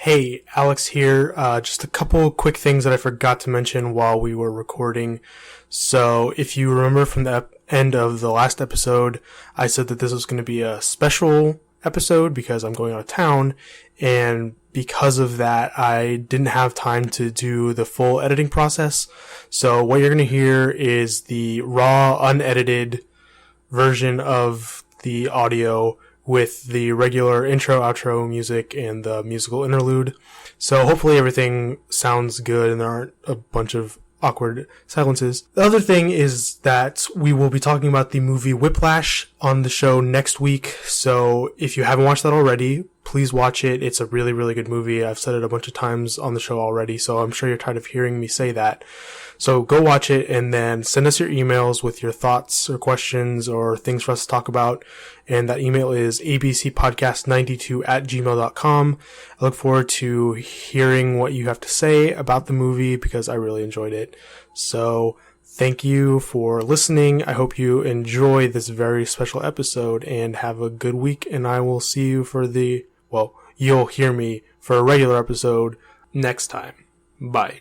Hey, Alex here. Just a couple quick things that I forgot to mention while we were recording. So, if you remember from the end of the last episode, I said that this was going to be a special episode because I'm going out of town, and because of that, I didn't have time to do the full editing process. So, what you're going to hear is the raw, unedited version of the audio with the regular intro, outro music, and the musical interlude. So hopefully everything sounds good and there aren't a bunch of awkward silences. The other thing is that we will be talking about the movie Whiplash on the show next week. So if you haven't watched that already, please watch it. It's a really, really good movie. I've said it a bunch of times on the show already, so I'm sure you're tired of hearing me say that. So go watch it and then send us your emails with your thoughts or questions or things for us to talk about. And that email is abcpodcast92@gmail.com. I look forward to hearing what you have to say about the movie because I really enjoyed it. So thank you for listening. I hope you enjoy this very special episode and have a good week. And I will see you for you'll hear me for a regular episode next time. Bye.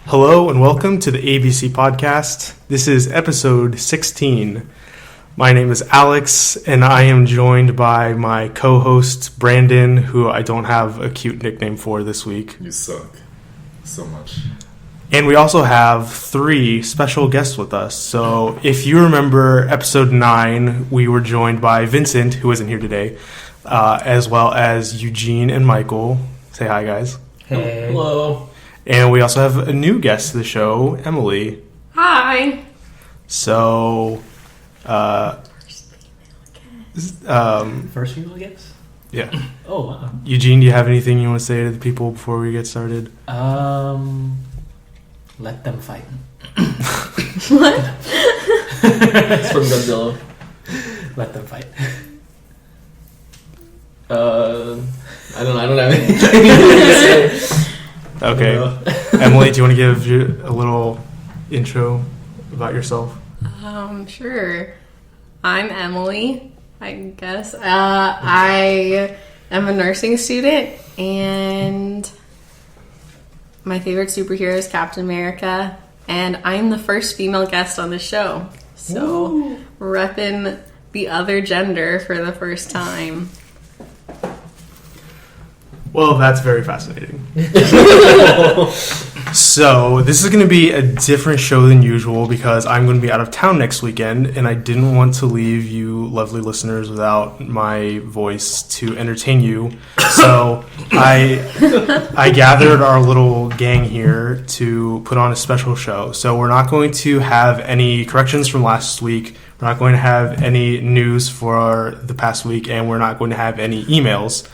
Hello and welcome to the ABC Podcast. This is episode 16. My name is Alex and I am joined by my co-host Brandon, who I don't have a cute nickname for this week. You suck so much. And we also have 3 special guests with us. So if you remember episode 9, we were joined by Vincent, who isn't here today, as well as Eugene and Michael. Say hi, guys. Hey. Hello. And we also have a new guest to the show, Emily. Hi. So, First female guest? Yeah. Oh, wow. Eugene, do you have anything you want to say to the people before we get started? Let them fight. What? It's from Godzilla. Let them fight. I don't have anything to say. Okay. Emily, do you want to give a little intro about yourself? Sure. I'm Emily, I guess. I am a nursing student, and my favorite superhero is Captain America, and I'm the first female guest on the show. So, repping the other gender for the first time. Well, that's very fascinating. So, this is going to be a different show than usual because I'm going to be out of town next weekend, and I didn't want to leave you lovely listeners without my voice to entertain you. So, I gathered our little gang here to put on a special show. So, we're not going to have any corrections from last week. We're not going to have any news for the past week, and we're not going to have any emails.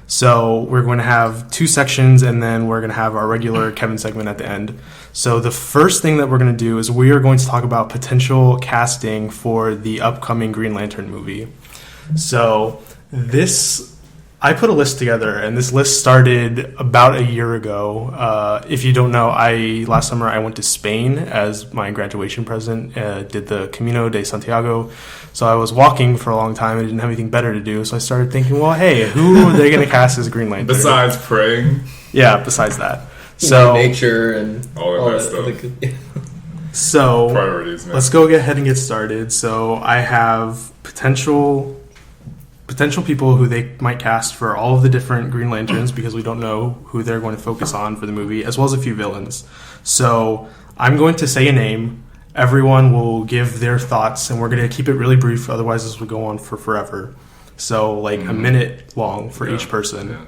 So we're going to have 2 sections, and then we're going to have our regular Kevin segment at the end. So the first thing that we're going to do is we are going to talk about potential casting for the upcoming Green Lantern movie. So I put a list together, and this list started about a year ago. If you don't know, last summer I went to Spain as my graduation present, did the Camino de Santiago. So I was walking for a long time and didn't have anything better to do. So I started thinking, well, hey, who are they going to cast as Green Lantern? Besides praying? Yeah, besides that. So nature and all that stuff. So Priorities, man. Let's go ahead and get started. So I have potential people who they might cast for all of the different Green Lanterns because we don't know who they're going to focus on for the movie, as well as a few villains. So I'm going to say a name. Everyone will give their thoughts, and we're going to keep it really brief. Otherwise, this will go on for forever. So a minute long for each person. Yeah.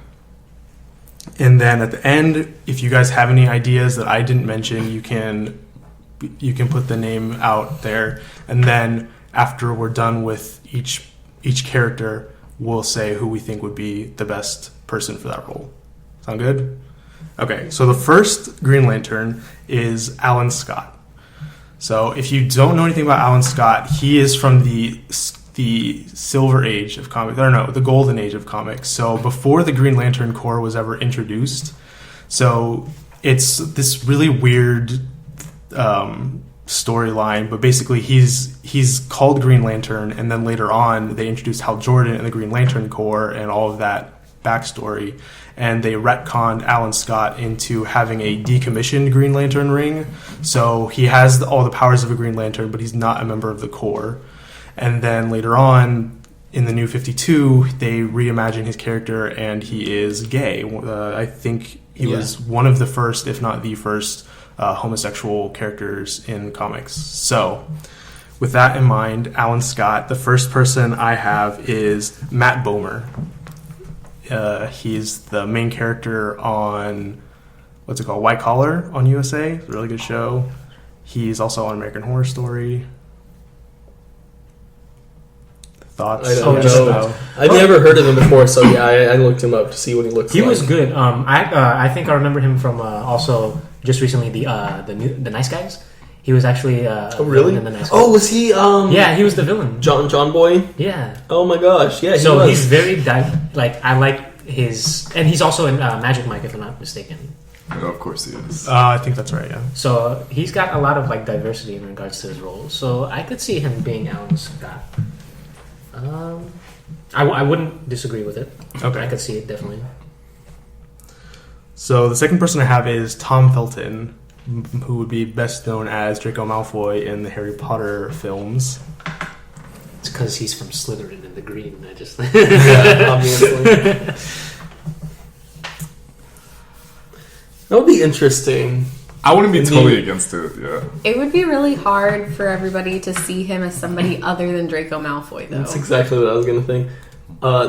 And then at the end, if you guys have any ideas that I didn't mention, you can put the name out there. And then after we're done with each character, we'll say who we think would be the best person for that role. Sound good? Okay, so the first Green Lantern is Alan Scott. So if you don't know anything about Alan Scott, he is from the Silver Age of comics, the Golden Age of comics. So before the Green Lantern Corps was ever introduced. So it's this really weird storyline, but basically he's called Green Lantern, and then later on they introduced Hal Jordan and the Green Lantern Corps and all of that backstory, and they retconned Alan Scott into having a decommissioned Green Lantern ring. So he has all the powers of a Green Lantern, but he's not a member of the Corps. And then later on, in the New 52, they reimagine his character, and he is gay. I think he was one of the first, if not the first, homosexual characters in comics. So, with that in mind, Alan Scott, the first person I have is Matt Bomer. He's the main character on, what's it called, White Collar on USA. It's a really good show. He's also on American Horror Story. Thoughts? I don't know. I've never heard of him before, so yeah, I looked him up to see what he looks like. He was good. I think I remember him from also just recently the Nice Guys. He was actually oh really? In the Nice Guys. Oh, was he? Yeah, he was the villain. John Boy. Yeah. Oh my gosh, yeah. So he's very I like his, and he's also in Magic Mike, if I'm not mistaken. Oh, of course he is. I think that's right. Yeah. So he's got a lot of diversity in regards to his role. So I could see him being Alan Scott. I wouldn't disagree with it. Okay. I could see it definitely. So the second person I have is Tom Felton, who would be best known as Draco Malfoy in the Harry Potter films. It's because he's from Slytherin and the Green. I just yeah, obviously. That would be interesting. I wouldn't be totally against it, yeah. It would be really hard for everybody to see him as somebody other than Draco Malfoy, though. That's exactly what I was going to think.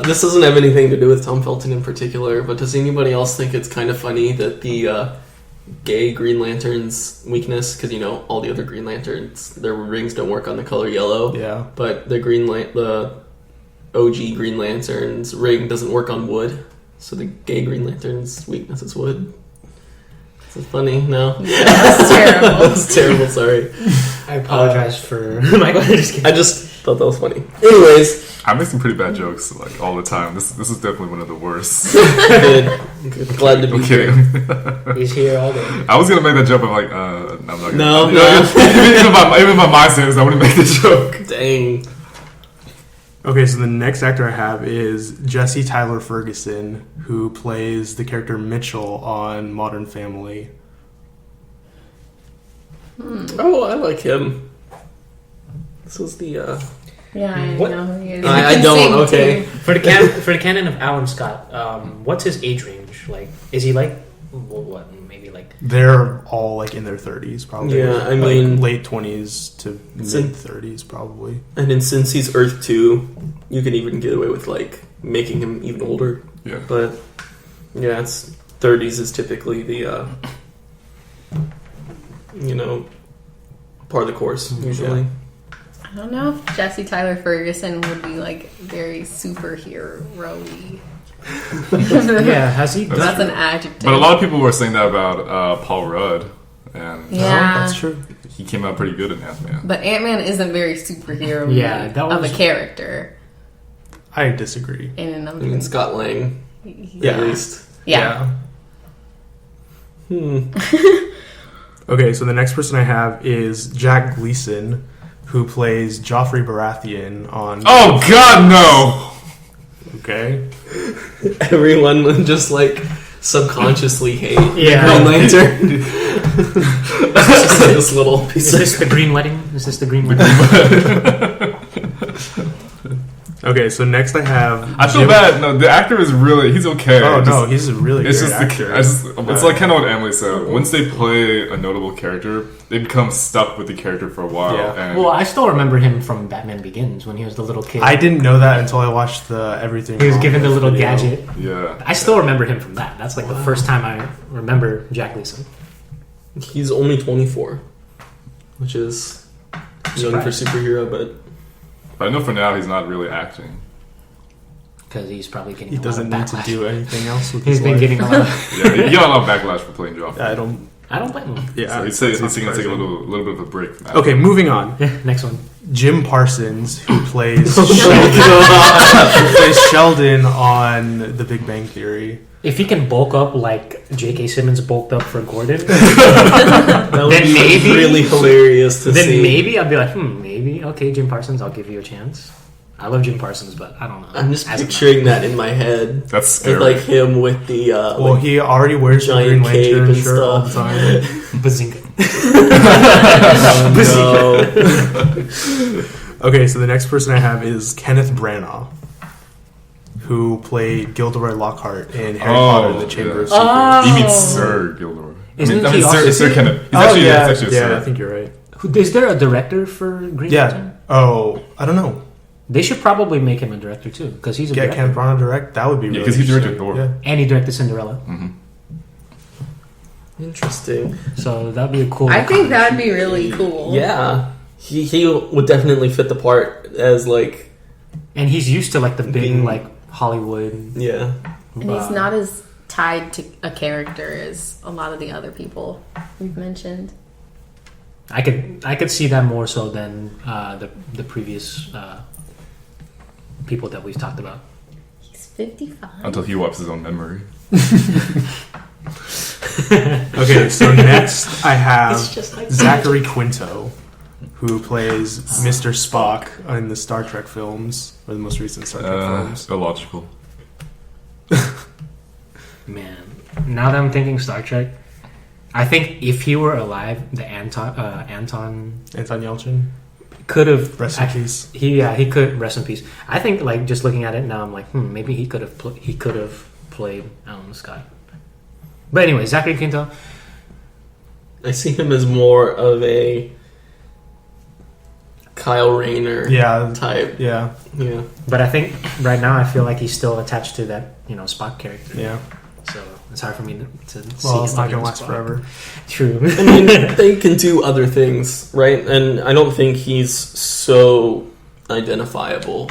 This doesn't have anything to do with Tom Felton in particular, but does anybody else think it's kind of funny that the gay Green Lantern's weakness, because, all the other Green Lanterns, their rings don't work on the color yellow, Yeah. but the OG Green Lantern's ring doesn't work on wood, so the gay Green Lantern's weakness is wood. Is it funny? No. Yeah, that's terrible. That's terrible, sorry. I apologize for Michael. I just thought that was funny. Anyways. I make some pretty bad jokes all the time. This is definitely one of the worst. Good. Glad to be I'm here. kidding. He's here all day. I was gonna make that joke, but I'm like, I'm not gonna. No. Even my mind says I wouldn't make the joke. Dang. Okay, so the next actor I have is Jesse Tyler Ferguson, who plays the character Mitchell on Modern Family. Oh, I like him. This was the. Yeah, I What? know who he is. I don't. Okay. For the canon of Alan Scott, what's his age range? Is he what? Maybe They're all in their 30s, probably. Yeah, I mean, late 20s to mid 30s, probably. And then since he's Earth 2, you can even get away with making him even older. Yeah. But yeah, it's 30s is typically the part of the course usually. Yeah. I don't know if Jesse Tyler Ferguson would be very superhero-y. yeah, has he? That's an adjective. But a lot of people were saying that about Paul Rudd, and Yeah. That's true. he came out pretty good in Ant-Man. But Ant-Man isn't very superhero Yeah, that of was- a character. I disagree. In and of I mean, Scott Lang, yeah. at least. Yeah. Okay, so the next person I have is Jack Gleason, who plays Joffrey Baratheon on... Oh God, no! Okay. Everyone would just subconsciously hate Yeah. Green Lantern. This little piece Is of... this the Green Wedding? Is this the Green Wedding? Okay, so next I have... I feel bad. No, the actor is he's okay. Oh, no, he's a really It's great just actor. it's kind of what Emily said. Once they play a notable character, they become stuck with the character for a while. Yeah. And Well, I still remember him from Batman Begins when he was the little kid. I didn't know that until I watched the Everything He was Wrong given the With little video. gadget. yeah, I still remember him from that. That's the first time I remember Jack Gleason. He's only 24, which is young for superhero, but but I know for now he's not really acting. Because he's probably getting He doesn't a lot need of to backlash. do anything else with He's his been life. getting a lot of... Yeah, he got a lot of backlash for playing Joffrey. I don't blame him. Yeah, So he's it's going not to take a surprising. little bit of a break from that. Okay, moving on. Next one. Jim Parsons, who plays Oh Sheldon on The Big Bang Theory. If he can bulk up like J.K. Simmons bulked up for Gordon, that would Then be maybe- really hilarious to then see. maybe I'd be like, maybe, okay, Jim Parsons, I'll give you a chance. I love Jim Parsons, but I don't know. I'm just As of picturing that in my head. That's scary. Like him with the Well, like, he already wears the giant Green cape Lantern and shirt all the stuff. time. Bazinga. no. Okay, so the next person I have is Kenneth Branagh, who played Gilderoy Lockhart in Harry Potter and the Chamber of Secrets. You mean Sir Gilderoy? Isn't I he mean, also- Sir Kenneth. He's Oh, actually, yeah, it's actually a yeah, Sir. I think you're right. Is there a director for Green Yeah. Lantern? Oh, I don't know. They should probably make him a director too, because he's a Get director. Kenneth Branagh direct? That would be really 'cause he directed interesting. Thor. Yeah. And he directed Cinderella. Interesting. So that'd be a cool. I think that'd be really cool. Yeah, he would definitely fit the part as like And he's used to like the big Being- like Hollywood. yeah. And he's not as tied to a character as a lot of the other people we've mentioned. I could see that more so than the previous people that we've talked about. He's 55. Until he wipes his own memory. Okay, so next I have It's just like Zachary Quinto, who plays Mr. Spock in the Star Trek films, or the most recent Star Trek films. Illogical. Man, now that I'm thinking Star Trek, I think if he were alive, the Anton Anton Yelchin, could have rest in peace. he could rest in peace. I think like just looking at it now, I'm like, maybe he could have played Alan Scott. But anyway, Zachary Quinto. I see him as more of a Kyle Rayner Yeah, type. yeah, Yeah. But I think right now I feel like he's still attached to that Spock character. yeah. So it's hard for me to see. Well, it's him not again gonna as last Spock. forever. True. I mean, they can do other things, right? And I don't think he's so identifiable,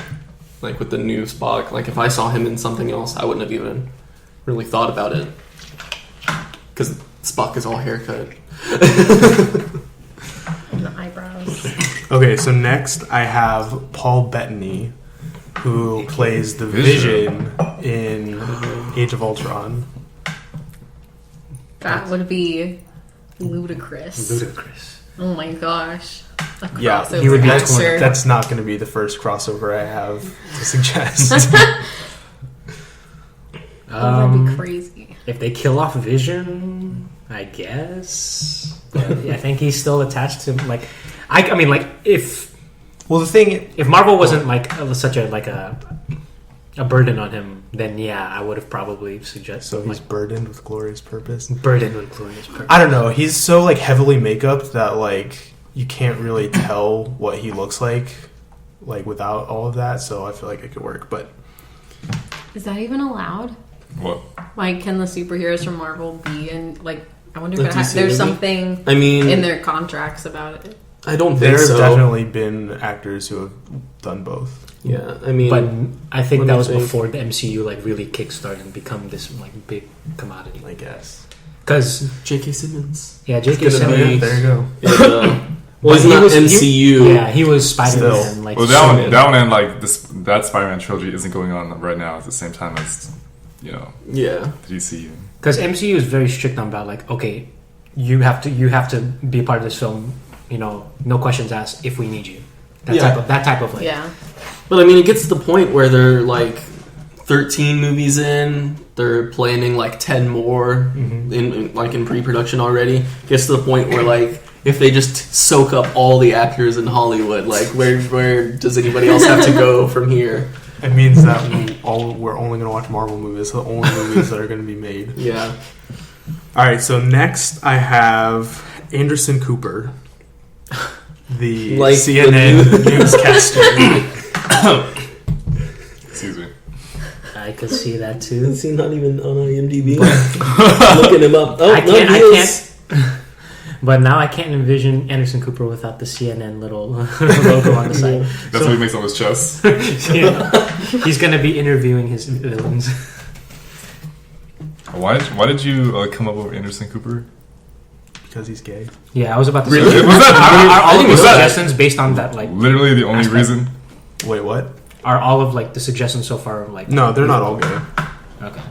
like with the new Spock. Like if I saw him in something else, I wouldn't have even really thought about it, because Spock is all haircut. And the eyebrows. Okay, so next I have Paul Bettany, who plays the Vision in Age of Ultron. That would be ludicrous. Ludicrous. Oh my gosh. A Yeah, crossover he would be actor. That's not going to be the first crossover I have to suggest. That'd be crazy. If they kill off Vision, I guess. But I think he's still attached to like. I mean, like if Well, the thing, Marvel wasn't like such a burden on him, then yeah, I would have probably suggested. so he's burdened with glorious purpose. burdened with glorious purpose. I don't know. He's so like heavily makeup that like you can't really tell what he looks like without all of that. So I feel like it could work. But Is that even allowed? What? Like, can the superheroes from Marvel be in, like, I wonder The if DC there's movie? something I mean, in their contracts about it. I don't think there have so. definitely been actors who have done both. Yeah, I mean, But I think Let that me was think. before the MCU like really kickstarted and become this like big commodity. I guess. Because J.K. Simmons. yeah, J.K. It's gonna Simmons. be- There you go. Well, he's he not was- MCU. Yeah, he was Spider-Man. Still. Like Well, so- that one and like that Spider-Man trilogy isn't going on right now at the same time as Yeah. the DCU. Because MCU is very strict on about like, okay, you have to be a part of this film. No questions asked if we need you. That type of like. Yeah. But I mean, it gets to the point where they're like 13 movies in. They're planning like 10 more in pre-production already. It gets to the point where like if they just soak up all the actors in Hollywood, like where does anybody else have to go from here? It means that we're only going to watch Marvel movies. The only movies that are going to be made. Yeah. All right. So next I have Anderson Cooper, the Like CNN the newscaster. Excuse me. I could see that too. Is he not even on IMDb? Looking him up. Oh, I no, can't. he I is. can't. But now I can't envision Anderson Cooper without the CNN little logo on the side. That's what he makes on his chest. Yeah. He's gonna be interviewing his villains. Why did you come up with Anderson Cooper? Because he's gay. Yeah, I was about to Really? say. Was that Are all of the was that suggestions based on that? Like, literally the only aspect? reason? Wait, what? are all of like the suggestions so far like? No, they're not all gay. Okay.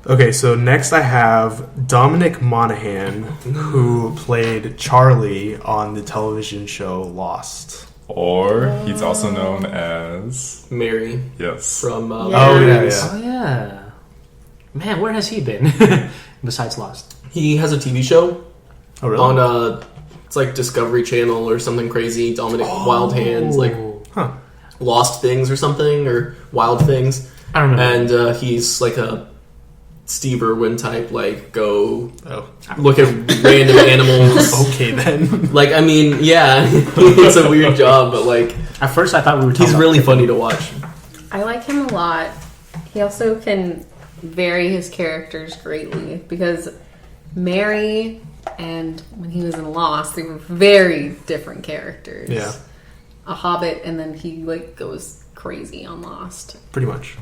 Okay, so next I have Dominic Monaghan, who played Charlie on the television show Lost. Or he's also known as Mary yes. from Oh yeah. Oh yeah. Man, where has he been besides Lost? He has a TV show Oh really? on it's like Discovery Channel or something crazy. Dominic Wild Hands, like Huh. Lost Things or something, or Wild Things. I don't remember. And he's like a Steve Irwin type, like go Oh. look at random animals. Okay then. Like, I mean, yeah, it's a weird job, but like, At first, I thought we were talking he's about really funny to watch. I like him a lot. He also can vary his characters greatly because Mary and when he was in Lost, they were very different characters. Yeah. A hobbit, and then he like goes crazy on Lost. Pretty much.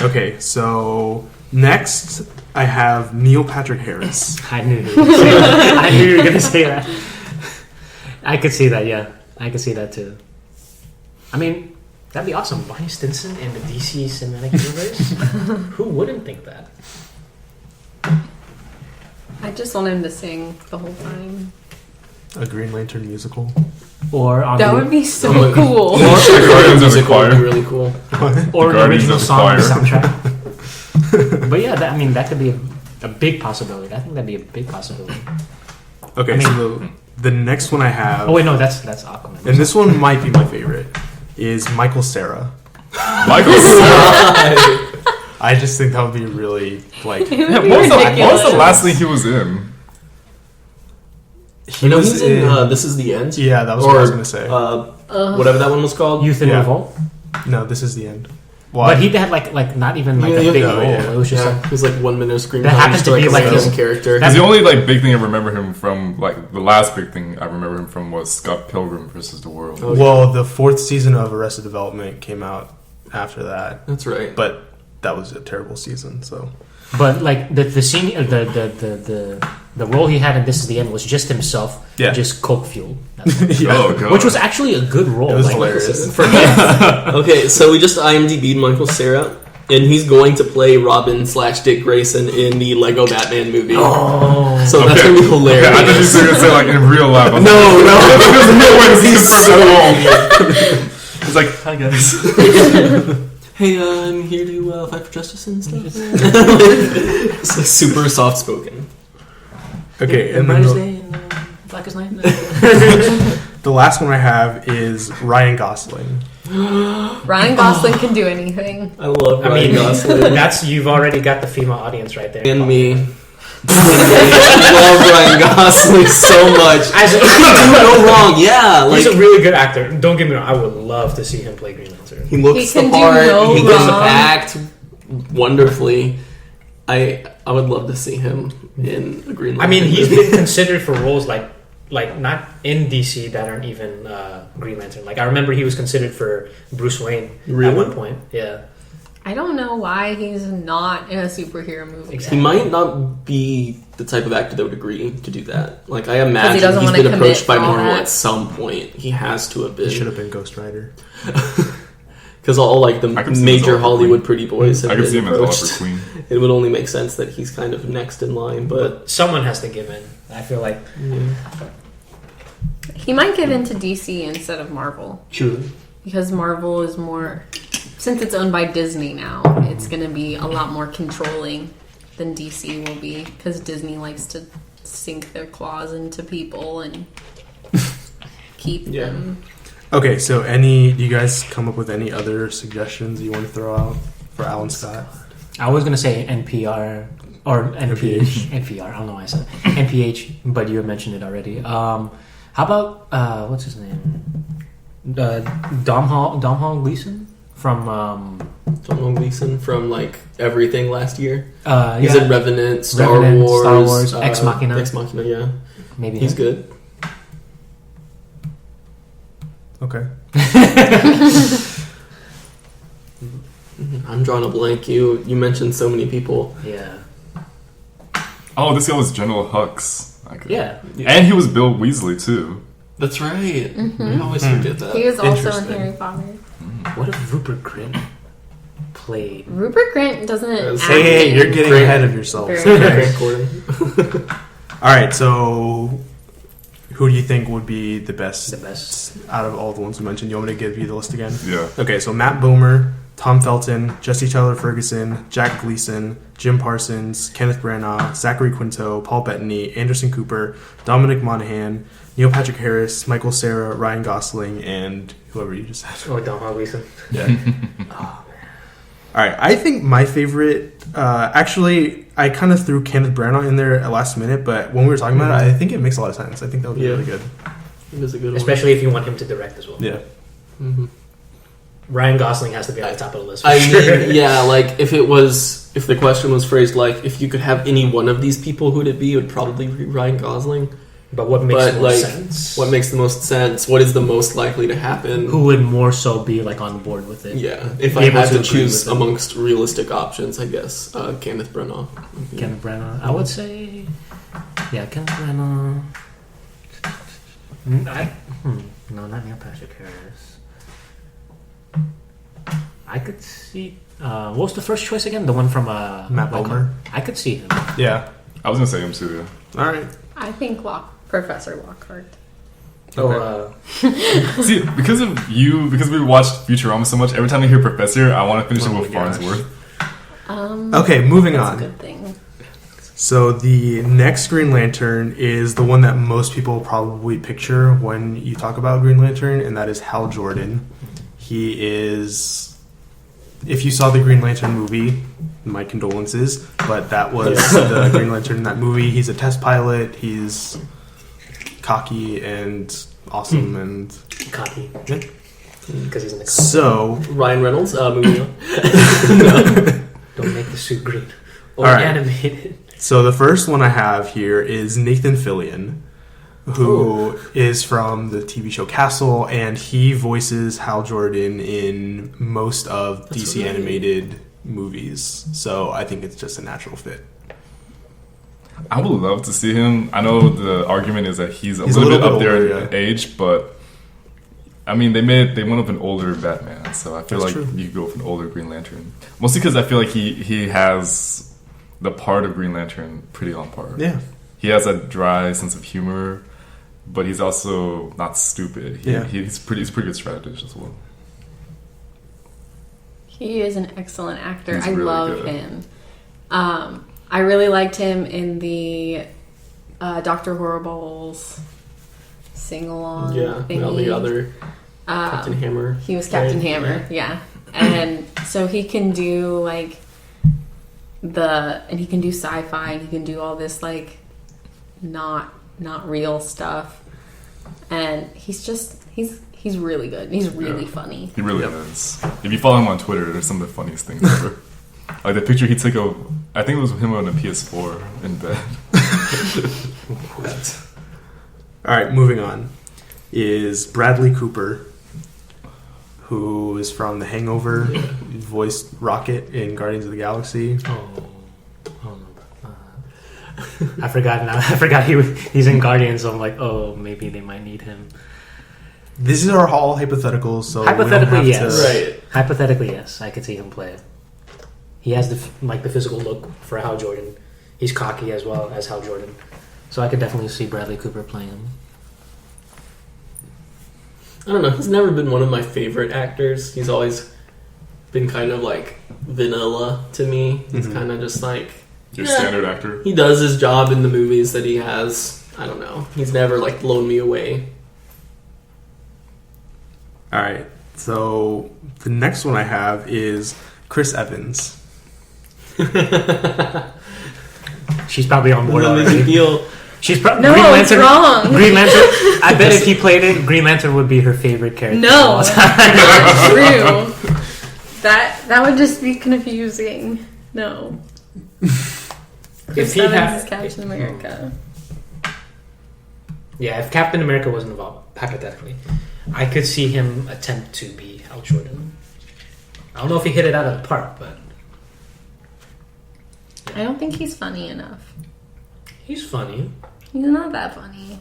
Okay, so next I have Neil Patrick Harris. I knew you were gonna say that. I knew you were going to say that. I could see that, yeah. I could see that too. I mean, that'd be awesome. Barney Stinson in the DC Cinematic Universe? Who wouldn't think that? I just want him to sing the whole time. A Green Lantern musical. Or on That the, would be so Oh my- cool. The Guardians of the Musical would be Choir. really cool. or The an Guardians original of the song on the Choir. soundtrack. But yeah, I mean, that could be a big possibility. I think that'd be a big possibility. Okay, I mean- so the next one I have, Oh wait, no, that's Aquaman. and this one might be my favorite, is Michael Cera. Michael Cera. I just think that would be really like It would Yeah, be what was the ridiculous. last thing he was in? he You know, was he's in This Is the End. yeah, that was or what I was gonna say. whatever that one was called. Youth in Yeah. Revolt. No, this is the end. Well, But he had like not even like a big yeah, role. yeah. It was just Yeah, like it was like 1 minute of screen That time. happened just to be a like random his- character. Because the only like big thing I remember him from, like the last big thing I remember him from was Scott Pilgrim versus the World. Oh, well, the 4th season of Arrested Development came out after that, That's right. but that was a terrible season. So But like the scene, the role he had in This Is the End was just himself, Yeah. just coke fueled, That's it. yeah. Oh god. Which was actually a good role. It was like, hilarious. for him. Okay, so we just IMDb'd Michael Cera, and he's going to play Robin/Dick Grayson in the Lego Batman movie. Oh, So that's gonna be hilarious. Okay, I thought you were gonna say like in real life. I was No, no, There's no way this he's is so perfect. He's like, hi guys. Hey, I'm here to fight for justice and stuff. It's like super soft spoken. Okay, and then Brightest the, day and blackest night. the last one I have is Ryan Gosling. Ryan Gosling can do anything. I love I Ryan mean, Gosling. you've already got the female audience right there. And me. I love Ryan Gosling so much. As He can do no wrong. Yeah, he's like a really good actor. Don't get me wrong. I would love to see him play Green Lantern. he looks He the can do part. no He can wrong. act wonderfully. I would love to see him in a Green Lantern. I mean, he's movie. been considered for roles like not in DC that aren't even Green Lantern. Like I remember he was considered for Bruce Wayne Really? at one point. Yeah. I don't know why he's not in a superhero movie. Exactly. He might not be the type of actor that would agree to do that. Like I imagine he doesn't he's wanna been approached by commit all Marvel that. at some point. He has to have He should been have been Ghost Rider. because all like the I can see him as major Oliver Hollywood Queen. pretty boys have I could been see him as approached. Oliver Queen. It would only make sense that he's kind of next in line, but Someone has to give in. I feel like He might get into DC instead of Marvel truly. because Marvel is more, since it's owned by Disney now, it's going to be a lot more controlling than DC will be because Disney likes to sink their claws into people and keep Yeah. them. Okay, so do you guys come up with any other suggestions you want to throw out for Alan Scott? I was gonna say NPR or NPH. NPR. I don't know why I said NPH, but you mentioned it already. How about what's his name? Domhnall Gleeson from Tom Gleason from like everything last year. He's yeah, in Revenant, Star Revenant, Wars, Star Wars, Ex Machina. Ex Machina, yeah, maybe he's him. good. Okay. I'm drawing a blank. You mentioned so many people. Yeah, Oh, this guy was General Hux. Okay. yeah. And he was Bill Weasley too. That's right. I always forget that. He was also in Interesting. Harry Potter. What if Rupert Grint played? Rupert Grint doesn't Yes. act Hey, in- you're getting Great. ahead of yourself. Very Grant Gordon. All right, so who do you think would be the best? The best. Out of all the ones we mentioned. You want me to give you the list again? Yeah. Okay, so Matt Bomer, Tom Felton, Jesse Tyler Ferguson, Jack Gleason, Jim Parsons, Kenneth Branagh, Zachary Quinto, Paul Bettany, Anderson Cooper, Dominic Monaghan, Neil Patrick Harris, Michael Cera, Ryan Gosling, and whoever you just said. Oh, Don Gleason. Yeah. All right, I think my favorite. Actually, I kind of threw Kenneth Branagh in there at last minute, but when we were talking about it, I think it makes a lot of sense. I think that would be really good. It was a good one. Especially if you want him to direct as well. Yeah. Mm-hmm. Ryan Gosling has to be on the top of the list. For I sure. mean, yeah, like if the question was phrased like if you could have any one of these people, who'd it be? It would probably be Ryan Gosling. But what makes the most like, sense? What makes the most sense? What is the most likely to happen? Who would more so be like on board with it? Yeah, if Be I able had to to agree choose with it. amongst realistic options, I guess Kenneth Branagh. Kenneth Branagh. I would say, yeah, Kenneth Branagh. No, not Neil Patrick Harris. I could see. What was the first choice again? The one from Matt Bomer. I could see him. Yeah. I was gonna say him too. Yeah. All right. I think Professor Lockhart. Oh, See, because we watched Futurama so much, every time I hear Professor, I want to finish it Oh with my gosh. Um, Okay, moving that's on. a good thing. So the next Green Lantern is the one that most people probably picture when you talk about Green Lantern, and that is Hal Jordan. He is, if you saw the Green Lantern movie, my condolences, but that was the Green Lantern in that movie. He's a test pilot. He's cocky and awesome and cocky. Yeah. Because he's in the comic. So Ryan Reynolds, moving on. Don't make the suit green. All Or right. animated. So the first one I have here is Nathan Fillion, who is from the TV show Castle, and he voices Hal Jordan in most of That's DC right. animated movies. So I think it's just a natural fit. I would love to see him. I know the argument is that he's a He's little bit up there older, in age, but I mean, they went with an older Batman, so I feel That's like true. you could go with an older Green Lantern. Mostly because I feel like he has the part of Green Lantern pretty on par. Yeah. He has a dry sense of humor, but he's also not stupid. He's pretty good strategist as well. He is an excellent actor. He's I really love good. him. I really liked him in the Dr. Horrible's sing-along Yeah, thingy. well, the other Captain Hammer. He was Captain right? Hammer, yeah. And so he can do like he can do sci-fi, and he can do all this like not real stuff. And he's really good. He's really funny. He really is. If you follow him on Twitter, there's some of the funniest things ever. Like the picture he took of, I think it was him on a PS4 in bed. All right, moving on is Bradley Cooper, who is from The Hangover, voiced Rocket in Guardians of the Galaxy. I forgot now. I forgot he's in Guardians, so I'm like, oh, maybe they might need him. These are all hypotheticals, so we don't Hypothetically, have yes. to- Right. Hypothetically, yes. I could see him play it. He has the physical look for Hal Jordan. He's cocky as well as Hal Jordan. So I could definitely see Bradley Cooper playing him. I don't know. He's never been one of my favorite actors. He's always been kind of like vanilla to me. He's kind of just like Your standard actor. he does his job in the movies that he has. I don't know. He's never like blown me away. All right, so the next one I have is Chris Evans. She's probably on board Doesn't make me already. feel. She's probably No, it's wrong. Green Lantern. I bet if he played it, Green Lantern would be her favorite character. of No, all time. not true. That would just be confusing. No. Chris he Evans had- is Captain America. Yeah, if Captain America wasn't involved, hypothetically, I could see him attempt to be Hal Jordan. I don't know if he hit it out of the park, but I don't think he's funny enough. he's funny. He's not that funny.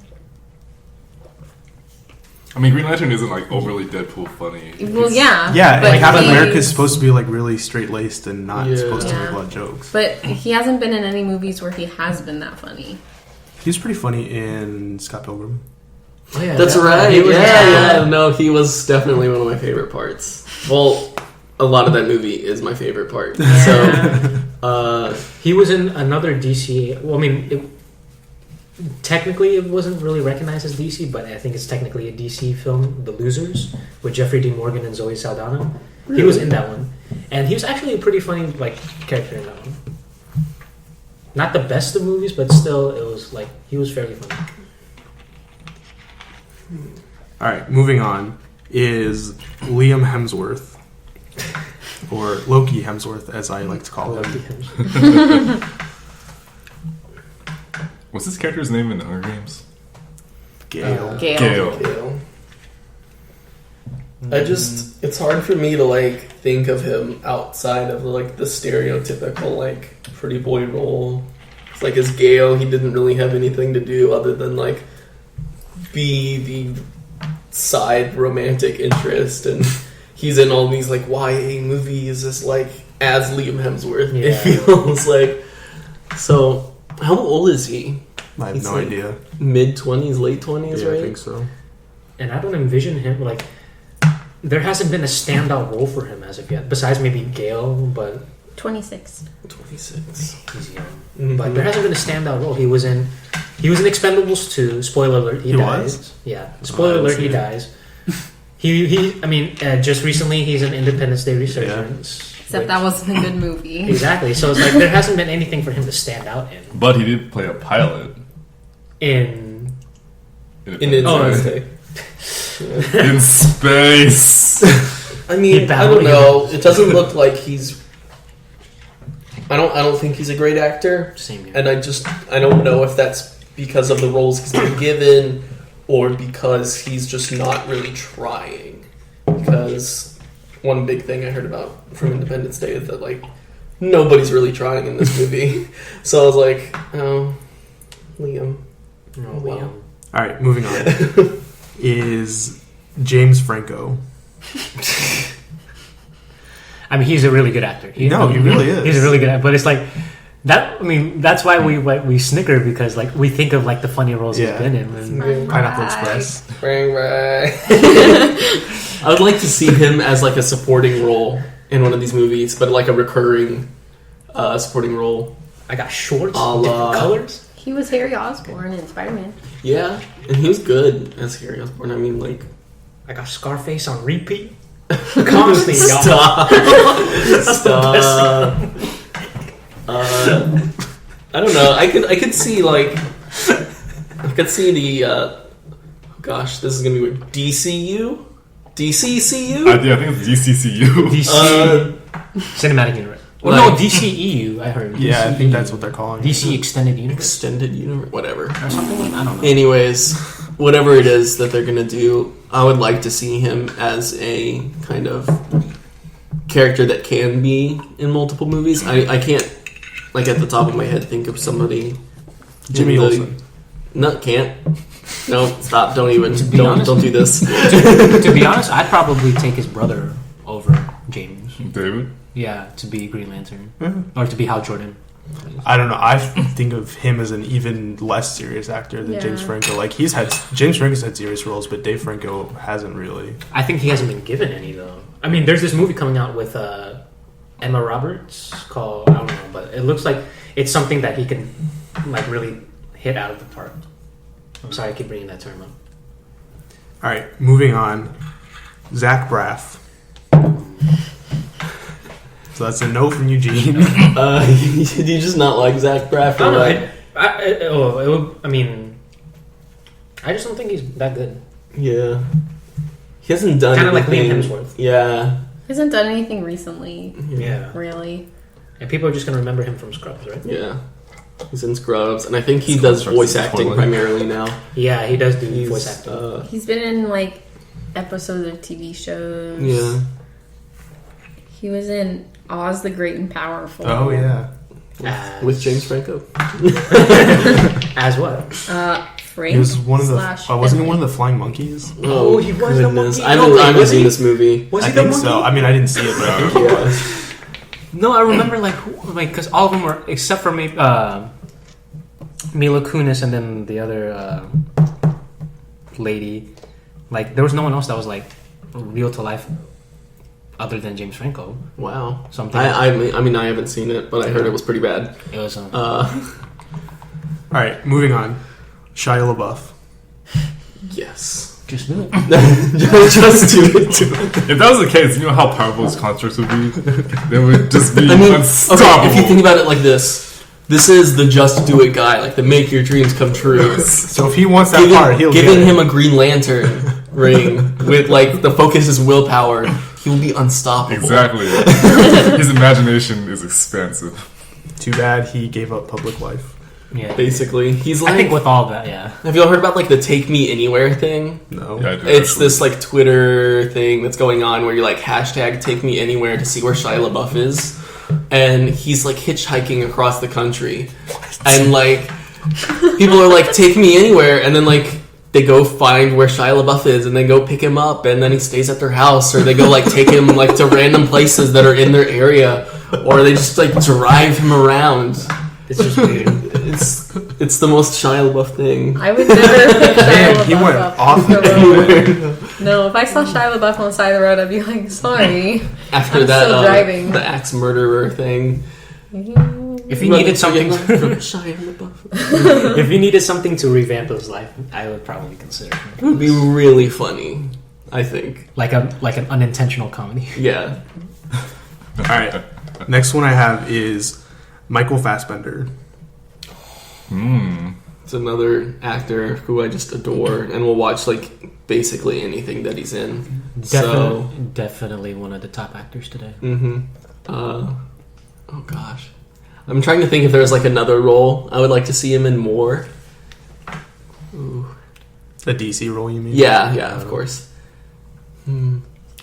I mean, Green Lantern isn't like overly Deadpool funny. Well, yeah. Yeah, but and Captain he's- America is supposed to be like really straight laced and not Yeah. supposed to Yeah. make a lot of jokes. But he hasn't been in any movies where he has been that funny. He was pretty funny in Scott Pilgrim. Oh, yeah, That's right. he was- Yeah. No, he was definitely one of my favorite parts. Well, a lot of that movie is my favorite part. So, He was in another DC. Well, I mean, technically it wasn't really recognized as DC, but I think it's technically a DC film, The Losers, with Jeffrey Dean Morgan and Zoe Saldana. Really? He was in that one, and he was actually a pretty funny character in that one. Not the best of movies, but still, it was he was fairly funny. All right, moving on is Liam Hemsworth, or Loki Hemsworth, as I like to call him. What's his character's name in the Hunger Games? Gale. Gale. it's hard for me to think of him outside of the stereotypical pretty boy role. It's as Gale, he didn't really have anything to do other than be the side romantic interest, and he's in all these YA movies as as Liam Hemsworth. Yeah. It feels so. How old is he? I have He's no idea. Mid-20s, late 20s, Yeah, right? I think so. And I don't envision him there hasn't been a standout role for him as of yet, besides maybe Gale, but 26. 26. he's young. Mhm. But there hasn't been a standout role. He was in Expendables 2. Spoiler alert, he dies. was? Yeah. Spoiler alert, he dies. Just recently he's in Independence Day Resurgence. Except that wasn't a good movie. Exactly. So it's there hasn't been anything for him to stand out in. But he did play a pilot. In Independence Day. In space. I mean, He I battled don't know. It doesn't look like he's. I don't think he's a great actor, Same here. and I don't know if that's because of the roles he's been given, or because he's just not really trying. Because one big thing I heard about from Independence Day is that nobody's really trying in this movie. So I was like, oh, Liam. Oh, wow. wow. All right, moving on is James Franco. I mean, he's a really good actor. He really is. He's a really good actor. But it's that. I mean, that's why we snicker, because we think of the funny roles Yeah. he's been in. And Pineapple Express. I would like to see him as a supporting role in one of these movies, but a recurring supporting role. I got shorts, A la- different colors. He was Harry Osborn in Spider-Man. Yeah, and he was good as Harry Osborn. I mean, I got Scarface on repeat. Constantly, y'all. stop. I don't know. I could see the. Gosh, this is gonna be weird. DCU, DCCU. I think it's DCCU. DC Cinematic Universe. Well, no, DCEU. I heard. Yeah, I think that's what they're calling it. DC Extended Universe Extended universe, whatever. or something. I don't know. Anyways, whatever it is that they're gonna do, I would like to see him as a kind of character that can be in multiple movies. I can't, at the top of my head, think of somebody. Jimmy Olsen. No, can't. No, stop! Don't even. be honest- Don't do this. To be honest, I'd probably take his brother over James. David? Yeah, to be Green Lantern Mhm. or to be Hal Jordan. I don't know. I think of him as an even less serious actor than Yeah. James Franco. James Franco's had serious roles, but Dave Franco hasn't really. I think he hasn't been given any though. I mean, there's this movie coming out with Emma Roberts called, I don't know, but it looks like it's something that he can really hit out of the park. I'm sorry, I keep bringing that term up. All right, moving on. Zach Braff. So that's a no from Eugene. Did you just not like Zach Braff? I don't know. I mean, I just don't think he's that good. Yeah. He hasn't done Kind of like Liam anything. Hemsworth. Yeah. He hasn't done anything recently, Yeah. really. And people are just going to remember him from Scrubs, right? Yeah. He's in Scrubs, and I think he Scrubs does voice starts in acting toilet. primarily now. Yeah, he does do He's, voice acting. He's been in episodes of TV shows. Yeah. He was in Oz the Great and Powerful. Oh yeah. With James Franco. As what? Frank. He was one of the. slash Wasn't he Emily. one of the flying monkeys? Oh, he was the goodness. monkey? I No, wait, haven't was seen he? this movie. Was I he the think monkey? so. I mean, I didn't see it, but I think he Yeah. was. No, I remember because all of them were except for maybe Mila Kunis and then the other lady. Like, there was no one else that was like real to life other than James Franco. Wow. Something. I mean, I haven't seen it, but I heard it was pretty bad. It was. All right, moving on. Shia LaBeouf. Yes. Just do it. Just do it. If that was the case, you know how powerful his contracts would be? They would just be I mean, unstoppable. okay, if you think about it like this is the just do it guy, like the make your dreams come true. So if he wants that part, he'll giving get it. him a Green Lantern ring with like the focus is willpower, he will be unstoppable. Exactly. His imagination is expansive. Too bad he gave up public life. Yeah. Basically, he's like. I think with all that, yeah. Have y'all heard about like the Take Me Anywhere thing? No. Yeah, I do, It's actually. this like Twitter thing that's going on where you like hashtag Take Me Anywhere to see where Shia LaBeouf is, and he's like hitchhiking across the country, and like people are like Take Me Anywhere, and then like they go find where Shia LaBeouf is, and they go pick him up, and then he stays at their house, or they go like take him like to random places that are in their area, or they just like drive him around. It's just weird. It's the most Shia LaBeouf thing. I would never pick Shia Man, LaBeouf he went up off the the road. No, if I saw Shia LaBeouf on the side of the road, I'd be like, sorry. After I'm that, still driving. the axe murderer thing. If you needed something, from Shia LaBeouf. if you needed something to revamp his life, I would probably consider It would be really funny, I think. like an unintentional comedy. Yeah. All right. Next one I have is Michael Fassbender. It's another actor who I just adore and will watch like basically anything that he's in. Definitely one of the top actors today. Oh gosh. I'm trying to think if there's like another role I would like to see him in more. Ooh. A DC role, you mean? Yeah, of course.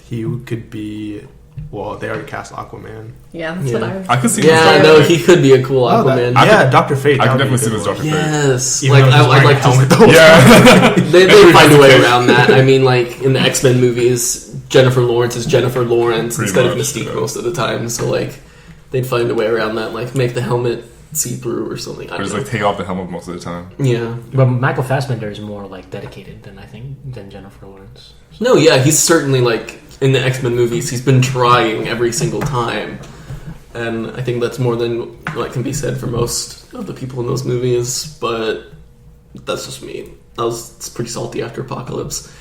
He could be. Well, they already cast Aquaman. Yeah, that's what I was. I could see him Yeah, as no, Dr. Fate. he could be a cool Aquaman. Dr. Fate. I that could would be definitely a see him good as one. Dr. Fate. Yes. Even Like though he's I'd wearing like a helmet, to. though. Yeah. They find a way around that. I mean, like in the X-Men movies, Jennifer Lawrence is Jennifer Lawrence Pretty instead of much, Mystique yeah. most of the time. So like, they'd find a way around that. Like make the helmet see through or something. I Or don't just know. like take off the helmet most of the time. Yeah. But Michael Fassbender is more like dedicated than Jennifer Lawrence. No, yeah, he's certainly like in the X-Men movies. He's been trying every single time, and I think that's more than what can be said for most of the people in those movies. But that's just me. It's pretty salty after Apocalypse,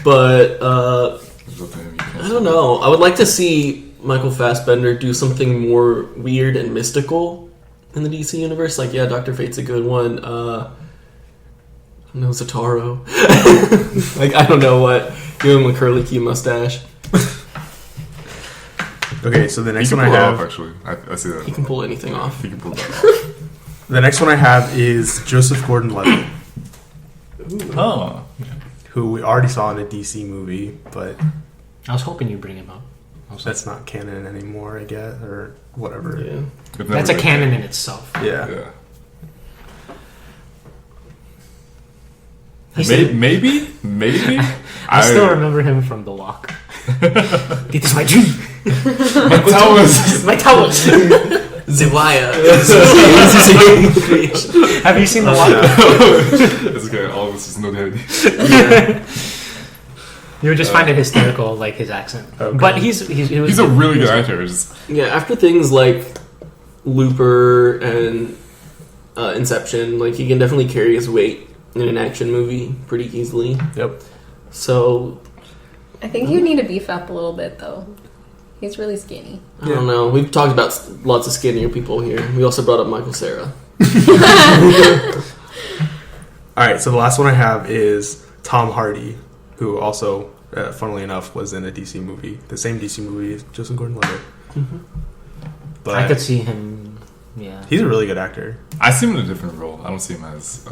but I don't know. I would like to see Michael Fassbender do something more weird and mystical in the DC universe. Like, yeah, Dr. Fate's a good one. No, Zataro. Like, I don't know what. Give him a curly key mustache. Okay, so the He next can one I pull it off, have. actually. I see that. He can pull anything off. He can pull that off. The next one I have is Joseph Gordon-Levitt, Oh. who we already saw in a DC movie, but I was hoping you'd bring him up. that's not canon anymore, I guess, or whatever. Yeah. That's a canon in itself. Yeah. Yeah. He still- Maybe? I still remember him from The Walk. This is my dream. My towers. My towers. Zawaya. Have you seen The Walk? This guy, all of us just know daddy. You would just find it hysterical, like his accent. Okay. But he was He's a really good actor. It's just, Yeah, after things like Looper and Inception, like he can definitely carry his weight in an action movie pretty easily. Yep. So I think you need to beef up a little bit, though. He's really skinny. I don't know. We've talked about lots of skinnier people here. We also brought up Michael Cera. All right, so the last one I have is Tom Hardy, who also, funnily enough, was in a DC movie, the same DC movie as Joseph Gordon-Levitt. But I could see him. Yeah, he's a really good actor. I see him in a different role. I don't see him as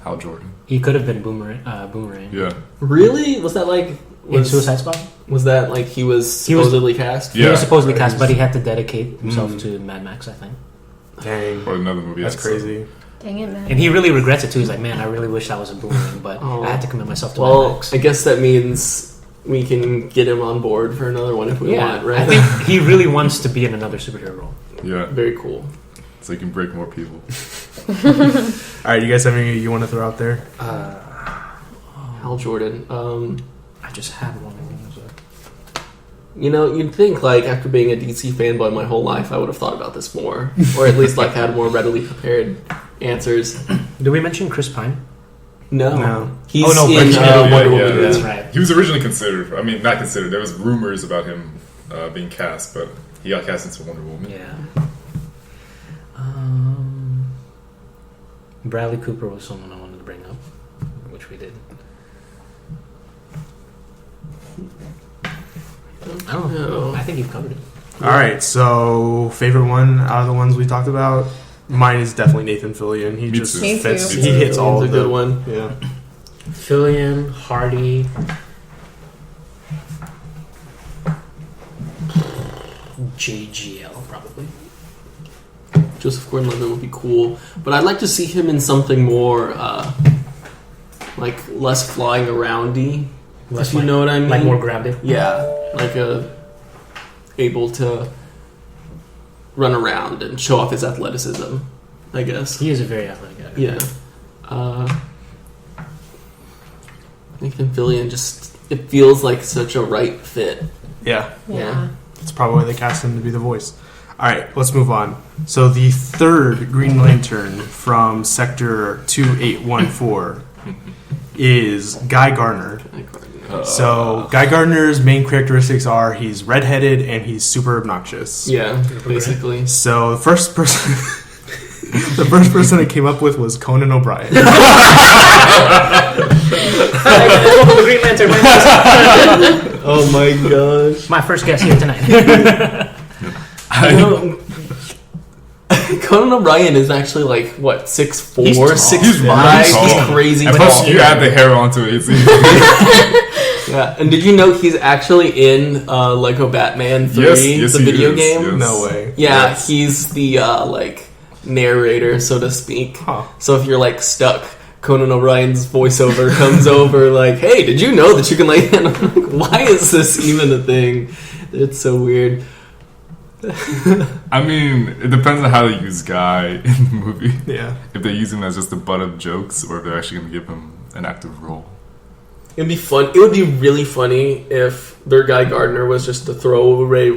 Hal Jordan. he could have been Boomerang. Yeah. Really? Was that like In Suicide Squad, Was that like he was supposedly cast? he Yeah. was supposedly cast, but he had to dedicate himself to Mad Max, I think. Dang. Or another movie. That's yeah, crazy. Dang it, man. And he really regrets it too. He's like, man, I really wish I was a Boomerang, but Oh. I had to commit myself to Mad Well, Max. I guess that means we can get him on board for another one if we Yeah, want, right? I think he really wants to be in another superhero role. Yeah. Very cool. So you can break more people. All right, you guys have anything you want to throw out there? Hal Jordan. I just had one. You know, you'd think, like, after being a DC fanboy my whole life, I would have thought about this more. Or at least, like, had more readily prepared answers. Did we mention Chris Pine? No. He's Oh, no, in Wonder Woman. That's yeah. right. He was originally considered. I mean, not considered. There was rumors about him being cast, but he got cast into Wonder Woman. Yeah. Bradley Cooper was someone I wanted to bring up, which we did. I don't know. I think you've covered it. All right, so favorite one out of the ones we talked about? Mine is definitely Nathan Fillion. He Me just too. Me fits. too. He hits all He's of a good the one. Yeah. Fillion, Hardy, JGL probably. Joseph Gordon-Levitt would be cool, but I'd like to see him in something more, like, less flying aroundy. If you know what I mean? Like more grounded. Yeah, like able to run around and show off his athleticism, I guess. He is a very athletic guy. Yeah. Nathan Fillion it feels like such a right fit. Yeah. Yeah. That's probably why they cast him to be the voice. All right, let's move on. So the third Green Lantern from Sector 2814 is Guy Gardner. So Guy Gardner's main characteristics are he's redheaded and he's super obnoxious. Yeah, basically. So the first person the first person I came up with was Conan O'Brien. Green Lantern. Oh my gosh. My first guest here tonight. Conan O'Brien is actually like, what, 6'4", He's tall. 6'5"? He's really He's tall. crazy And tall. plus, you add the hair onto it. It's Yeah, and did you know he's actually in Lego Batman 3, Yes, the he video is, game? yes. No way. Yeah, Yes. he's the like narrator, so to speak. Huh. So if you're like stuck, Conan O'Brien's voiceover comes over like, "Hey, did you know that you can lay hand?" I'm like, why is this even a thing? It's so weird. I mean, it depends on how they use Guy in the movie. Yeah. If they use him as just the butt of jokes, or if they're actually going to give him an active role. It'd be fun. It would be really funny if their Guy Gardner was just a throwaway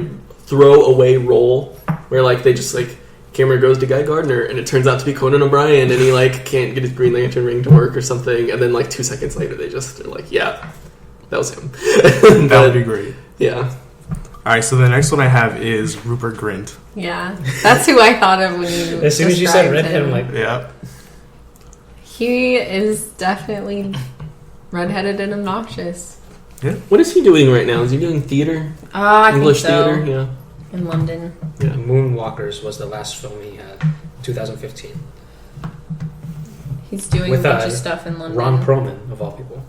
role, where like they just like camera goes to Guy Gardner and it turns out to be Conan O'Brien and he like can't get his Green Lantern ring to work or something, and then like 2 seconds later they just are like, yeah, that was him. That would be great. Yeah. All right, so the next one I have is Rupert Grint. Yeah. That's who I thought of when you As soon as you said described redhead, I'm him. like, Yeah. He is definitely redheaded and obnoxious. What is he doing right now? Is he doing theater? I English think so. theater? Yeah. In London. Yeah. Moonwalkers was the last film he had, 2015. He's doing With, a bunch of stuff in London. Ron Perlman, of all people.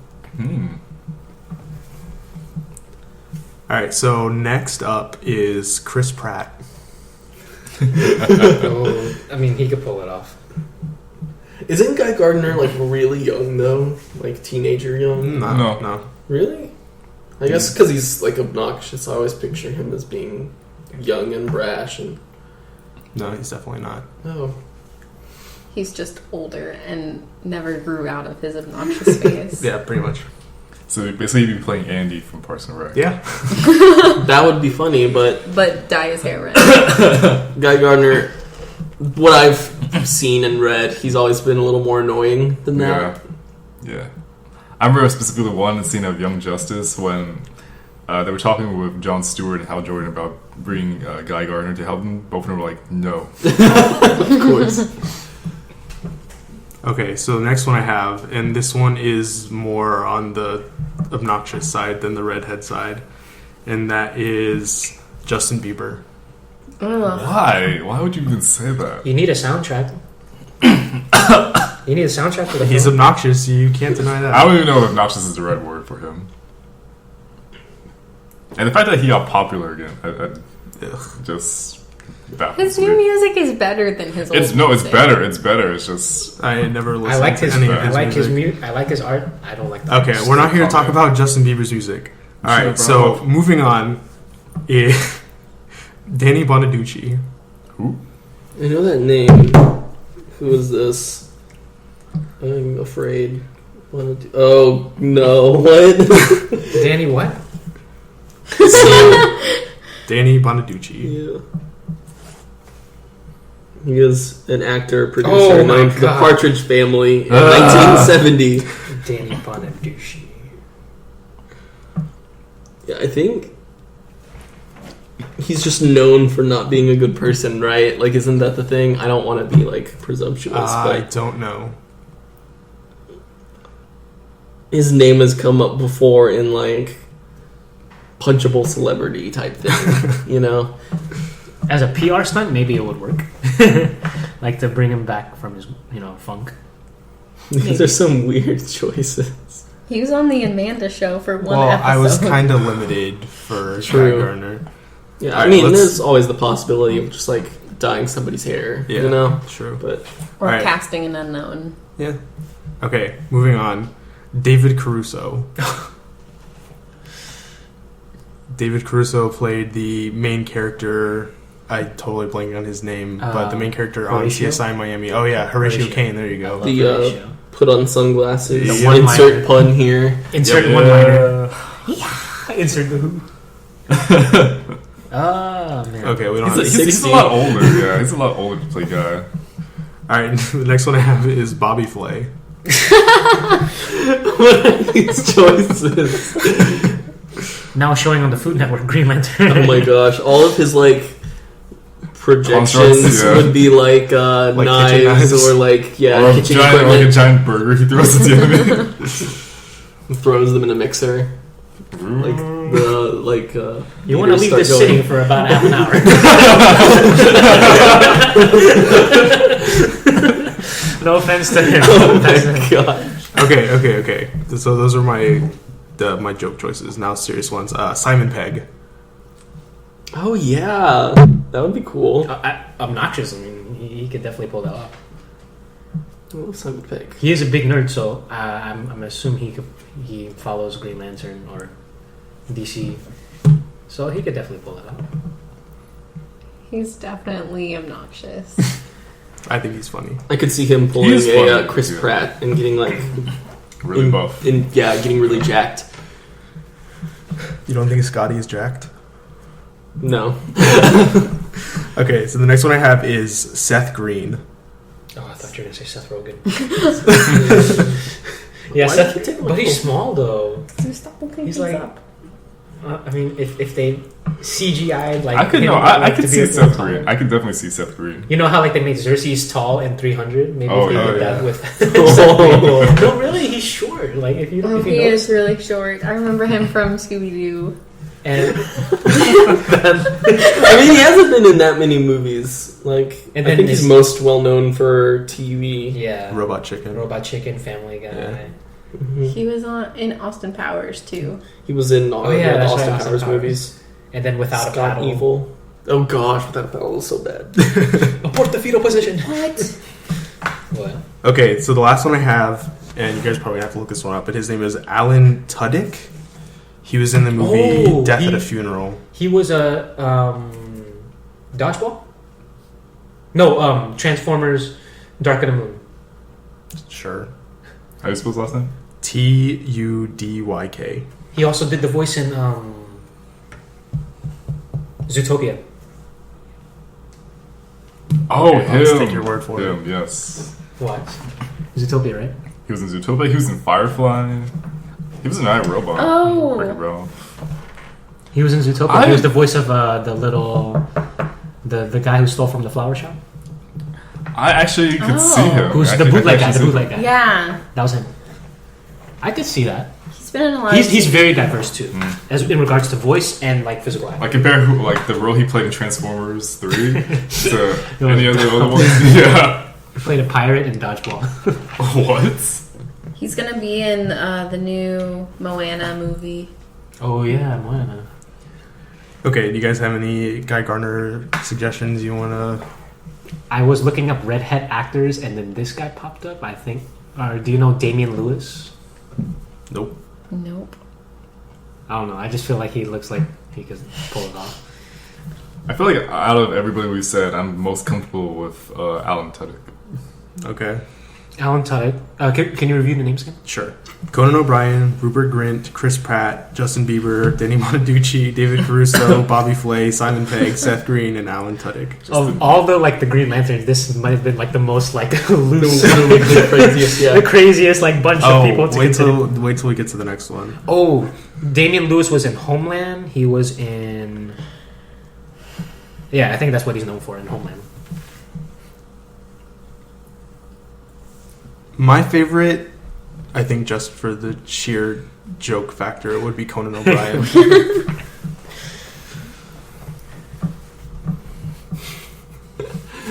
All right, so next up is Chris Pratt. Oh, I mean, he could pull it off. Isn't Guy Gardner like really young though? Like teenager young? No. Really? I guess because he's like obnoxious. I always picture him as being young and brash and. No, he's definitely not. Oh. He's just older and never grew out of his obnoxious phase. Yeah, pretty much. So basically, you'd be playing Andy from Parks and Rec. Yeah. That would be funny, but But dye his hair red. Guy Gardner, what I've seen and read, he's always been a little more annoying than that. Yeah. I remember specifically one scene of Young Justice when they were talking with Jon Stewart and Hal Jordan about bringing Guy Gardner to help them. Both of them were like, no. Of course. Okay, so the next one I have, and this one is more on the obnoxious side than the redhead side, and that is Justin Bieber. Ugh. Why? Why would you even say that? You need a soundtrack. You need a soundtrack for the He's film. obnoxious, you can't deny that. I don't even know if obnoxious is the right word for him. And the fact that he got popular again, I just baffles His new me. music is better than his old It's music. better. It's better. It's just I never listened I liked to his. any of I his like his music. I like his art. I don't like. The Okay, artist. we're not here to talk comment. about Justin Bieber's music. All Sure, right, so bro. moving on is Danny Bonaducci. who? I know that name. Who is this? I'm afraid. Oh no! What? Danny what? Danny Bonaducci. Yeah. He is an actor, producer, Oh my known for The God. Partridge Family in 1970. Danny Bonaducci. Yeah, I think he's just known for not being a good person, right? Like, isn't that the thing? I don't want to be, like, presumptuous, I but don't know. his name has come up before in, like, punchable celebrity type thing, you know? As a PR stunt, maybe it would work. Like to bring him back from his, funk. These are some weird choices. He was on the Amanda Show for one Well, episode. I was kind of limited for True. Guy Gardner. Yeah, All I right, mean, let's- there's always the possibility of just, like, dyeing somebody's hair, Yeah, you know? true. But or Alright. casting an unknown. Yeah. Okay, moving on. David Caruso. David Caruso played the main character. I totally blanked on his name, but the main character on Horatio? CSI Miami. Oh yeah, Horatio Horatio. Kane. There you I go. love The, Horatio. put on sunglasses, The one-liner. insert pun here. Insert Yep. one-liner. Insert the who. Oh, man. Okay, we don't He's have. a He's a lot older. Yeah, he's a lot older to play Guy. All right, the next one I have is Bobby Flay. What are these choices? Now showing on the Food Network, Green Lantern. Oh my gosh, all of his, like, projections Constructs, yeah. would be like, kitchen knives, knives. or like, yeah, Or a kitchen giant, like a equipment. giant burger he throws at the enemy. Throws them in a mixer. Like, You want to meters leave start this going. sitting for about half an hour. No offense to him. Oh my god. Okay. So those are my joke choices. Now serious ones. Simon Pegg. Oh yeah, that would be cool. Obnoxious. I mean, he could definitely pull that off. I love Simon Pegg. He is a big nerd, so I'm assuming he follows Green Lantern or DC, so he could definitely pull it off. He's definitely obnoxious. I think he's funny. I could see him pulling is funny, a Chris yeah. Pratt and getting like Really buff. getting really jacked. You don't think Scotty is jacked? No. Okay, so the next one I have is Seth Green. Oh, I thought you were gonna say Seth Rogen. Yeah, Why Seth, did you take my but he's phone? small though. So stop looking He's things like- up. I mean, if they CGI'd like I could him, no, I like, could to be see a Seth little Green. taller. I could definitely see Seth Green. You know how like they made Xerxes tall in 300? Maybe Oh, if they yeah, did that yeah. with Seth Green. No, really, he's short. Like if you Oh, if you he notice. is really short. I remember him from Scooby Doo. And I mean, he hasn't been in that many movies. Like, And I then think he's his- most well known for TV. yeah, Robot Chicken. Robot Chicken, Family Guy. Yeah. Mhm. He was in Austin Powers too. He was in all Oh, yeah, the that's Austin right, Austin Powers Powers. movies. And then Without a Scott Paddle. Evil. Oh gosh, Without a Paddle was so bad. Abort the fetal position. What? What? Okay, so the last one I have, and you guys probably have to look this one up, but his name is Alan Tudyk. He was in the movie Oh, Death at he- a Funeral. He was a Dodgeball? No, Transformers Dark of the Moon. Sure. How do you spell his last name? Tudyk. He also did the voice in Zootopia. Oh, Okay, I'll just him. take your word for it. Him, yes. What? Zootopia, right? He was in Zootopia. He was in Firefly. He was in I, Robot. Oh. Wreck-It Ralph. He was in Zootopia. He was the voice of the little the guy who stole from the flower shop. I actually could see him. Who's I the could bootleg guy? actually The see him. bootleg guy. Yeah, That was him. I could see that. he's been in a lot. He's of very diverse too, as in regards to voice and like physical acting. Like compare the role he played in Transformers 3 to was any of the other ones. Yeah. He played a pirate in Dodgeball. What? He's gonna be in the new Moana movie. Oh yeah, Moana. Okay, do you guys have any Guy Gardner suggestions you want to... I was looking up redhead actors, and then this guy popped up. I think. Do you know Damian Lewis? Nope. Nope. I don't know. I just feel like he looks like he could pull it off. I feel like out of everybody we said, I'm most comfortable with Alan Tudyk. Okay. Alan Tudyk. Can you review the names again? Sure. Conan O'Brien, Rupert Grint, Chris Pratt, Justin Bieber, Danny Monteducci, David Caruso, Bobby Flay, Simon Pegg, Seth Green, and Alan Tudyk. Of all the Green Lanterns, this might have been the most loose, the craziest, yeah. the craziest bunch of people. To wait consider. till we get to the next one. Oh, Damian Lewis was in Homeland. He was in. Yeah, I think that's what he's known for in Homeland. My favorite, I think, just for the sheer joke factor, would be Conan O'Brien.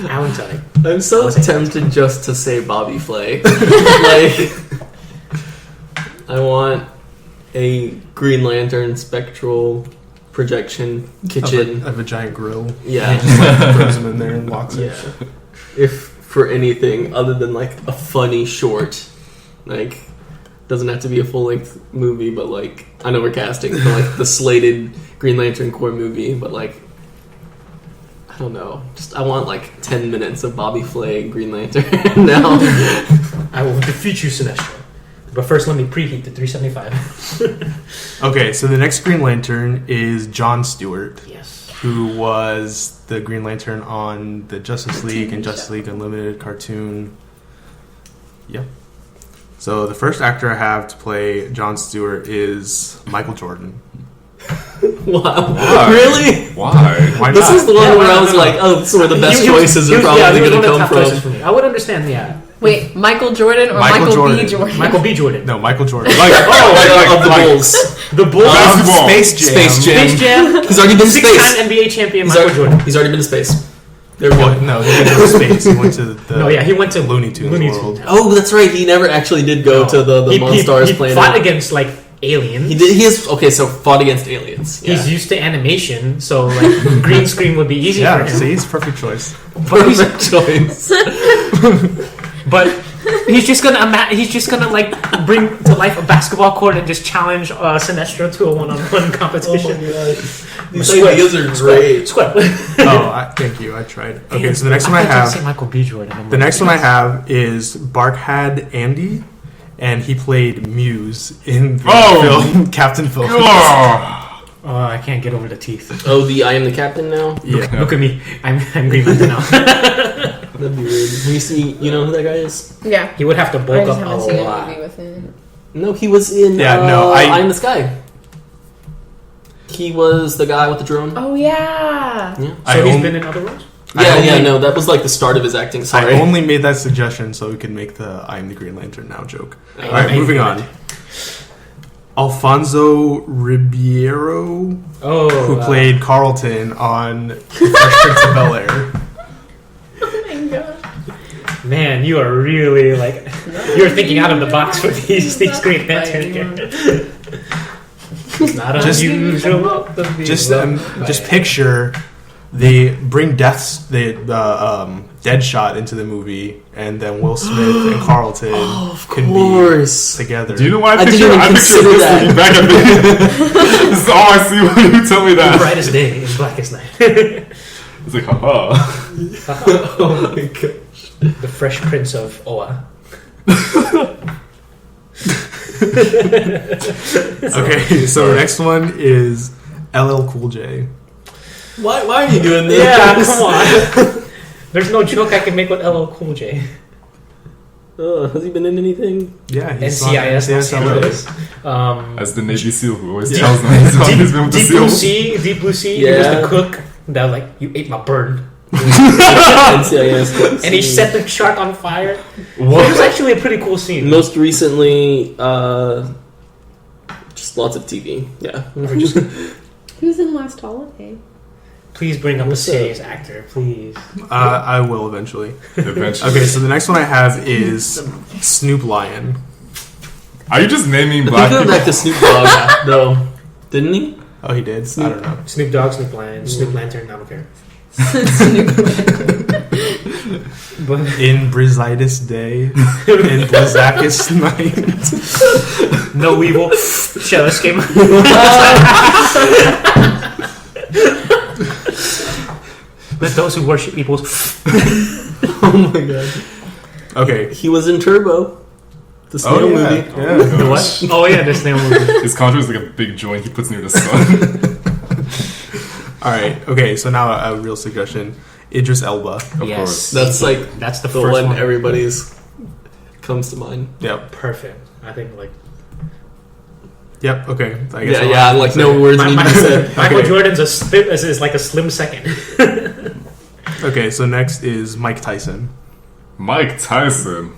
Alan Tudyk. I'm so tempted just to say Bobby Flay. I want a Green Lantern spectral projection kitchen. Of a giant grill. Yeah. Just throws him in there and locks it. Yeah. If for anything other than a funny short, doesn't have to be a full length movie, but I know we're casting for the slated Green Lantern Corps movie, but I don't know. Just I want 10 minutes of Bobby Flay Green Lantern now. I will defeat you, Sinestro. But first, let me preheat the 375. Okay, so the next Green Lantern is Jon Stewart. Yes. Who was the Green Lantern on the Justice League and Justice League Unlimited cartoon. Yep. So the first actor I have to play Jon Stewart is Michael Jordan. Wow. Why? Really? Why? Why This not? is the one where I was no. oh, this is where the best He was- choices he are was- probably he was going one to of the come top choices from. for me. I would understand, yeah. Wait, Michael Jordan or Michael Michael B. Jordan. Jordan? Michael B. Jordan. No, Michael Jordan. Of the Bulls. The Bulls. Basketball. Space Jam. Space Jam. Space Jam. He's already been to Six-time space. NBA champion He's Michael already, Jordan. he's already been to space. There we Well, go. no, he went to space. He went to the. No, yeah, he went to Looney Tunes world. Oh, that's right. He never actually did go to the Monstars he planet. fought against aliens. He did. He is okay. So fought against aliens. Yeah. He's used to animation, so green screen would be easy for Yeah, him. see, it's a perfect choice. Perfect choice. But he's just gonna bring to life a basketball court and just challenge Sinestro to a one-on-one competition. These ideas are great. Square. Thank you. I tried. Okay, so the next one I thought you said have. Michael B. Jordan. The next one I have is Barkhad Andy, and he played Muse in the film Captain Phillips. Oh, I can't get over the teeth. Oh, the I am the captain now. Yeah. Look at me. I'm Green Lantern now. That'd be weird. You know who that guy is? Yeah. He would have to I bulk just up a haven't seen a lot. movie with him. No, he was in. Yeah, no, I am the sky. He was the guy with the drone. Oh, yeah. Yeah. So he's been in other roles? No, that was the start of his acting. Sorry. I only made that suggestion so we could make the I am the Green Lantern now joke. I All right, am moving Green on. Alfonso Ribeiro, who played Carlton on Fresh Prince of Bel-Air. Oh, my God. Man, you are really you're thinking out of the box for these Green Lantern characters. It's not unusual. Just picture they bring Deadshot into the movie, and then Will Smith and Carlton can be together. Do you know why I didn't even consider this that. looking back at me? This is all I see when you tell me The that. brightest day is blackest night. It's haha. Oh my god. The Fresh Prince of Oa. Okay, so the next one is LL Cool J. Why are you doing this? Yeah, come on. There's no joke I can make with LL Cool J. Has he been in anything? Yeah, he's NCIS, on Los Angeles. As the Navy SEAL who always tells them he's been with the SEAL. Deep Blue Sea, Yeah. he was the cook that you ate my bird. NCIS. And he set the shark on fire. What? It was actually a pretty cool scene. Most recently, just lots of TV. Yeah. Who's in Last Holiday? Please bring up a What's serious actor, please. I will eventually. Eventually. Okay, so the next one I have is Snoop Lion. Are you just naming I black think people? back to Snoop Dogg, though. Didn't he? Oh, he did? I don't know. Snoop Dogg, Snoop Lion, Snoop Lantern, I don't care. But In Brizitis Day, in Blizzacus Night. no evil shall escape. Let those who worship equals. Oh my god. Okay. He was in Turbo, the snail movie. Yeah. The what? Oh yeah, the snail movie. His contour is like a big joint he puts near the sun. All right. Okay. So now a real suggestion: Idris Elba. Of course. That's like That's the the first one one. everybody's comes to mind. Yep. Perfect. I think like Yep. Okay. I guess Yeah, I'll like say no it. words need to be said. Michael Okay. Jordan's is like a slim second. Okay. So next is Mike Tyson. Mike Tyson.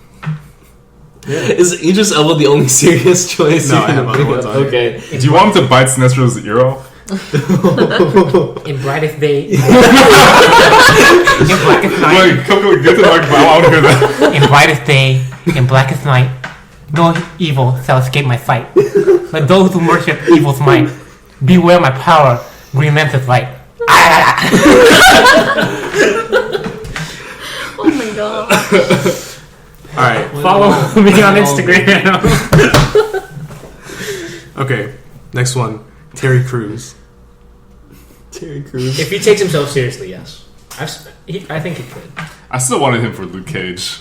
Is Idris Elba the only serious choice? No, you're I have gonna other bring ones up? on here. Okay. Do you want him to bite Sinestro's ear off? In brightest day. In blackest Wait, come get to Mark. I want to hear that. In brightest day, in blackest night, no evil shall escape my sight. Let those who worship evil's might beware my power, green lantern's light. Oh my god. All right. Follow me on Instagram. Okay. Next one. Terry Crews. Terry Crews. If he takes himself seriously, yes. I think he could. I still wanted him for Luke Cage.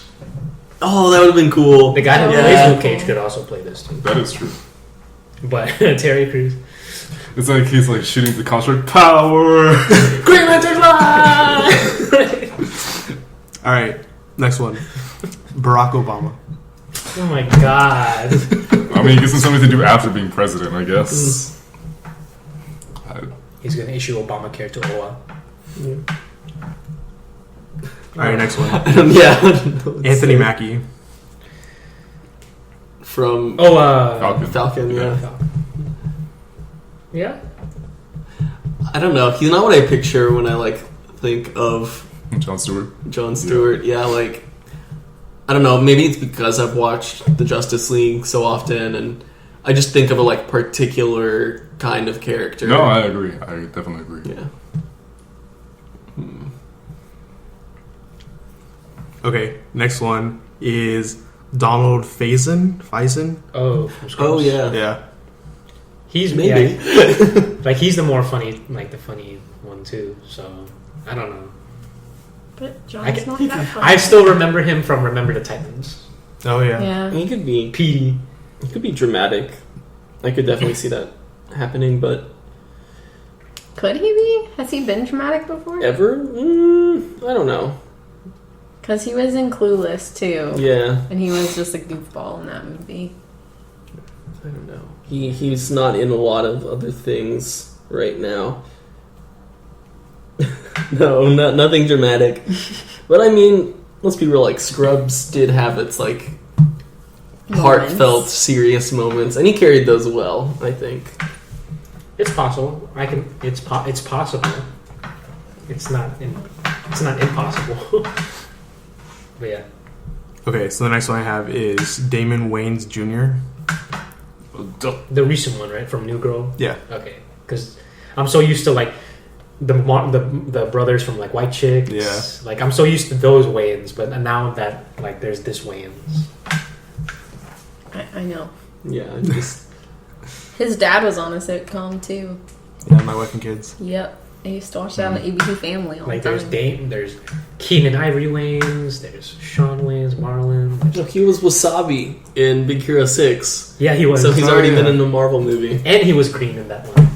Oh, that would have been cool. The guy who Yeah. plays Luke Cage could also play this too. That is true. But Terry Crews. It's like he's like shooting the construct power. Green Lantern live! All right. Next one. Barack Obama. Oh my god. I mean, he gives him something to do after being president, I guess. He's gonna issue Obamacare to OA. All right. Next one. Yeah. I don't know what to Anthony say. Mackie. From Falcon. Falcon, yeah. Yeah? I don't know. He's not what I picture when I like think of Jon Stewart. Jon Stewart. Yeah, like I don't know. Maybe it's because I've watched the Justice League so often, and I just think of a like particular kind of character. No, I agree. I definitely agree. Yeah. Okay. Next one is Donald Faison. Oh, from Scrubs. Oh yeah. Yeah. He's Maybe. yeah, like he's the more funny, like the funny one too. So I don't know. But I John's can- not that funny. I still remember him from Remember the Titans. Oh yeah. Yeah. He could be. Petey. He could be dramatic. I could definitely see that happening, but Could he be? Has he been dramatic before? ever? I don't know. Because he was in Clueless too. Yeah, And he was just a goofball in that movie. I don't know. He's not in a lot of other things right now. No, nothing dramatic. But I mean, let's be real. Like Scrubs did have its like heartfelt, Moments. serious moments, and he carried those well. I think. It's possible. It's possible. It's not impossible. But yeah. Okay. So the next one I have is Damon Wayans Jr. The recent one, right? From New Girl? Yeah. Okay. Because I'm so used to, like, the brothers from, like, White Chicks. Yeah. Like, I'm so used to those Wayans, but now that, like, there's this Wayans. I know. Yeah, I just His dad was on a sitcom too. Yeah. My Wife and Kids. Yep. I used to watch that on the ABC Family all Like, the there's time. there's Keenan Ivory Wayans, there's Sean Wayans, Marlon. no, he was Wasabi in Big Hero 6, Yeah, he was. so he's Oh, already yeah. been in a Marvel movie. And he was green in that one.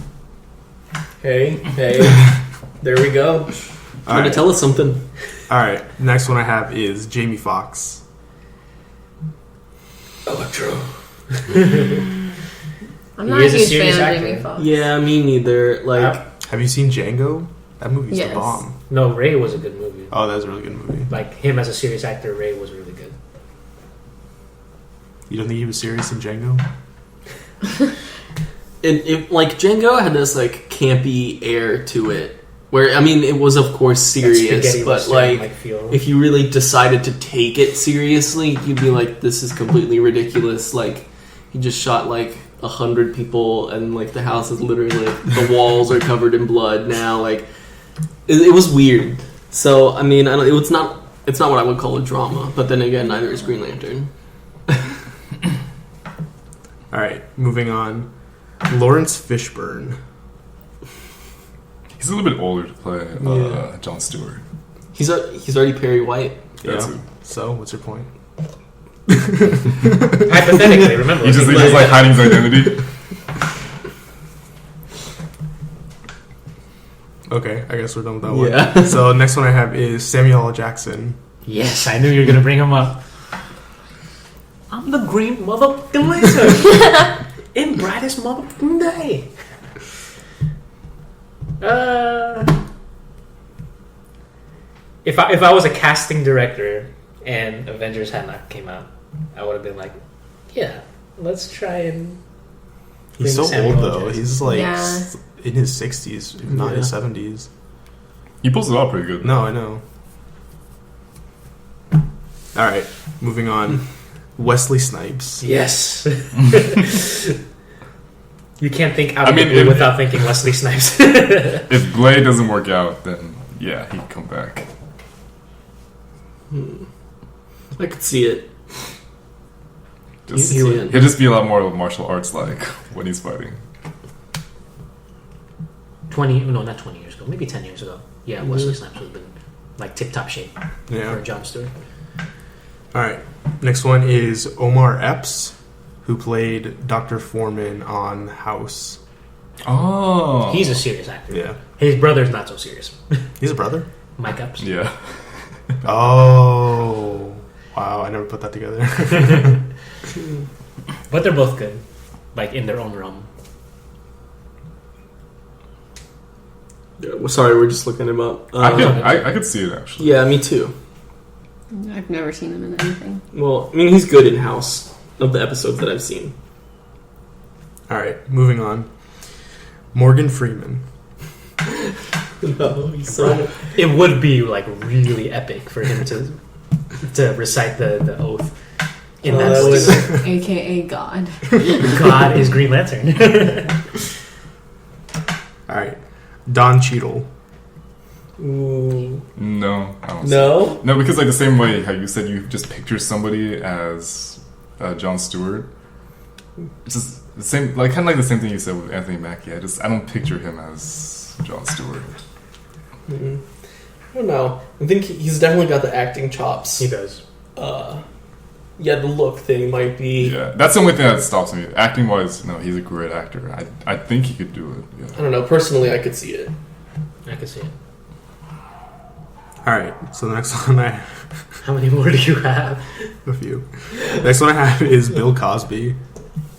Hey, there we go. All Trying to right. tell us something. All right. Next one I have is Jamie Foxx. Electro. I'm He not a is a huge serious fan of actor. Jamie Foxx. Yeah, me neither. Like, Have you seen Django? That movie's Yes. the bomb. No, Ray was a good movie. Oh, that's a really good movie. Like, him as a serious actor, Ray was really good. You don't think he was serious in Django? like Django had this like campy air to it, where I mean, it was of course That serious, spaghetti but western, like feel. if you really decided to take it seriously, you'd be like, this is completely ridiculous. Like, he just shot like 100 people, and like the house is literally like the walls are covered in blood now. Like, it was weird. So I mean, it's not what I would call a drama, but then again, neither is Green Lantern. All right. Moving on. Lawrence Fishburne. He's a little bit older to play Yeah. Jon Stewart. He's already Perry White. That's Yeah. it. So, what's your point? Hypothetically, remember. He's just like hiding his identity. Okay, I guess we're done with that one. Yeah. So next one I have is Samuel L. Jackson. Yes, I knew you were gonna bring him up. I'm the Green Motherfucking Lantern in brightest motherfucking day. If I was a casting director and Avengers had not came out, I would have been like, yeah, let's try and. He's bring so Samuel old L. though. Jackson. He's like Yeah. in his 60s, if not his 70s. He pulls it off pretty good. No, I know. All right, moving on. Wesley Snipes. Yes. You can't think out I of mean, the blue if- without thinking Wesley Snipes. If Blade doesn't work out, then yeah, he'd come back. I could see it. Just, You see it. he'll just be a lot more martial arts like when he's fighting. 20 years ago, maybe 10 years ago. Yeah, Wesley Snipes would have been like tip-top shape Yeah. for Jon Stewart. All right. Next one is Omar Epps, who played Dr. Foreman on House. Oh, He's a serious actor. Yeah. His brother's not so serious. He's a brother? Mike Epps. yeah. Oh. Wow, I never put that together. But they're both good, like in their own realm. Yeah, well, sorry, we're just looking him up. I could see it actually. Yeah, me too. I've never seen him in anything. Well, I mean, he's good in House of the episodes that I've seen. All right, moving on. Morgan Freeman. No, he's so... It would be like really epic for him to recite the oath in that that voice. was- AKA God. God is Green Lantern. All right. Don Cheadle. Ooh. No, I don't. No? No, because like the same way how you said you just picture somebody as Jon Stewart. It's just the same, like kind of like the same thing you said with Anthony Mackie. I don't picture him as Jon Stewart. I don't know. I think he's definitely got the acting chops. He does. Yeah, the look thing might be... Yeah, that's the only thing that stops me. Acting wise, no, he's a great actor. I think he could do it. Yeah. I don't know. Personally, I could see it. I can see it. All right, so the next one I How many more do you have? a few. Next one I have is Bill Cosby.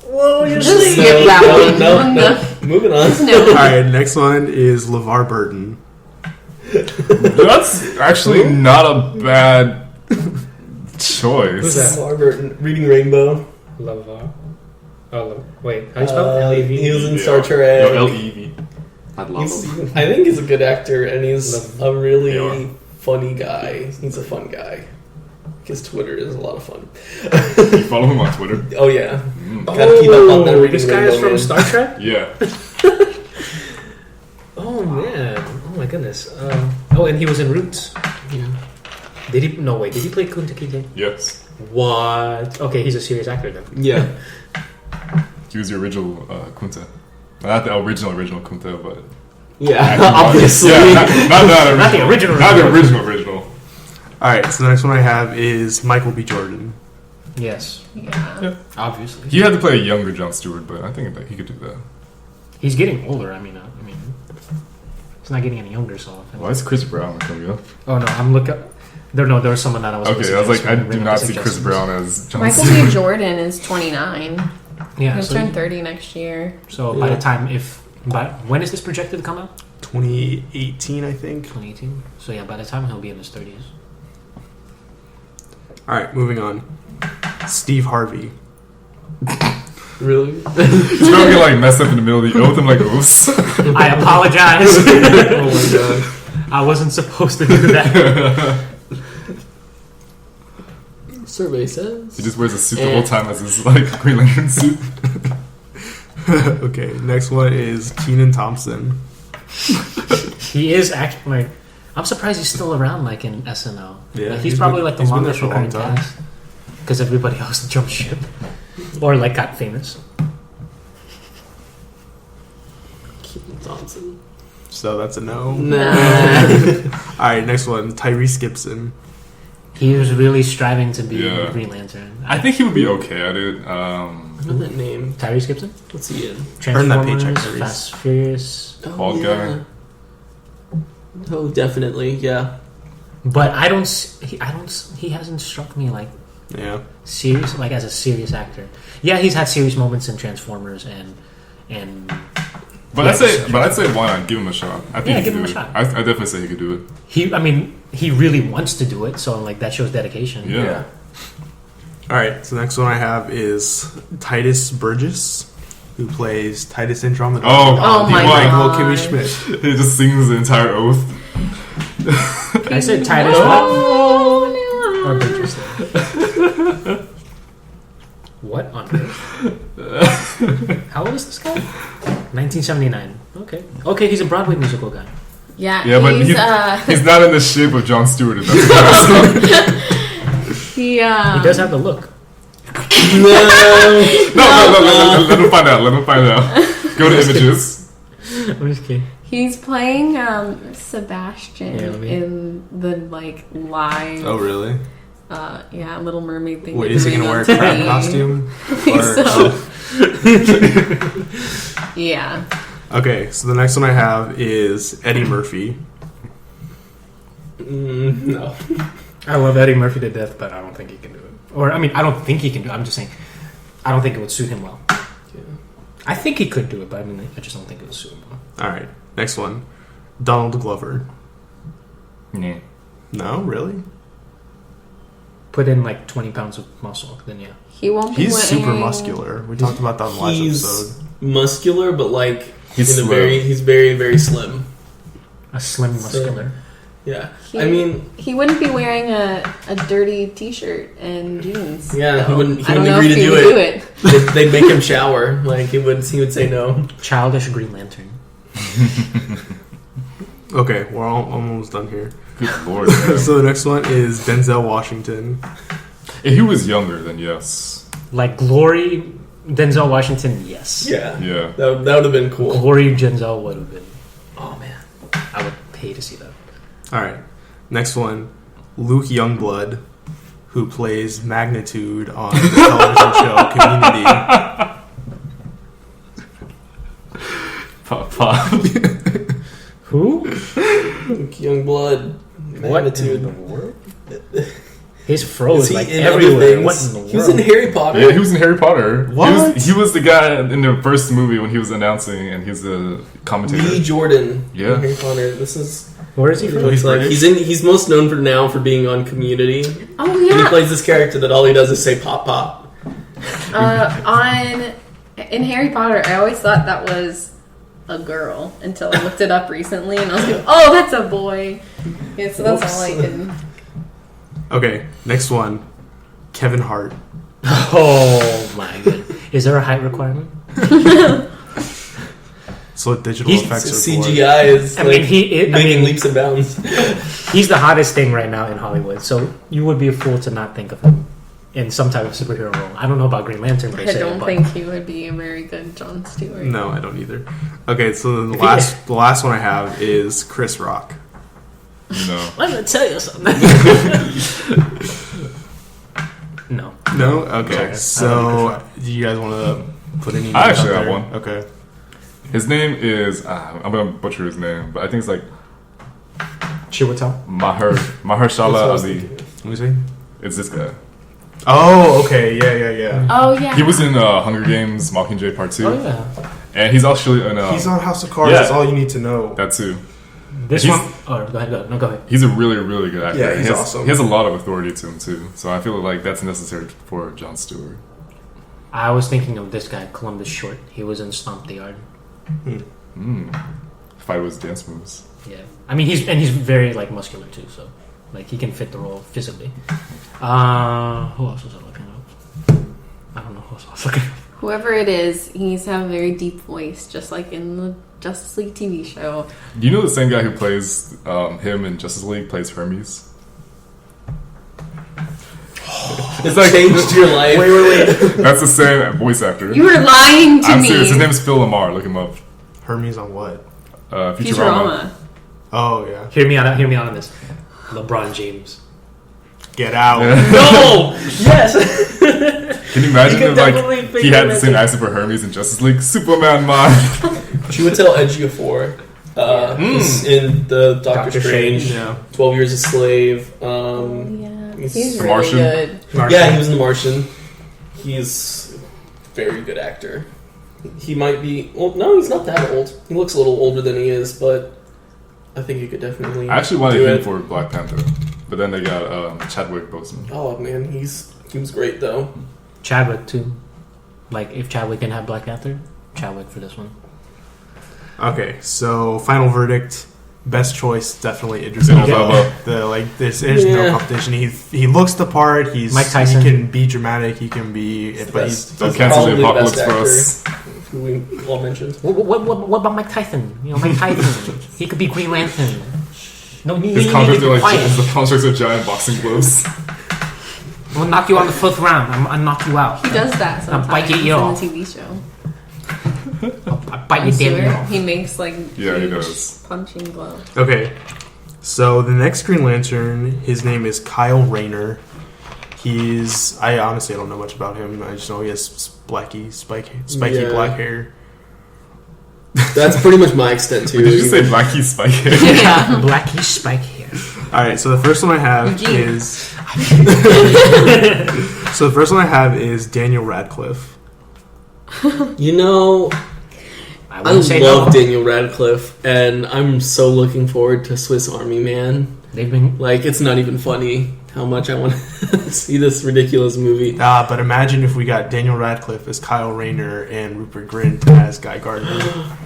Whoa, you're Just skip that one. No. Moving on. No. All right, next one is LeVar Burton. That's actually not a bad choice. Who's that? Margaret reading Rainbow. LeVar. Oh, wait. How do you spell it? L-E-V? He was in Yeah. Star Trek. No, L-E-V. I'd love him. I think he's a good actor, and he's a really Yeah. funny guy. He's a fun guy. His Twitter is a lot of fun. You follow him on Twitter? Oh yeah, Mm. gotta keep up on that reading This guy is Rainbow, from man. Star Trek? Yeah. Oh, man. Oh, my goodness. Oh, and he was in Roots. Yeah. Did he? No, wait. Did he play Kunta Kinte? Yes. What? Okay, he's a serious actor then. Yeah. He was the original Kunta. Not the original Kunta, but Yeah, acting-wise. obviously. Yeah, not that Not the original. original Not the original. original. All right, so the next one I have is Michael B. Jordan. Yes. Yeah. Obviously. He had to play a younger Jon Stewart, but I think that he could do that. He's getting older. I mean, he's not getting any younger, so. Why is Chris Brown coming up? Oh no, I'm looking. There was someone that I was. Okay, I was like, I do not see Chris Brown as Jon Michael Stewart. B. Jordan is 29. Yeah. He'll So, turn 30 next year. so by the time when is this projected to come out? 2018, I think. 2018. So yeah, by the time he'll be in his 30s. All right, moving on. Steve Harvey. Really? He's gonna get like messed up in the middle of the oath. I'm like, oops. I apologize. Oh my god. I wasn't supposed to do that. Survey says. He just wears a suit the whole time as his like Green Lantern suit. Okay, next one is Kenan Thompson. He is actually. I'm surprised he's still around, like in SNL. Yeah, Like, he's he's probably been- like the he's been there longest for a long recurring time. cast because everybody else jumped ship or like got famous. Keaton Thompson. So that's a no. Nah. All right, next one, Tyrese Gibson. He was really striving to be Yeah. Green Lantern. I think he would be okay at it. I know that name. Tyrese Gibson? What's he in? Earn that Transformers, paycheck, Tyrese. Fast Furious. Bald guy. Oh, definitely, yeah. But he hasn't struck me like Yeah. serious, like as a serious actor. Yeah, he's had serious moments in Transformers and But I'd say why not give him a shot? I think Yeah, he give could him do a it. shot. I definitely say he could do it. he really wants to do it, so like that shows dedication. Yeah. All right. So the next one I have is Titus Burgess, who plays Titus Andromeda. Oh my Michael God. Kimmy Schmidt. He just sings the entire oath. I said Titus what? Or Burgess. What on earth? How old is this guy? 1979. Okay, he's a Broadway musical guy. Yeah, Yeah, but he's not in the shape of Jon Stewart. If that's what he He does have the look. no, let him find out. Let him find out. Go to images. I'm just kidding. he's playing Sebastian Yeah, let me- in the like live Oh, really? Little Mermaid thing. Wait, they're is he doing gonna wear a on crab TV. costume? I think so. Yeah. Okay, so the next one I have is Eddie Murphy. No. I love Eddie Murphy to death, but I don't think he can do it. Or I mean, I don't think he can do it. I'm just saying, I don't think it would suit him well. Yeah. I think he could do it, but I mean, I just don't think it would suit him well. All right, next one, Donald Glover. Yeah. No, really? Put in like 20 pounds of muscle, then yeah. He won't be He's super wearing- muscular. We talked about that in the last He's episode. muscular, but like He's in a slim. he's very, very slim. A slim muscular. Yeah. He, I mean, he wouldn't be wearing a dirty T-shirt and jeans. yeah, he though. wouldn't I don't know agree if to he do would it. They'd make him shower. Like he would say no. Childish Green Lantern. Okay, we're almost done here. Good lord. man. So the next one is Denzel Washington. If he was younger, then yes. Like Glory, Denzel Washington, yes. Yeah. Yeah. That would have been cool. Glory Denzel would have been. Oh man, I would pay to see that. All right, next one, Luke Youngblood, who plays Magnitude on the television show Community. Pop. Who? Young blood. What Magnitude. in the world? His fro is he like in everywhere. other What things? in the world? He was in Harry Potter. Yeah, he was in Harry Potter. What? He was the guy in the first movie when he was announcing, and he's the commentator. Lee Jordan. Yeah. In Harry Potter. This is. Where is he He from? looks like British? he's most known for being on Community, Oh and he yeah. plays this character that all he does is say pop pop. In Harry Potter, I always thought that was a girl until I looked it up recently, and I was like, "Oh, that's a boy." Yeah, so that's all I can. Okay, next one, Kevin Hart. Oh my god. Is there a height requirement? So digital He's effects are for- CGI is I like mean, he. I making mean, leaps and bounds. he's the hottest thing right now in Hollywood. So you would be a fool to not think of him in some type of superhero role. I don't know about Green Lantern per I se, don't but think he would be a very good Jon Stewart. No, I don't either. Okay, so then If the last one I have is Chris Rock. No. let me tell you something. No. No? Okay, Sorry, I so don't like do you guys want to put any names I actually out have there? one. Okay. His name is I'm gonna butcher his name, but I think it's like Chiwetel. Mahershala Ali. Let me see. It's this guy. Oh, okay, yeah. Oh yeah. He was in Hunger Games Mockingjay Part 2, Oh yeah. and he's actually in He's on House of Cards, yeah. that's all you need to know. that too. This He's- one. Oh, go ahead. No, go ahead. He's a really, really good actor. Yeah, he's he has, awesome. He has a lot of authority to him too, so I feel like that's necessary for Jon Stewart. I was thinking of this guy, Columbus Short. He was in Stomp the Yard. Fight with dance moves. Yeah. I mean, he's very like muscular too, so like he can fit the role physically. Who else was I looking up? I don't know who else I was looking up. Whoever it is, he needs to have a very deep voice, just like in the Justice League TV show. Do you know the same guy who plays him in Justice League plays Hermes? It's like changed your life. Wait. That's the same voice actor. You were lying to I'm me. serious. His name is Phil Lamar. Look him up. Hermes on what? Futurama. Oh, yeah. Hear me out on this. LeBron James. Get out. No! Yes! Can you imagine You if can definitely like he figure had that the same out. accent for Hermes and Justice League? Superman, man. Chiwetel Ejiofor is in the Doctor Strange. Yeah. 12 Years a Slave. Yeah, He's he's The really Martian. good. Yeah, he was in The Martian. He's a very good actor. He might be... Well, no, he's not that old. He looks a little older than he is, but I think he could definitely I actually wanted do him it. for Black Panther, but then they got Chadwick Boseman. Oh, man, he was great, though. Chadwick, too. Like, if Chadwick can have Black Panther, Chadwick for this one. Okay, so final verdict. Best choice, definitely Idris Idris Elba. Elba. There's Yeah. no competition. He looks the part. Mike Tyson. He can be dramatic. He can be. But he's Don't He's cancel the probably the best apocalypse for us. Who we all mentioned. What about Mike Tyson? You know, Mike Tyson. He could be Green Lantern. No, you His need contracts to are be quiet. the contracts are giant boxing gloves. I'm gonna knock you on the first round. I'll knock you out. He does that I'll sometimes bite your in ear the off. TV show. I'll bite I your damn ear swear, off. he makes like Yeah, he huge does. punching blows. Okay, so the next Green Lantern, his name is Kyle Rayner. I honestly don't know much about him. I just know he has spiky Yeah. black hair. That's pretty much my extent, too. Did you say Blackie Spike? Yeah. Blacky spike hair. All right, so the first one I have Eugene. is. So the first one I have is Daniel Radcliffe. You know, I I wouldn't say love no. Daniel Radcliffe, and I'm so looking forward to Swiss Army Man. They've been. Like, it's not even funny how much I want to see this ridiculous movie. But imagine if we got Daniel Radcliffe as Kyle Rayner and Rupert Grint as Guy Gardner.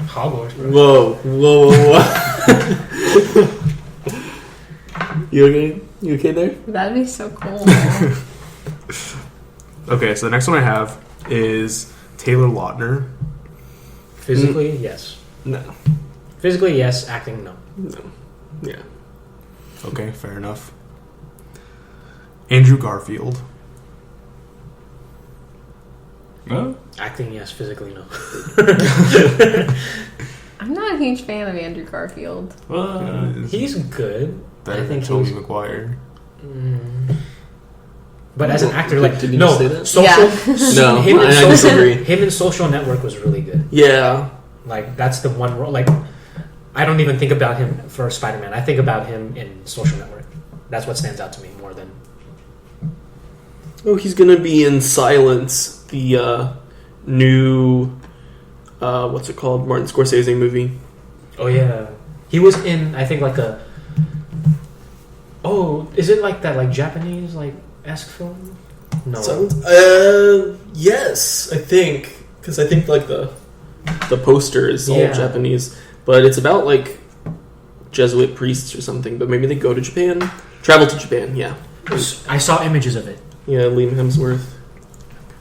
Hogwarts, bro. Whoa. You okay? You okay there? That'd be so cool. Okay, so the next one I have is Taylor Lautner. Physically, yes. No. Physically, yes. Acting, no. Yeah. Okay, fair enough. Andrew Garfield. No? Acting, yes. Physically, no. I'm not a huge fan of Andrew Garfield. He's good. Better I than think Tobey he's- Maguire. But as an actor, like Did you no, just say that? social. No, him, I in social disagree. him in Social Network was really good. Yeah. Like that's the one role. Like I don't even think about him for Spider-Man. I think about him in Social Network. That's what stands out to me more than. Oh, he's gonna be in Silence, the new what's it called? Martin Scorsese movie. Oh yeah, he was in. I think like a. Oh, is it like that? Like Japanese like esque film? No. Silence? Yes, I think, because I think like the poster is all Yeah. Japanese, but it's about like Jesuit priests or something. But maybe they go to Japan, travel to Japan. Yeah, I saw images of it, yeah. Liam Hemsworth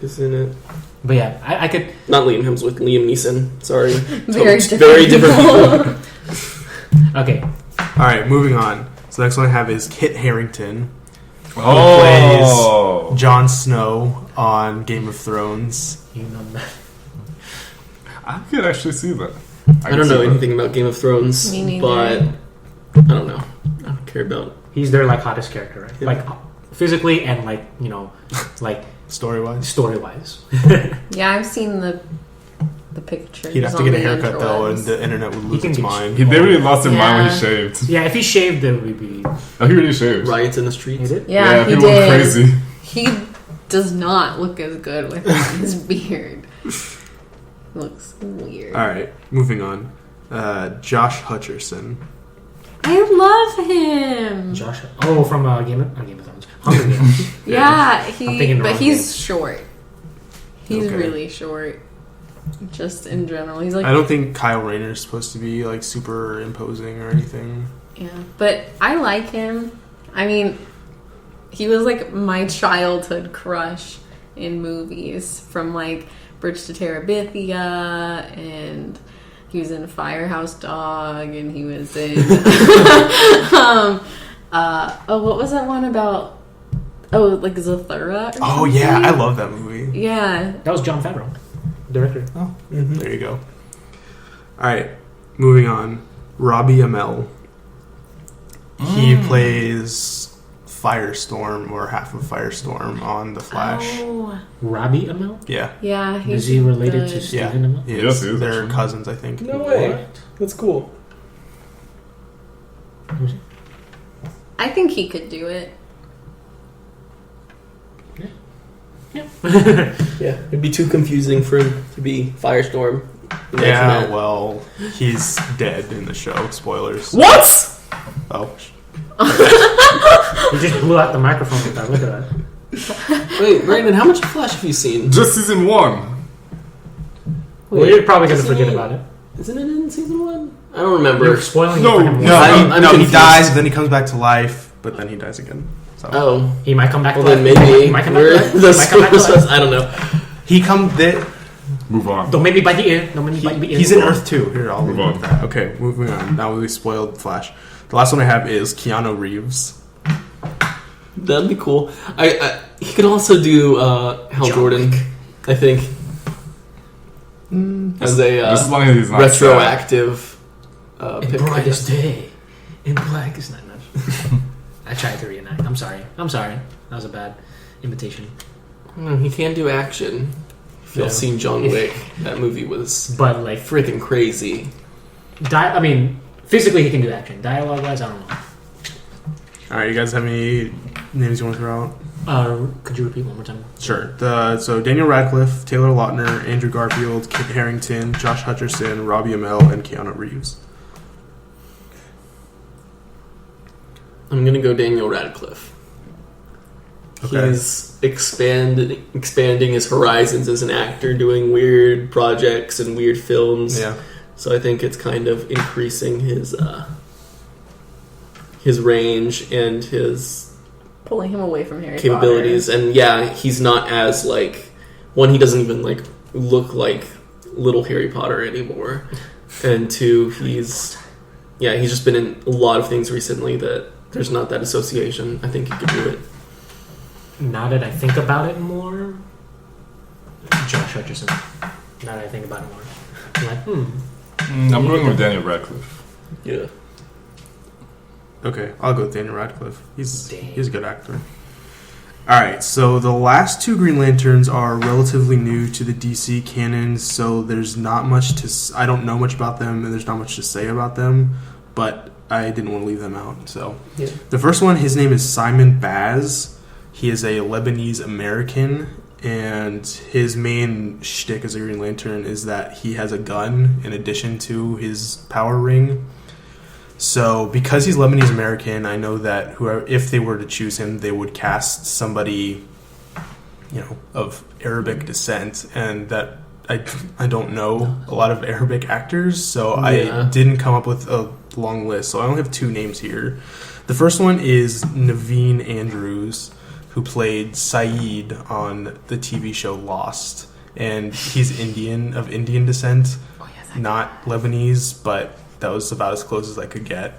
is in it. but yeah, I could. Not Liam Hemsworth, Liam Neeson. Sorry, Very different. Very different people. Okay, All right, moving on. So the next one I have is Kit Harington. Oh! Jon Snow on Game of Thrones. you know that. I could actually see that. I don't know anything about Game of Thrones, Me neither. but I don't know. I don't care about. He's their like hottest character, right? Yeah. Like physically and like like Story-wise. story wise. Yeah, I've seen the pictures. He'd have to on get a the haircut, though, and interwebs. the internet would He lose can its get- mind. They really lost their mind when he Yeah. shaved. Yeah, if he shaved, it would be. Oh, he really shaved. Riots in the streets. He did? Yeah, he people went did. crazy. He does not look as good with his beard. Looks weird. All right, moving on. Josh Hutcherson. I love him. Josh. Oh, from Game of Thrones. Hunger Games. Yeah, I'm thinking but wrong he's names. short. He's Okay. really short. Just in general, he's like I don't think Kyle Rayner is supposed to be like super imposing or anything. yeah. But I like him. I mean, he was like my childhood crush in movies, from like Bridge to Terabithia, and he was in Firehouse Dog, and he was in what was that one about? Oh, like Zathura. or Oh yeah, something? I love that movie. Yeah, That was Jon Favreau, director. Oh, there you go. All right, moving on. Robbie Amell. He plays Firestorm or half of Firestorm on The Flash. Oh, Robbie Amell? Yeah. yeah. He's Is he related good. to Stephen Amell? He Yes, is. he is, They're actually. cousins, I think. No way. What? That's cool. I think he could do it. Yeah, it'd be too confusing for him to be Firestorm. Yeah, well, he's dead in the show. Spoilers. What? Oh. He just blew out the microphone with that. Look at that. Wait, Brandon, how much of Flash have you seen? Just season 1. Well, you're probably going to isn't forget it- about it. Isn't it in season 1? I don't remember. You're spoiling No, it for him. No, I'm he confused. dies, then he comes back to life, but then he dies again. So Oh, He might come back well to then life. maybe He might come back we're to life. the He might come back to life. I don't know. he comes. Move on. Don't make me bite the ear. Don't make me bite the ear. He's in Earth 2. Here, I'll Move move on. on. That. Okay, moving on. Now we spoiled Flash. The last one I have is Keanu Reeves. That'd be cool. I he could also do Hal John Jordan, I think, as a Just as long as he's not retroactive In pick. brightest day. In blackest night. I tried to reenact. I'm sorry. That was a bad imitation. He can do action. If you've Yeah. seen John Wick, that movie was But, like, freaking crazy. I mean, physically he can do action. Dialogue-wise, I don't know. All right, you guys have any names you want to throw out? Could you repeat one more time? Sure. So Daniel Radcliffe, Taylor Lautner, Andrew Garfield, Kit Harington, Josh Hutcherson, Robbie Amell, and Keanu Reeves. I'm gonna go Daniel Radcliffe. Okay. He's expanding his horizons as an actor, doing weird projects and weird films. Yeah. So I think it's kind of increasing his range and his Pulling him away from Harry capabilities. And yeah, he's not as like he doesn't even like look like little Harry Potter anymore. And two, he's just been in a lot of things recently that there's not that association. I think he could do it. Now that I think about it more, Josh Hutcherson. Now that I think about it more, I'm like, I'm going with Daniel Radcliffe. Yeah. Okay, I'll go with Daniel Radcliffe. He's Dang. a good actor. All right, so the last two Green Lanterns are relatively new to the DC canon, so there's not much to. I don't know much about them, and there's not much to say about them. But I didn't want to leave them out. So Yeah. the first one, his name is Simon Baz. He is a Lebanese American, and his main shtick as a Green Lantern is that he has a gun in addition to his power ring. So because he's Lebanese American, I know that whoever, if they were to choose him, they would cast somebody, of Arabic descent, and that I don't know a lot of Arabic actors, so Yeah. I didn't come up with a long list. So I only have two names here. The first one is Naveen Andrews, who played Saeed on the TV show Lost, and he's of Indian descent, not Lebanese, but that was about as close as I could get.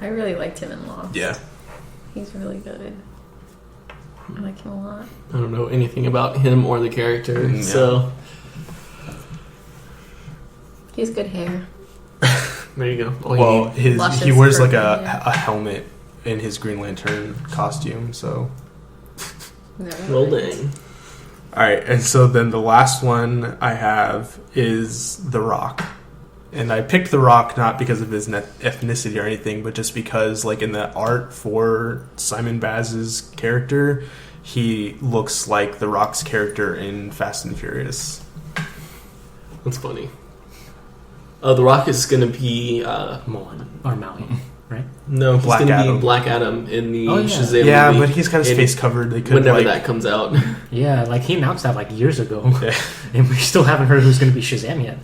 I really liked him in Lost. Yeah. He's really good. I like him a lot. I don't know anything about him or the character, Yeah. so He has good hair. there you go. Well, Luscious he wears like purple, yeah. a helmet in his Green Lantern costume, so... Well, dang. Alright, and so then the last one I have is The Rock. And I picked The Rock not because of his ethnicity or anything, but just because, like, in the art for Simon Baz's character, he looks like The Rock's character in Fast and Furious. That's funny. The Rock is going to be Moana or Maui, right? no, he's Black going to Adam. be Black Adam in the Oh, yeah. Shazam Yeah, movie. but he's got his And face covered. They could, whenever like... that comes out. Yeah, like he announced that like years ago, Yeah. and we still haven't heard who's going to be Shazam yet.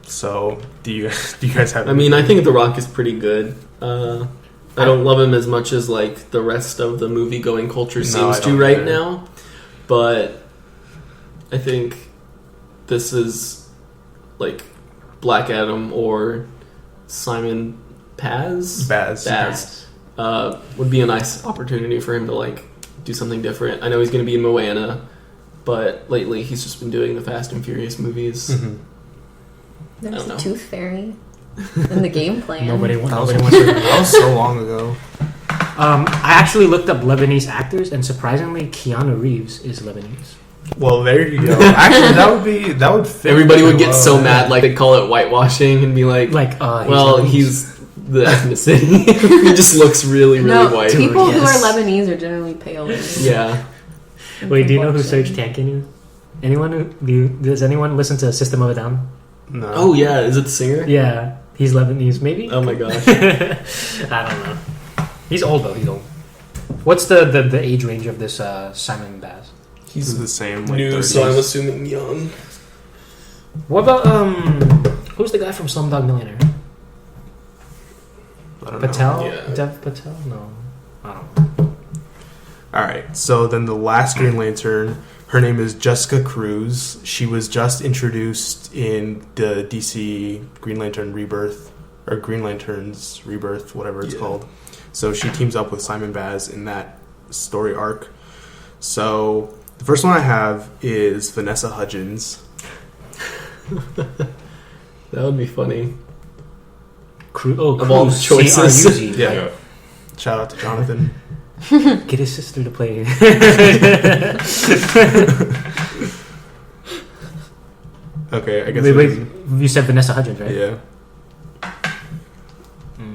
So, do you guys have... I mean, I think The Rock is pretty good. I don't love him as much as like the rest of the movie-going culture seems I to don't right either. now, but I think this is like Black Adam or Simon Baz. would be a nice opportunity for him to like do something different. I know he's going to be in Moana, but lately he's just been doing the Fast and Furious movies. Mhm. There's I don't a know. Tooth Fairy. in the game plan. Nobody That wants to. that was so long ago. I actually looked up Lebanese actors, and surprisingly, Keanu Reeves is Lebanese. Well, there you go. Actually, that would fit. Everybody would really get well. so mad, like they'd call it whitewashing and be like, well, Lebanese. he's the ethnicity. He just looks really, really No, white. people who Yes. are Lebanese are generally pale. Yeah. Wait, do you know who Serge Tankian is? Anyone? Does anyone listen to System of a Down? No. Oh yeah, is it the singer? Yeah, he's Lebanese, maybe. Oh my gosh. I don't know. He's old though. He's old. What's the age range of this Simon Baz? He's the same. Like New, 30s. so I'm assuming young. What about who's the guy from Slumdog Millionaire? I don't know. Patel? Yeah. Dev Patel? No, I don't know. All right. So then the last Green Lantern, her name is Jessica Cruz. She was just introduced in the DC Green Lantern Rebirth, or Green Lanterns Rebirth, whatever it's called. So she teams up with Simon Baz in that story arc. So the first one I have is Vanessa Hudgens. That would be funny. Cruz. Of all the choices. C-R-U-Z, Yeah. like, Shout out to Jonathan. get his sister to play. Okay, I guess. Wait, it you said Vanessa Hudgens, right? is- Yeah.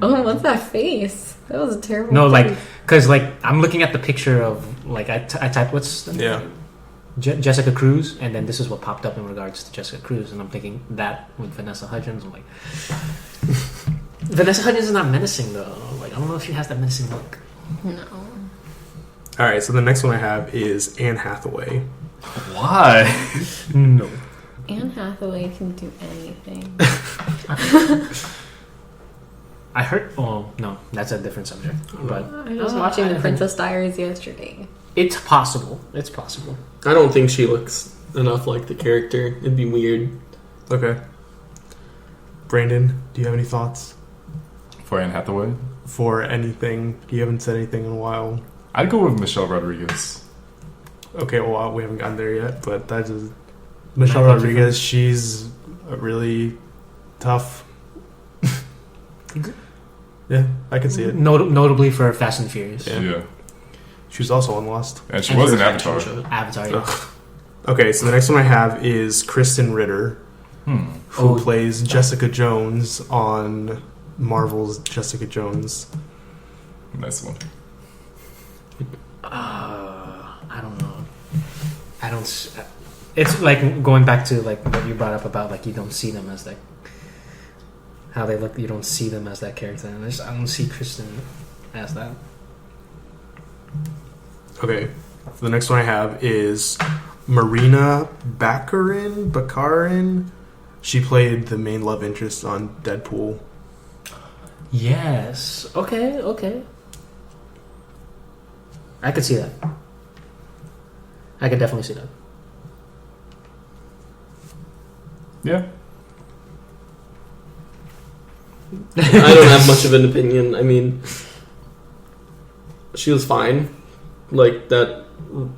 Oh, what's that face? That was a terrible. No, like, face. cause like I'm looking at the picture of like I typed what's the Yeah. Jessica Cruz, and then this is what popped up in regards to Jessica Cruz, and I'm thinking that with Vanessa Hudgens. I'm like, Vanessa Hudgens is not menacing though. Like I don't know if she has that menacing look. No. All right. So the next one I have is Anne Hathaway. Why? No. Anne Hathaway can do anything. I heard. Oh no, that's a different subject. But I was watching The Princess Diaries yesterday. it's possible. It's possible. I don't think she looks enough like the character. It'd be weird. Okay. Brandon, do you have any thoughts For Anne Hathaway? for anything? You haven't said anything in a while. I'd go with Michelle Rodriguez. Okay, well, we haven't gotten there yet, but that's just Michelle Might be Rodriguez. She's a really tough. Yeah, I can see it. Notably for Fast and Furious. Yeah. Yeah. She was also on Lost. And she And was she in was Avatar. Avatar. Yeah. Okay, so the next one I have is Kristen Ritter, who Oh. plays Jessica Jones on Marvel's Jessica Jones. Nice one. I don't know. I don't. It's like going back to like what you brought up about like you don't see them as like how they look. You don't see them as that character. And I don't see Kristen as that. Okay, so the next one I have is Marina Baccarin. She played the main love interest on Deadpool. Yes. Okay. Okay. I could see that. I could definitely see that. Yeah. I don't have much of an opinion. I mean, she was fine. Like, that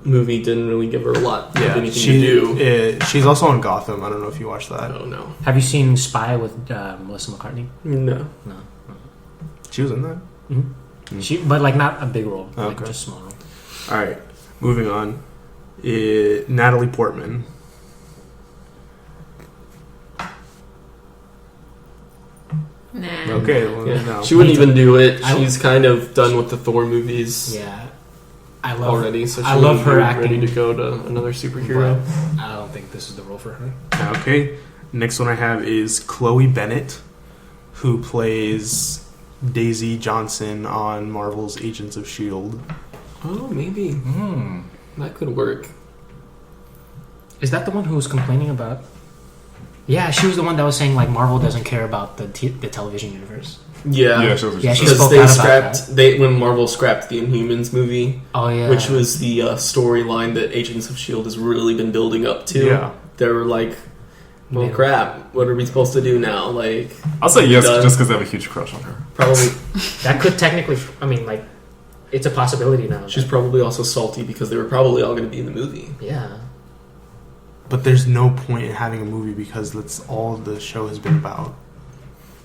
movie didn't really give her a lot of anything to do. She's also on Gotham. I don't know if you watched that. Oh, no. Have you seen Spy with Melissa McCartney? No. No. She was in that. Mm-hmm. She, but like not a big role. Like Okay. just small role. All right, moving on. Natalie Portman. Nah. Okay, well, Yeah. no. She wouldn't even do it. I- She's kind of done with the Thor movies Yeah. I love already, so she I love wouldn't her be acting. ready to go to another superhero. But I don't think this is the role for her. Okay, next one I have is Chloe Bennett, who plays Daisy Johnson on Marvel's Agents of S.H.I.E.L.D. Oh, maybe. Hmm. That could work. Is that the one who was complaining about? Yeah, she was the one that was saying like Marvel doesn't care about the television universe. Yeah. Yeah, she was. Yeah, she Because spoke they out about scrapped when Marvel scrapped the Inhumans movie, Oh yeah, which was the storyline that Agents of S.H.I.E.L.D. has really been building up to. Yeah. They were like, well, Yeah. crap, what are we supposed to do now? Like, I'll say yes, Done. just because I have a huge crush on her. probably, that could technically. I mean, like, it's a possibility now. she's probably also salty because they were probably all going to be in the movie. Yeah. But there's no point in having a movie because that's all the show has been about.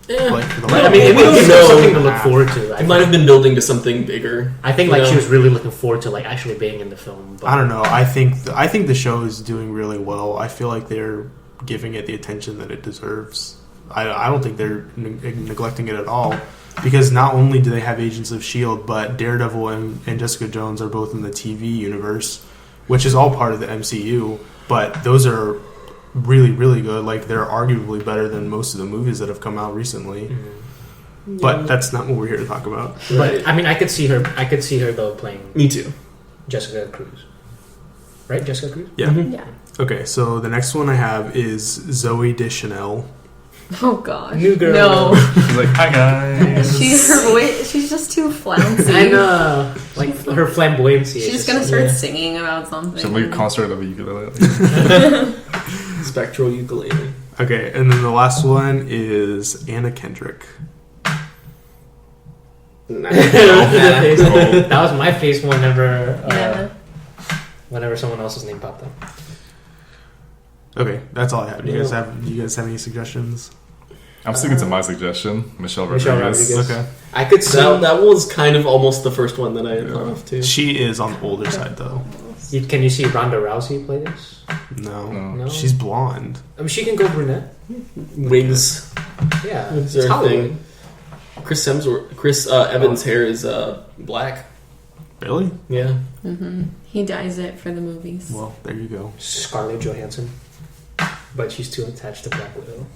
Like, for the But, I mean, it we would don't give know. her something to look forward to. It might have been building to something bigger. I think like she was really looking forward to like actually being in the film. But I don't know. I think the show is doing really well. I feel like they're giving it the attention that it deserves. I don't think they're neglecting it at all, because not only do they have Agents of S.H.I.E.L.D., but Daredevil and Jessica Jones are both in the TV universe, which is all part of the MCU, but those are really, really good. Like, they're arguably better than most of the movies that have come out recently. Mm-hmm. But that's not what we're here to talk about. But I mean, I could see her though playing Me too. Jessica Cruz. Right, Jessica Cruz. Yeah. Yeah. Okay, so the next one I have is Zoe Deschanel. Oh gosh. New girl. No. She's like, hi guys. Her voice. She's just too flouncy. I know, like her flamboyancy. She's is just gonna start yeah. singing about something. She'll make a concert of a ukulele. Spectral ukulele. Okay, and then the last one is Anna Kendrick. That was my face whenever Yeah. whenever someone else's name popped up. Okay, that's all I have. Do you guys have any suggestions? I'm sticking to my suggestion, Michelle Michelle Rodriguez. Rodriguez. Okay. I could see. That was kind of almost the first one that I had thought of too. She is on the older side, though. Can you see Ronda Rousey play this? No. No. She's blonde. I mean, she can go brunette. Wigs. Yeah, Wigs it's are a Hollywood. thing. Chris Evans' hair is black. Really? Yeah. He dyes it for the movies. Well, there you go. Scarlett Johansson, but she's too attached to Black Widow.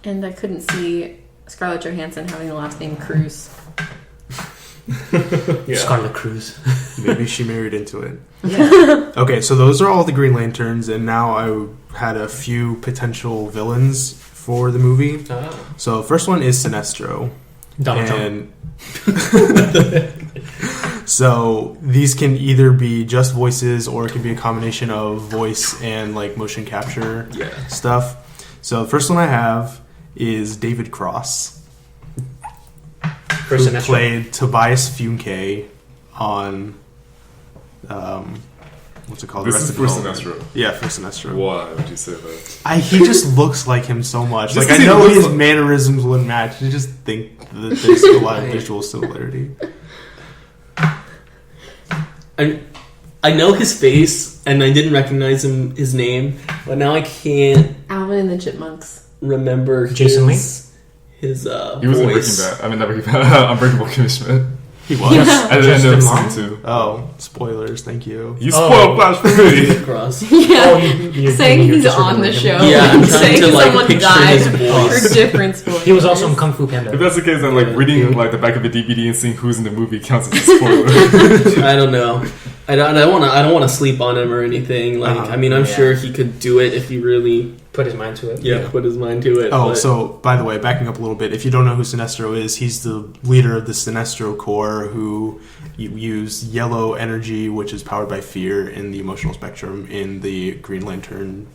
And I couldn't see Scarlett Johansson having the last name Cruz. Yeah. Scarlet Cruz. Maybe she married into it. Yeah. Okay, so those are all the Green Lanterns, and now I had a few potential villains for the movie. Oh. So first one is Sinestro. Donald Trump. So these can either be just voices, or it can be a combination of voice and like motion capture Yeah. stuff. So the first one I have is David Cross, For who Sinestro. played Tobias Funke on what's it called? This is Arrested for Development. Sinestro. Yeah, for Sinestro. Why would you say that? He just looks like him so much. Just Like, I 'cause he know looks his like- mannerisms wouldn't match. I just think that there's a lot of visual similarity. I know his face, and I didn't recognize his name, but now I can't Alvin and the Chipmunks. remember Jason his He was voice. in Breaking Bad. I mean, not Breaking Bad. Unbreakable Kimmy Schmidt. He was. I didn't Justin know Long? season 2. Oh, spoilers. Thank you. You spoiled Flash for me. Cross. Yeah. You're saying you're he's just on the remembering show. him. Yeah, I'm trying saying to like someone picture died his voice. for different spoilers. He was also in Kung Fu Panda. If that's the case, then like reading like the back of a DVD and seeing who's in the movie counts as a spoiler. I don't know. I don't want to sleep on him or anything. Like, I mean, I'm Yeah. sure he could do it if he really Put his mind to it. put his mind to it. Oh, but- so by the way, backing up a little bit, if you don't know who Sinestro is, he's the leader of the Sinestro Corps, who use yellow energy, which is powered by fear in the emotional spectrum in the Green Lantern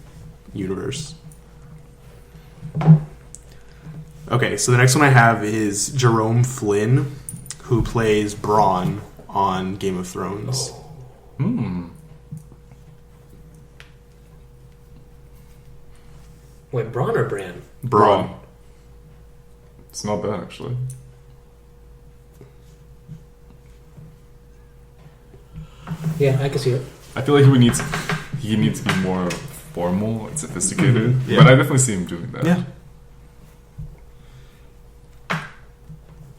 universe. Okay, so the next one I have is Jerome Flynn, who plays Bronn on Game of Thrones. Wait, Braun or Bran? Bronn. It's not bad actually. Yeah, I can see it. I feel like he needs to be more formal and sophisticated. Yeah. But I definitely see him doing that. Yeah.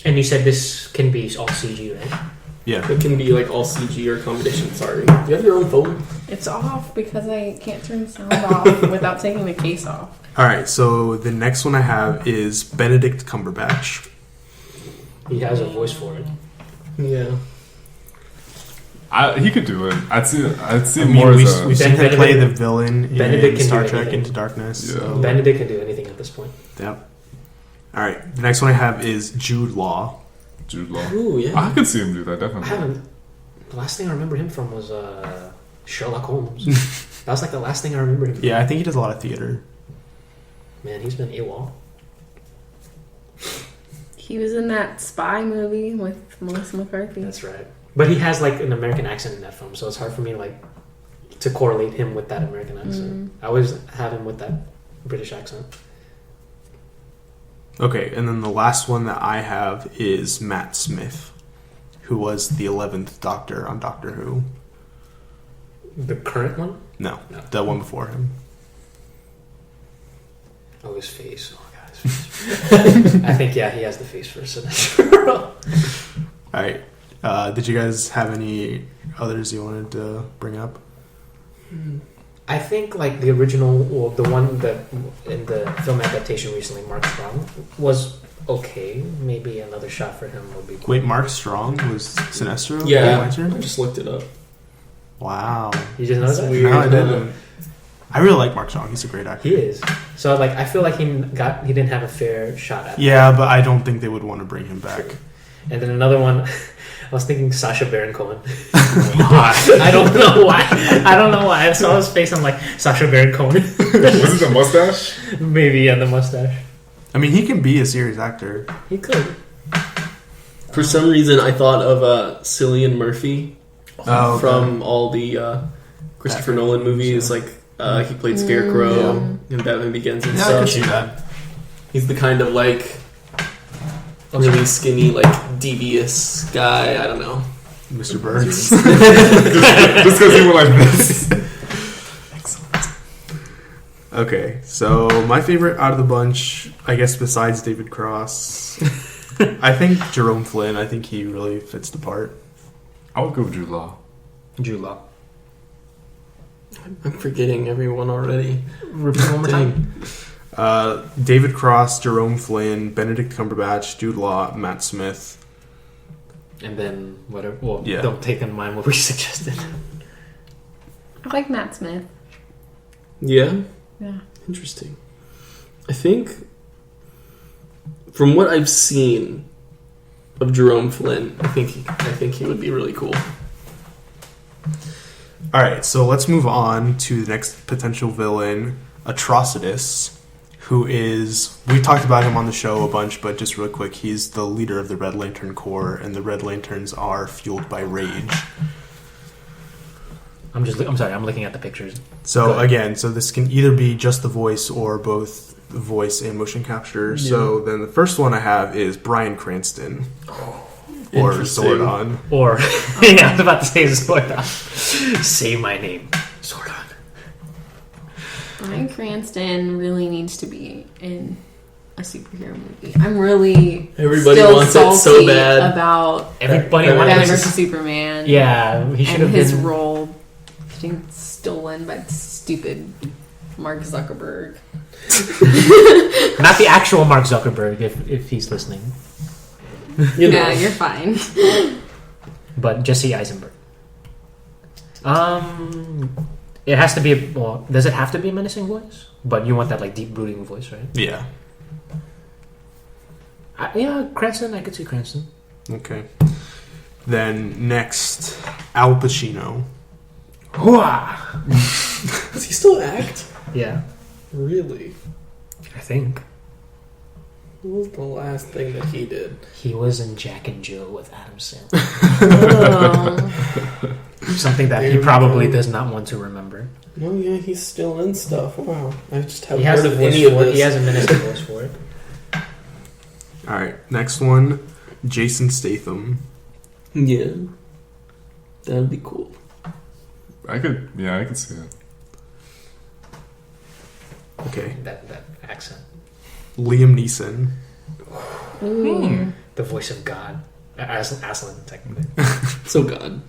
And you said this can be all CG, right? Yeah. it can be like all CG or combination. Sorry, do you have your own phone? It's off because I can't turn the sound off without taking the case off. All right, so the next one I have is Benedict Cumberbatch. He has a voice for it. Yeah. He could do it. I'd see I him mean, more we've as a... seen him Benedict- play the villain Benedict in can Star do Trek anything. Into Darkness. Yeah. So, Benedict can do anything at this point. yep. All right, the next one I have is Jude Law. Jude Law. Ooh, yeah. I could see him do that, I definitely. haven't. The last thing I remember him from was Sherlock Holmes. That was like the last thing I remember him from. Yeah, I think he does a lot of theater. Man, he's been AWOL. He was in that spy movie with Melissa McCarthy. That's right. But he has like an American accent in that film, so it's hard for me to correlate him with that American accent. I always have him with that British accent. Okay, and then the last one that I have is Matt Smith, who was the 11th Doctor on Doctor Who. The current one? No, No. the one before him. Oh, his face. Oh, God, his face. I think, yeah, he has the face for Sinestro. All right. Did you guys have any others you wanted to bring up? I think, like, the original, or the one that in the film adaptation recently, Mark Strong, was okay. Maybe another shot for him would be cool. Wait, Mark Strong was Sinestro? Yeah, Green I Lantern? just looked it up. Wow. You didn't know that? Weird. No, I didn't. I really like Mark Strong. He's a great actor. He is. So, like, I feel like he didn't have a fair shot at it. Yeah, but I don't think they would want to bring him back. And then another one, I was thinking Sacha Baron Cohen. I don't know why. I saw his face. I'm like, Sacha Baron Cohen. Was it the mustache? Maybe, yeah, the mustache. I mean, he can be a serious actor. He could. For some reason, I thought of Cillian Murphy Oh, okay. from all the Christopher Nolan movies. Like he played Scarecrow in Batman Begins and Yeah, I can stuff. see that. He's the kind of like really skinny, like devious guy. I don't know. Mr. Burns. Just because he went like this. Okay, so my favorite out of the bunch, I guess besides David Cross, I think Jerome Flynn. I think he really fits the part. I would go with Jude Law. Jude Law. I'm forgetting everyone already. Repeat one more time. David Cross, Jerome Flynn, Benedict Cumberbatch, Jude Law, Matt Smith. And then whatever. Well, Yeah. don't take in mind what we suggested. I like Matt Smith. Yeah, Yeah. interesting. I think from what I've seen of Jerome Flynn, I think he would be really cool. All right, so let's move on to the next potential villain, Atrocitus, who is, we talked about him on the show a bunch, but just real quick, he's the leader of the Red Lantern Corps, and the Red Lanterns are fueled by rage. I'm sorry, I'm looking at the pictures. Go So ahead. again, so this can either be just the voice or both the voice and motion capture. Yeah. So then the first one I have is Bryan Cranston. Or Interesting. Zordon. Or, yeah, I was about to say Zordon. Say my name. Zordon. Bryan Cranston really needs to be in a superhero movie. I'm really Everybody still wants it so salty bad. about Everybody Batman wanted Batman to... vs Superman. Yeah, he should and have his been... role getting stolen by stupid Mark Zuckerberg. Not the actual Mark Zuckerberg, if he's listening. You know. Yeah, you're fine. But Jesse Eisenberg. It has to be... Well, does it have to be a menacing voice? But you want that, like, deep brooding voice, right? Yeah. Yeah, Cranston. I could see Cranston. Okay. Then next, Al Pacino. Does he still act? Yeah, Really? I think. What was the last thing that he did? He was in Jack and Jill with Adam Sandler. Oh. Something that he There we probably go. does not want to remember. No, yeah, he's still in stuff. Wow, I just haven't He has heard the of voice any of for it. this. He has a menacing voice for it. All right, next one, Jason Statham. Yeah, that'd be cool. I could see it. Okay. That accent. Liam Neeson. Ooh. The voice of God. Aslan, technically. So God.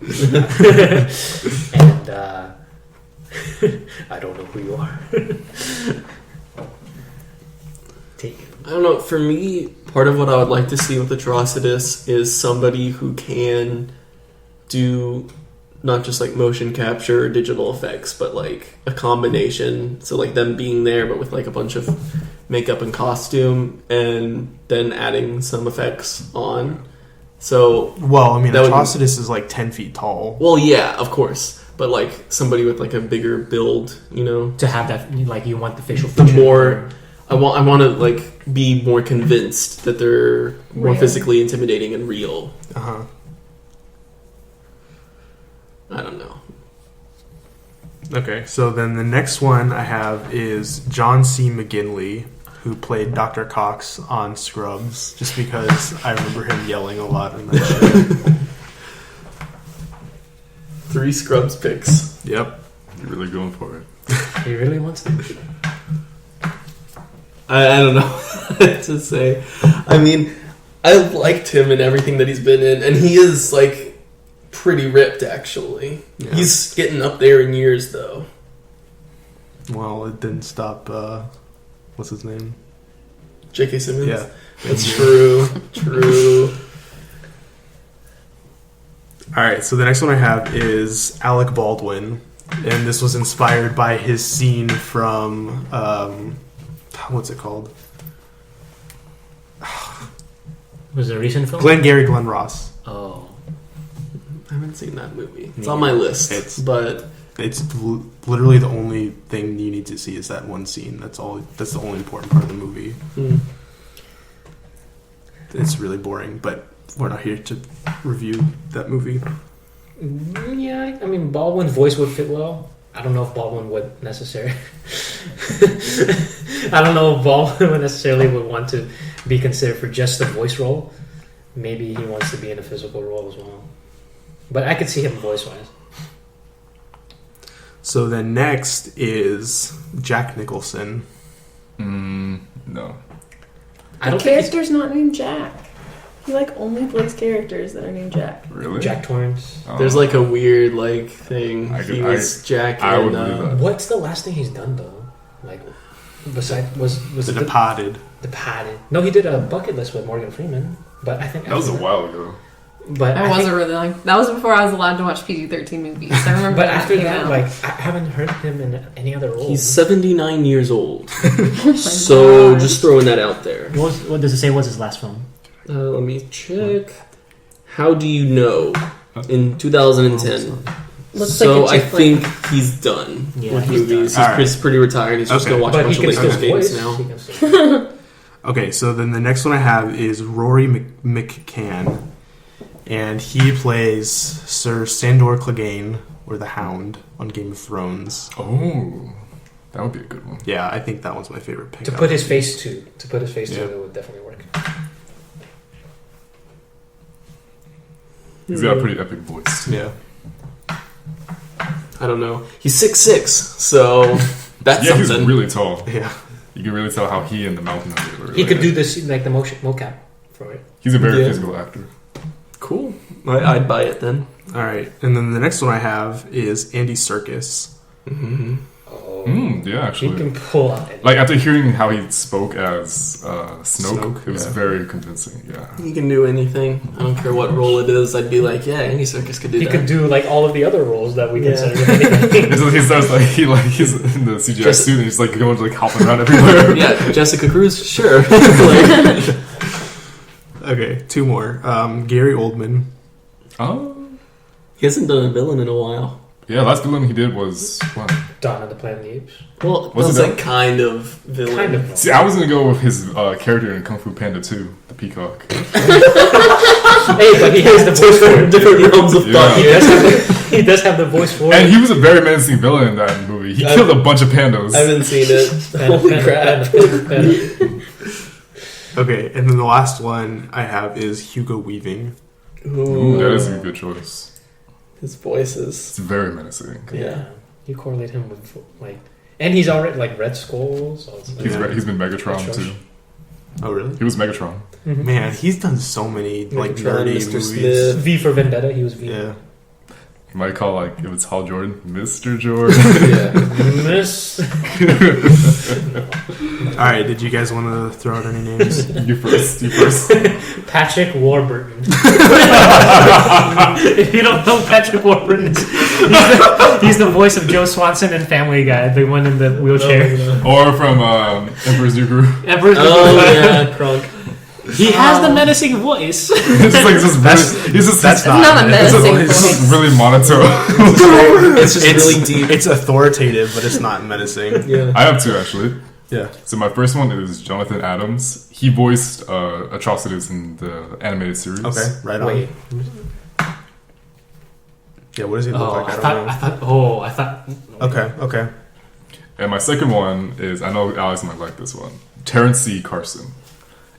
And, I don't know who you are. Take it. I don't know. For me, part of what I would like to see with Atrocitus is somebody who can do not just like motion capture or digital effects, but like a combination. So like them being there, but with like a bunch of makeup and costume, and then adding some effects on. So, Well, I mean, That would- Atrocitus is like 10 feet tall. well, yeah, of course, but like somebody with like a bigger build, you know. To have that, like, you want the facial The feature. more I want to like be more convinced that they're more Real. physically intimidating and real. Uh-huh. I don't know. Okay, so then the next one I have is John C. McGinley, who played Dr. Cox on Scrubs, just because I remember him yelling a lot in that show. 3 Scrubs picks. Yep. You're really going for it. He really wants to. I don't know what to say. I mean, I liked him in everything that he's been in, and he is like pretty ripped actually. Yeah. He's getting up there in years though. Well, it didn't stop, what's his name? J.K. Simmons? Yeah. That's true. True. Alright, so the next one I have is Alec Baldwin. And this was inspired by his scene from, what's it called? Was it a recent film? Glengarry Glen Ross. Oh. I haven't seen that movie. It's on my list, but It's literally the only thing you need to see is that one scene. That's the only important part of the movie. It's really boring, but we're not here to review that movie. Yeah, I mean, Baldwin's voice would fit well. I don't know if Baldwin would necessarily... I don't know if Baldwin would necessarily would want to be considered for just the voice role. Maybe he wants to be in a physical role as well. But I could see him voice-wise. So then next is Jack Nicholson. No. I The don't think character's not named Jack. He like only plays characters that are named Jack. Really? Jack Torrance. Oh. there's like a weird like thing. I could- He was Jack I would in believe that. What's the last thing he's done though? Like, besides was The it Departed. The Departed? No, he did a Bucket List with Morgan Freeman. But I think That was a while ago. But I wasn't really like that was before I was allowed to watch PG-13 movies. I remember. But when after came that, out. like I haven't heard him in any other role. He's 79 years old. Oh my So gosh. just throwing that out there. what does it say? What's his last film? Let me check. How Do You Know? In 2010. Looks So like a I chick flick. think he's done Yeah, with he's movies. done. He's pretty retired. He's just Okay. gonna watch a But he bunch of can still Lakers games voice. now. He can still- Okay, so then the next one I have is Rory McCann. And he plays Sir Sandor Clegane, or the Hound, on Game of Thrones. Oh, that would be a good one. Yeah, I think that one's my favorite pick. to out put of his these. face to. To put his face Yeah. to, it would definitely work. He's got a pretty epic voice too. Yeah. I don't know. He's 6'6", so that's Yeah, he's something. really tall. Yeah. You can really tell how he and the Mountain Hunter were. He could do this like the motion mocap for it. He's a very Yeah. physical actor. Cool. I'd buy it then. All right. And then the next one I have is Andy Serkis. Mm-hmm. Oh, Yeah, he actually. can pull out. Like after hearing how he spoke as Snoke, Snoke, it was yeah. very convincing. Yeah. He can do anything. I don't care what role it is. I'd be like, yeah, Andy Serkis could do He that. could do like all of the other roles that we Yeah. consider. He starts he's in the CGI Just- suit and he's like going like hopping around everywhere. Yeah, Jessica Cruz, sure. Like, Okay, 2 more. Gary Oldman. Oh. he hasn't done a villain in a while. Yeah, last villain he did was what? Dawn of the Planet of the Apes. Well, Was was it like done? kind of villain. Kind of. See, I was gonna go with his character in Kung Fu Panda 2, the peacock. Hey, but he has the voice for it. Different realms of Yeah. thought He here. does have he does have the voice for And it. he was a very menacing villain in that movie. He killed a bunch of pandas. I haven't seen it. Holy crap. Okay, and then the last one I have is Hugo Weaving. Ooh, that is a good choice. His voice is... It's very menacing. Yeah. You correlate him with like, and he's already like Red Skull. So it's like, He's been Megatron That's too. Oh, really? He was Megatron. Man, he's done so many like Megatron, nerdy Mr. movies. Smith. V for Vendetta. He was V. Yeah. You might call like if it's Hal Jordan, Mr. Jordan. Yeah. Miss. All right, did you guys want to throw out any names? You first. Patrick Warburton. If you don't know Patrick Warburton, he's the voice of Joe Swanson in Family Guy, the one in the wheelchair. Or from Emperor's New Groove. Emperor's New Oh, Groove. yeah, Kronk. He has the menacing voice. It's just like That's not a menacing it's voice. just really monotone. It's just really deep. It's authoritative, but it's not menacing. Yeah. I have 2 actually. Yeah. So my first one is Jonathan Adams. He voiced Atrocitus in the animated series. Okay, right on. Wait. Yeah, what does he look Oh, like? I I don't thought. know. Okay. Okay. And my second one is, I know Alex might like this one, Terrence C. Carson.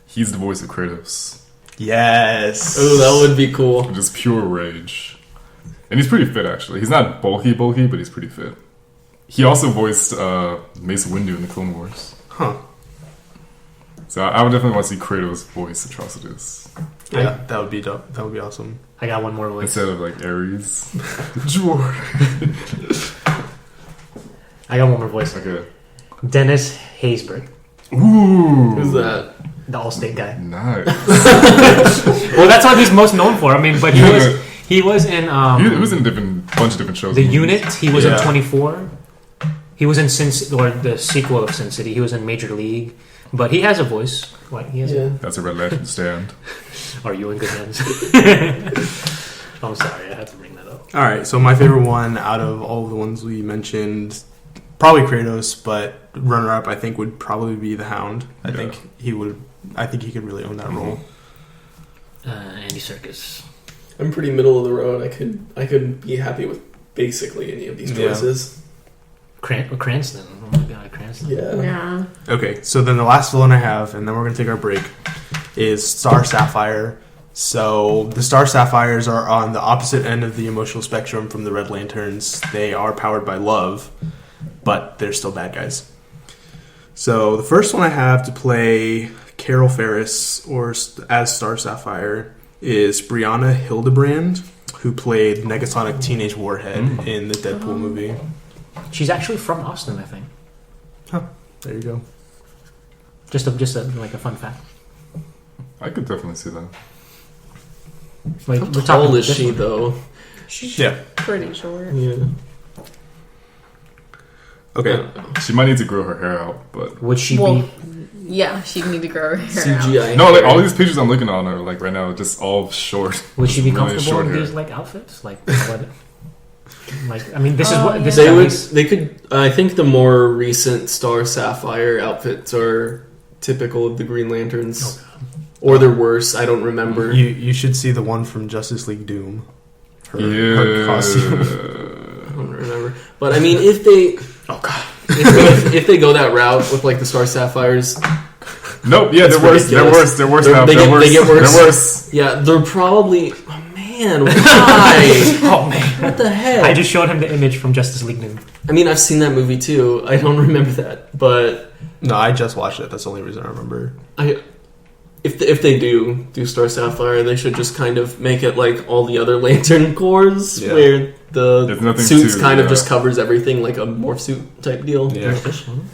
He's the voice of Kratos. Yes. Oh, that would be cool. Just pure rage. And he's pretty fit, actually. He's not bulky, but he's pretty fit. He also voiced Mace Windu in the Clone Wars. Huh. So I would definitely want to see Kratos voice Atrocitus. Yeah, that would be dope. That would be awesome. I got one more voice. Instead of like Ares. Jordan. I got one more voice. Okay. Dennis Haysbert, Ooh. Who's that? the Allstate guy. Nice. Well, that's what he's most known for. I mean, but he was in He was in a bunch of different shows. The Unit. He was Yeah. in 24. He was in or the sequel of Sin City. He was in Major League. But he has a voice. What? He has Yeah. That's a red legend stand. Are you in good hands? I'm sorry, I had to bring that up. All right, so my favorite one out of all of the ones we mentioned, probably Kratos, but runner-up I think would probably be the Hound. I think he could really own that role. Andy Serkis. I'm pretty middle of the road. I could be happy with basically any of these Yeah. choices. Cranston. Oh my god, Cranston. Yeah. Okay, so then the last villain I have, and then we're going to take our break, is Star Sapphire. So the Star Sapphires are on the opposite end of the emotional spectrum from the Red Lanterns. They are powered by love, but they're still bad guys. So the first one I have to play Carol Ferris, or as Star Sapphire, is Brianna Hildebrand, who played Negasonic Teenage Warhead in the Deadpool movie. She's actually from Austin, I think. There you go. Just like a fun fact. I could definitely see that. Like, How we're tall talking is this she one. though? She's Yeah. pretty short. Yeah. Okay. She might need to grow her hair out, but Would she Well, be? yeah, she'd need to grow her hair out. CGI. no, like all these pictures I'm looking on are like right now just all short. Would she be really comfortable short in hair. these like outfits? Like, what? Like, I mean, this is what this yeah. is. They at would. least- They could. I think the more recent Star Sapphire outfits are typical of the Green Lanterns, or they're worse. I don't remember. You should see the one from Justice League Doom. Her Yeah. costume. I don't remember. But I mean, if they, if they go that route with like the Star Sapphires, Nope. Yeah, It's they're worse. They're ridiculous. worse. They're worse They're- now. they They're get- worse. they get worse. They're worse. yeah, they're probably. Oh man, why? Oh man! What the heck? I just showed him the image from Justice League New. I mean, I've seen that movie too. I don't remember that, but No, I just watched it. That's the only reason I remember. if they do Star Sapphire, they should just kind of make it like all the other Lantern Corps, Yeah. where the There's nothing suits to- kind of yeah. just covers everything, like a morph suit type deal. Yeah. This one.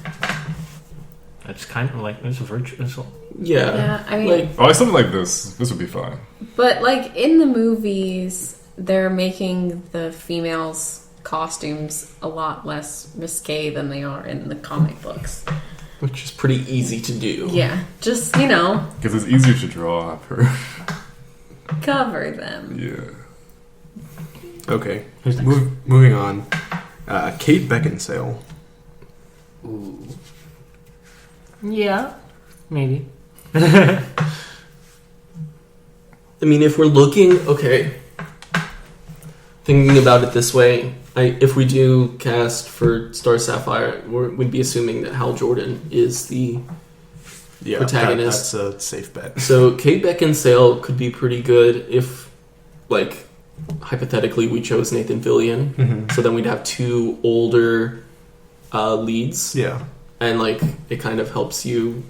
It's kind of like it's virtual. Yeah. Yeah, I mean, Like, Oh, like something like this. This would be fine. but like in the movies, they're making the females' costumes a lot less risque than they are in the comic books. which is pretty easy to do. Yeah, just Because it's easier to draw up her. cover them. Yeah. Okay. Who's next? Moving on. Kate Beckinsale. Ooh. Yeah, maybe. I mean, if we're looking, okay, thinking about it this way, if we do cast for Star Sapphire, we'd be assuming that Hal Jordan is the Yeah, Protagonist. that's a safe bet. So Kate Beckinsale could be pretty good if, like, hypothetically we chose Nathan Fillion. Mm-hmm. So then we'd have two older leads, Yeah. and like it kind of helps you.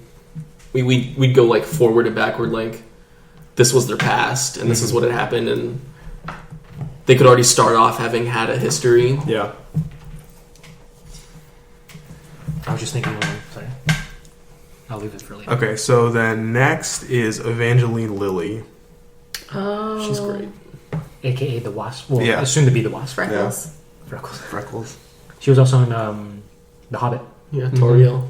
We'd go like forward and backward, like this was their past and this is what had happened, and they could already start off having had a history. Yeah. I was just thinking. Sorry. I'll leave it for later. Okay, so then next is Evangeline Lilly. Oh, She's great. AKA the Wasp. Well, Yeah. soon to be the Wasp. Freckles. Freckles. Freckles. She was also in The Hobbit. Yeah, Toriel.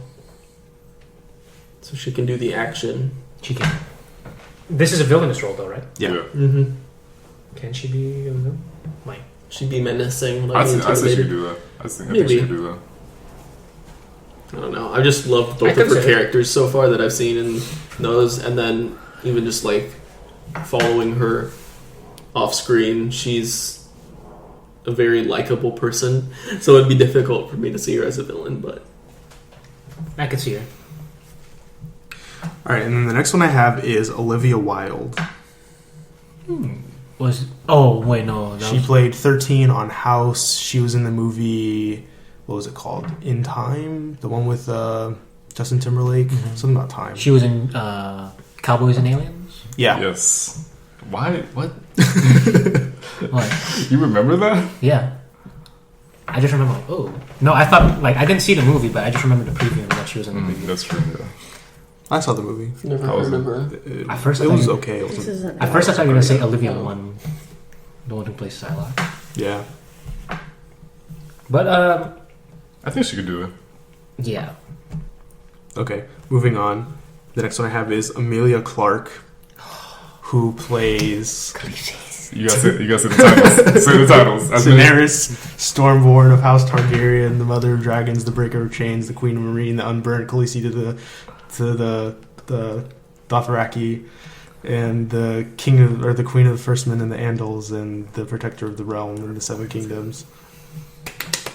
So she can do the action. She can. This is a villainous role, though, right? Yeah. Mm-hmm. Can she be a villain? Like, She'd be menacing. I Like, think she intimidated. could do that. I think Maybe. she could do that. I don't know. I just love I both could of her say- characters so far that I've seen in those, and then even just like following her off screen, she's a very likable person. So it'd be difficult for me to see her as a villain, but I could see her. All right, and then the next one I have is Olivia Wilde. Oh wait, no. She played 13 on House. She was in the movie, what was it called? In Time? The one with Justin Timberlake? Something about time. She was in Cowboys and Aliens. Yeah. Yes. Why? What? What? You remember that? Yeah. I just remember, like, oh. No, I thought, like, I didn't see the movie, but I just remember the preview and that she was in the movie. That's true. Yeah. I saw the movie. Never How was heard of her. At first, it was okay. It This wasn't, isn't. At first, I thought you were going to say Olivia Munn, the one who plays Psylocke. yeah. But, I think she could do it. yeah. Okay, moving on. The next one I have is Amelia Clark, who plays You guys say the titles. Say the titles. Daenerys Stormborn of House Targaryen, the Mother of Dragons, the Breaker of Chains, the Queen of Marine, the Unburnt, Khaleesi to the Dothraki, and the King of, or the Queen of the First Men and the Andals, and the Protector of the Realm and the Seven Kingdoms.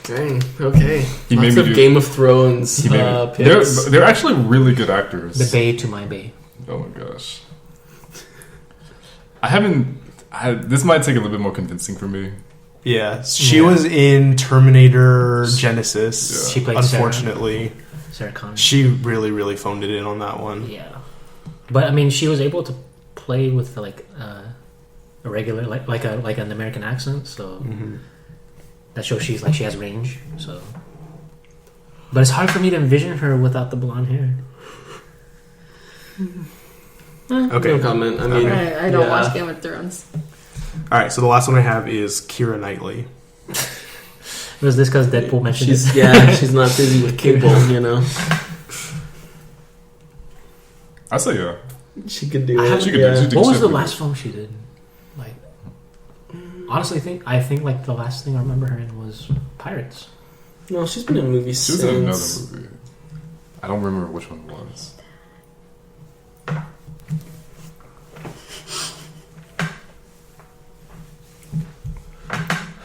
Dang. Okay. He Lots made me of do- Game of Thrones He made me- picks. they're actually really good actors. The Bay to my Bay. Oh my gosh. This might take a little bit more convincing for me. Yeah, she Yeah. was in Terminator Genesis. Yeah. She played Unfortunately, Sarah Connor. she really phoned it in on that one. Yeah. But, I mean, she was able to play with, like, a regular, like an American accent, so that shows she has range, so. But it's hard for me to envision her without the blonde hair. Okay. No comment. I mean, I don't yeah. watch Game of Thrones. All right, so the last one I have is Keira Knightley. Was this because Deadpool mentioned it? She's not busy with cable, you know. I say yeah. She could do I it. haven't- She could yeah. do it. What was the She- last film she did? Like, honestly, I think like the last thing I remember her in was Pirates. No, she's been in movies She was in another since. movie. I don't remember which one it was.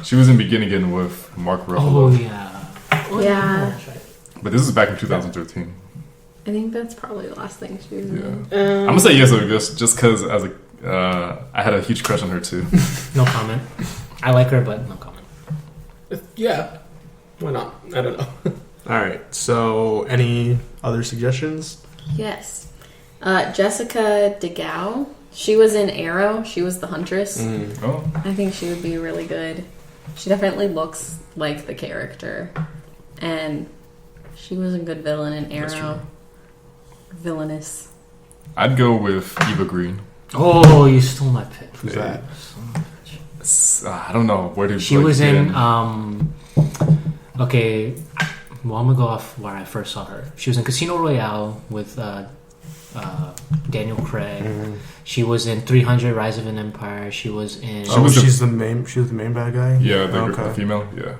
She was in Begin Again with Mark Oh Ruffalo. yeah. Yeah. That's right. But this is back in 2013. I think that's probably the last thing she was Yeah. in. I'm gonna say yes, just because as I had a huge crush on her too. No comment. I like her, but no comment. Yeah. Why not? I don't know. All right, so any other suggestions? Yes. Jessica DeGao. She was in Arrow. She was the Huntress. Oh, I think she would be really good. She definitely looks like the character. And she was a good villain in That's Arrow. Villainous. I'd go with Eva Green. Oh, you stole my pick. Who's that? I don't know where did She was in. Okay, well, I'm gonna go off where I first saw her. She was in Casino Royale with Daniel Craig. She was in 300: Rise of an Empire. She was in. Oh, was she's the main. She was the main bad guy. Yeah, the Okay. female. Yeah.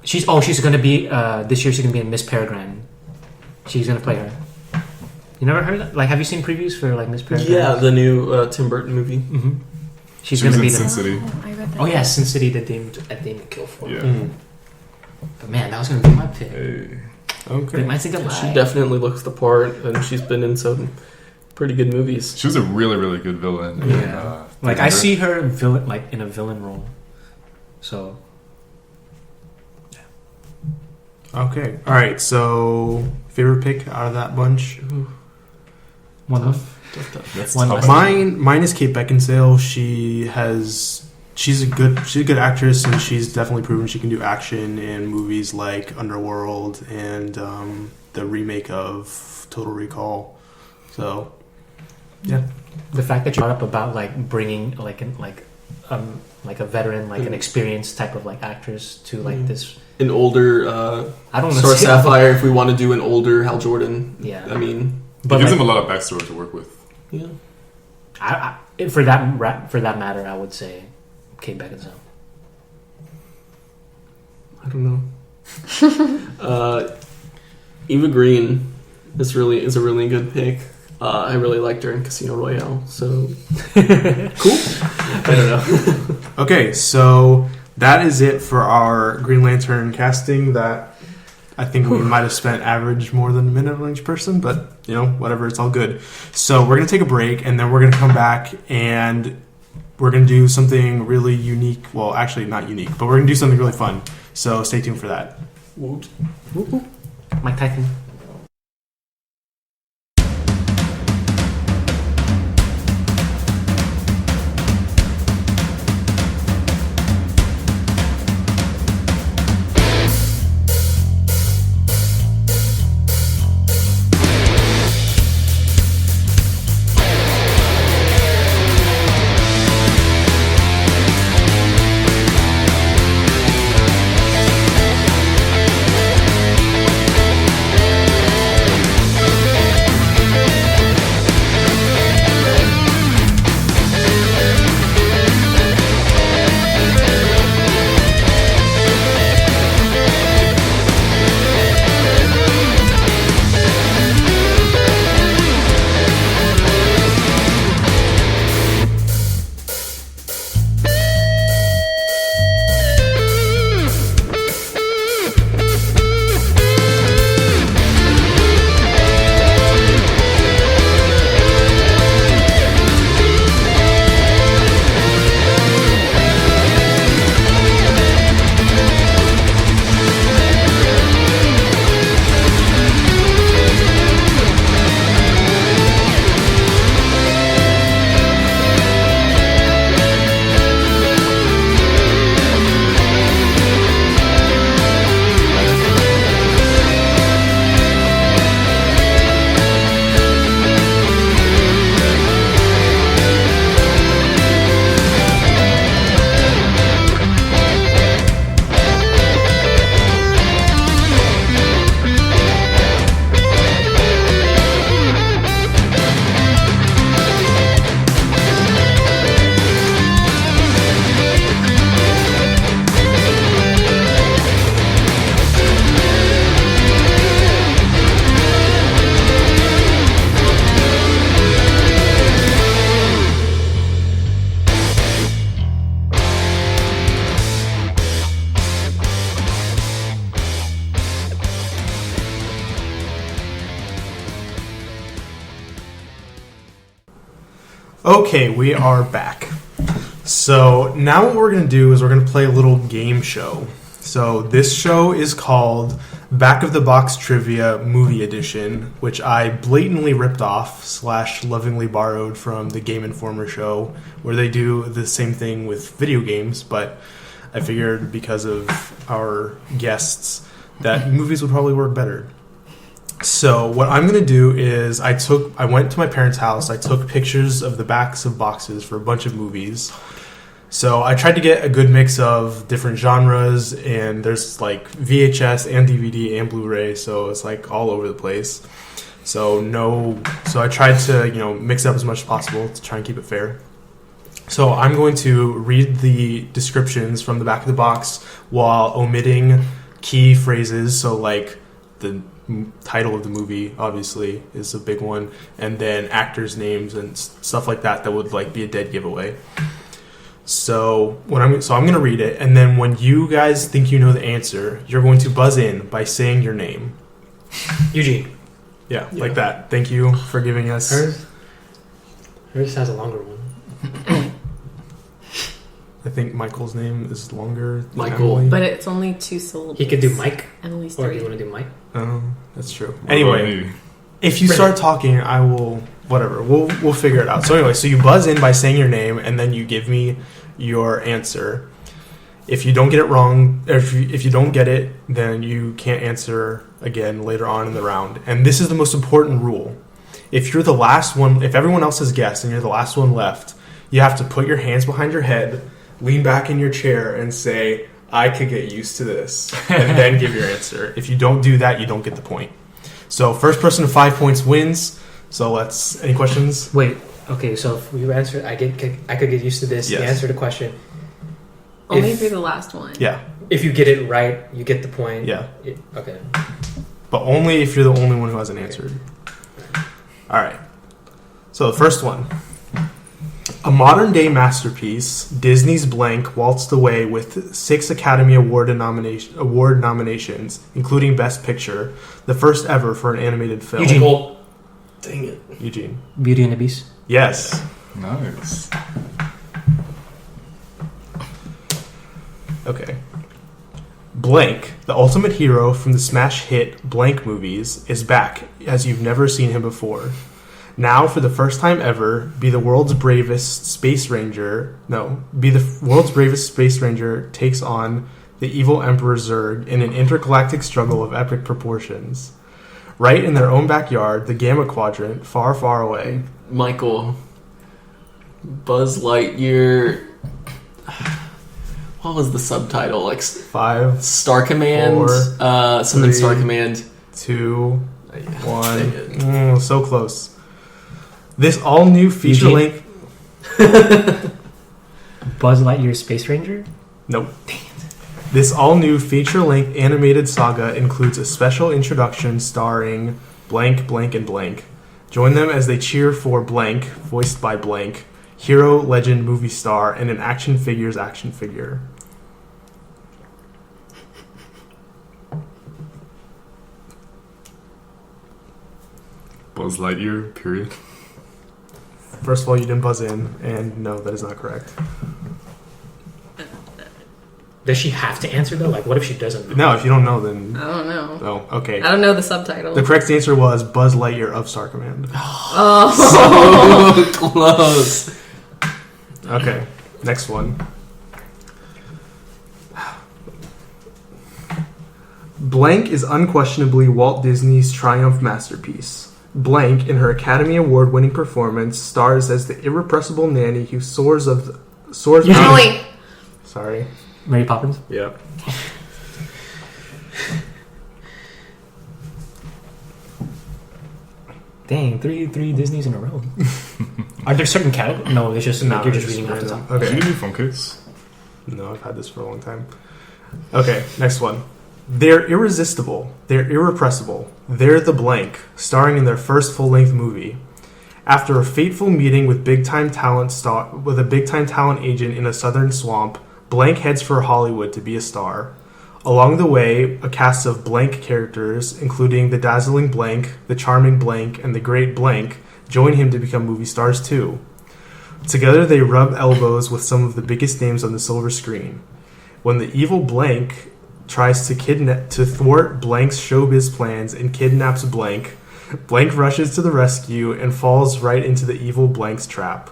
She's gonna be this year. She's gonna be in Miss Peregrine. She's gonna play her. You never heard of that? Like, have you seen previews for like Miss Peregrine? Yeah, the new Tim Burton movie. Mm-hmm. She's She was gonna be in the. Sin City. Oh, I read that. Oh yeah, Sin City that Damon killed for. Yeah. But man, that was gonna be my pick. Hey. Okay. They might think I'm She lying. definitely looks the part, and she's been in some pretty good movies. She was a really, really good villain. in, Yeah. Like, I see her villain, like in a villain role. So Okay. All right. So favorite pick out of that bunch. one of. That's One tough. last- Mine is Kate Beckinsale. She's a good actress, and she's definitely proven she can do action in movies like Underworld and the remake of Total Recall. So, yeah. The fact that you brought up about like bringing like a veteran, like an experienced type of like actress to like this. An older I don't Star know. Sapphire, if we want to do an older Hal Jordan. Yeah. I mean, But It gives like, him a lot of backstory to work with. yeah. for that matter, I would say Kate Beckinsale. I don't know. Eva Green is a really good pick. I really liked her in Casino Royale, so cool. I don't know. Okay, so that is it for our Green Lantern casting. That I think we might have spent average more than a minute on each person, but whatever, it's all good. So we're gonna take a break, and then we're gonna come back, and we're gonna do something really unique. Well, actually not unique, but we're gonna do something really fun. So stay tuned for that. Woot. Mike Tyson. Okay, we are back. So now what we're going to do is we're going to play a little game show. So this show is called Back of the Box Trivia Movie Edition, which I blatantly ripped off / lovingly borrowed from the GameInformer Show, where they do the same thing with video games, but I figured because of our guests that movies would probably work better. So what I'm going to do is I went to my parents' house, I took pictures of the backs of boxes for a bunch of movies. So I tried to get a good mix of different genres, and there's like VHS and DVD and Blu-ray, so it's like all over the place. So I tried to, mix up as much as possible to try and keep it fair. So I'm going to read the descriptions from the back of the box while omitting key phrases, so like the title of the movie obviously is a big one, and then actors' names and stuff like that would like be a dead giveaway. So I'm going to read it, and then when you guys think you know the answer, you're going to buzz in by saying your name. Eugene. Yeah, like that. Thank you for giving us. Hers has a longer one. I think Michael's name is longer than Michael. Emily. But it's only 2 syllables. He could do Mike, Emily's or 3. you want to do Mike? Oh, that's true. What Anyway, about me? if you start talking, I will. Whatever. We'll figure it out. So anyway, so you buzz in by saying your name, and then you give me your answer. If you don't get it wrong, or if you don't get it, then you can't answer again later on in the round. And this is the most important rule. If you're the last one, if everyone else has guessed and you're the last one left, you have to put your hands behind your head, lean back in your chair, and say, "I could get used to this," and then give your answer. If you don't do that, you don't get the point. So first person to 5 points wins. So any questions? Wait. Okay, so if you answer, I could get used to this. Yes. You answer the question. Only if you're the last one. Yeah. If you get it right, you get the point. Yeah. Okay. But only if you're the only one who hasn't answered. All right. So the first one. A modern-day masterpiece, Disney's Blank waltzed away with 6 Academy Award nominations, including Best Picture, the first ever for an animated film. Eugene. Well, dang it. Eugene. Beauty and the Beast. Yes. Nice. Okay. Blank, the ultimate hero from the smash hit Blank movies, is back as you've never seen him before. Now, for the first time ever, be the world's bravest space ranger takes on the evil Emperor Zurg in an intergalactic struggle of epic proportions. Right in their own backyard, the Gamma Quadrant, far, far away. Michael. Buzz Lightyear. What was the subtitle? Like 5, Star Command? 4, Something 3, Star Command. 2, 1. Dang it. So close. This all-new feature-length... Buzz Lightyear Space Ranger? Nope. This all-new feature-length animated saga includes a special introduction starring blank, blank, and blank. Join them as they cheer for blank, voiced by blank, hero, legend, movie star, and an action figure's action figure. Buzz Lightyear, period. First of all, you didn't buzz in, and no, that is not correct. Does she have to answer though? Like, what if she doesn't? No, if you don't know, then... I don't know. Oh, okay. I don't know the subtitle. The correct answer was Buzz Lightyear of Star Command. Oh. So close. Okay, next one. Blank is unquestionably Walt Disney's triumph masterpiece. Blank, in her Academy Award-winning performance, stars as the irrepressible nanny who soars. Emily. Sorry. Mary Poppins? Yeah. Dang, three Disneys in a row. Are there certain categories? No, it's just like, you're just it's reading off the top. Did Okay. you do phone case? No, I've had this for a long time. Okay, next one. They're irresistible. They're irrepressible. They're the blank, starring in their first full-length movie. After a fateful meeting with a big-time talent agent in a southern swamp, Blank heads for Hollywood to be a star. Along the way, a cast of blank characters, including the dazzling Blank, the charming Blank, and the great Blank, join him to become movie stars too. Together they rub elbows with some of the biggest names on the silver screen. When the evil Blank tries to thwart Blank's showbiz plans and kidnaps Blank, Blank rushes to the rescue and falls right into the evil Blank's trap.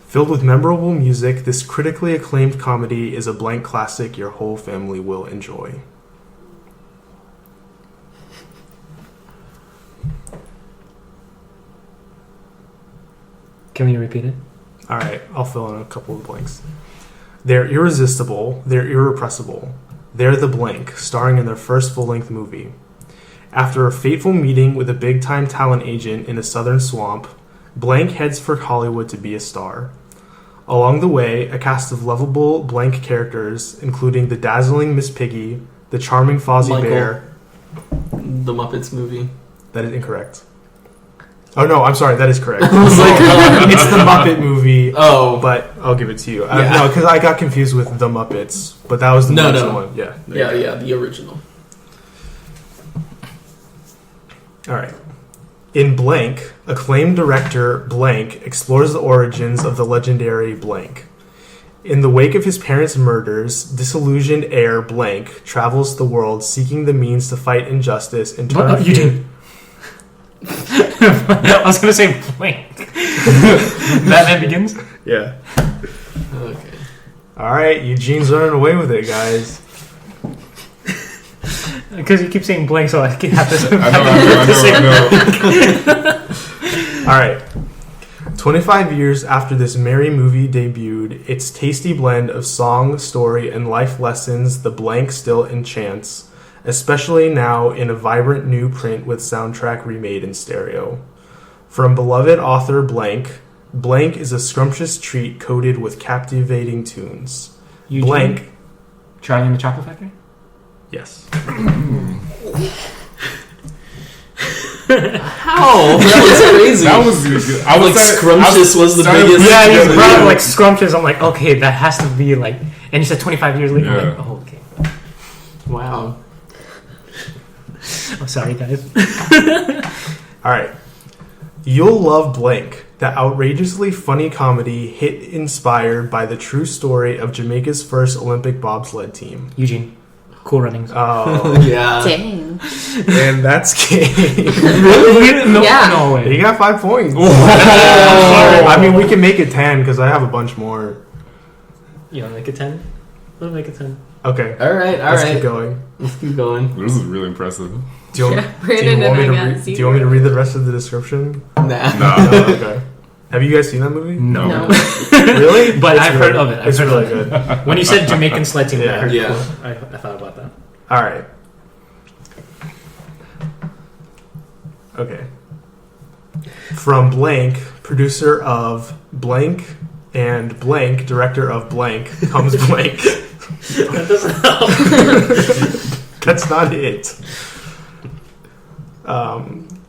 Filled with memorable music, this critically acclaimed comedy is a Blank classic your whole family will enjoy. Can we repeat it? Alright, I'll fill in a couple of blanks. They're irresistible, they're irrepressible. They're the Blank, starring in their first full-length movie. After a fateful meeting with a big-time talent agent in a southern swamp, Blank heads for Hollywood to be a star. Along the way, a cast of lovable Blank characters, including the dazzling Miss Piggy, the charming Fozzie Michael. Bear... The Muppets movie. That is incorrect. Oh no, I'm sorry, that is correct. I was like, It's the Muppet movie, oh. but I'll give it to you. Yeah. No, because I got confused with The Muppets, but that was the No, original no. one. Yeah. there you Yeah, go. yeah, the original. All right. In Blank, acclaimed director Blank explores the origins of the legendary Blank. In the wake of his parents' murders, disillusioned heir Blank travels the world seeking the means to fight injustice and turn Eugene. I was gonna say blank. Batman Begins? Yeah. Okay. All right, Eugene's running away with it, guys. Because you keep saying blank, so I have to. I know. All right. 25 years after this merry movie debuted, its tasty blend of song, story, and life lessons the Blank still enchants, especially now in a vibrant new print with soundtrack remade in stereo. From beloved author Blank, Blank is a scrumptious treat coated with captivating tunes. Eugene? Blank. Charlie and the Chocolate Factory? Yes. How? That was crazy. That was good. I was like, Scrumptious was the biggest. Yeah, Yeah, he's brought up like Scrumptious. I'm like, okay, that has to be like. And he said 25 years later. I'm Yeah. like, oh, okay. Wow. I'm sorry, guys. All right. You'll love blank, the outrageously funny comedy hit inspired by the true story of Jamaica's first Olympic bobsled team. Eugene, Cool Runnings. Oh, Yeah. Dang. and that's game. Really? No, Yeah. no way. You got 5 points. Sorry. I mean, we can make it 10 because I have a bunch more. You want to make it 10? We'll make it 10. Okay. All right. Let's keep going. Let's keep going. This is really impressive. Do you, Yeah, do Brandon you want me and to I got do you want me to read the rest of the description? Nah. Nah. No, okay. Have you guys seen that movie? No. No. Really? But It's I've really- heard of it. I've It's heard really of it. good. When you said Jamaican sled team, I Yeah. heard Yeah. I thought about that. All right. Okay. From blank, producer of blank and blank, director of blank, comes blank. That doesn't help. That's not it.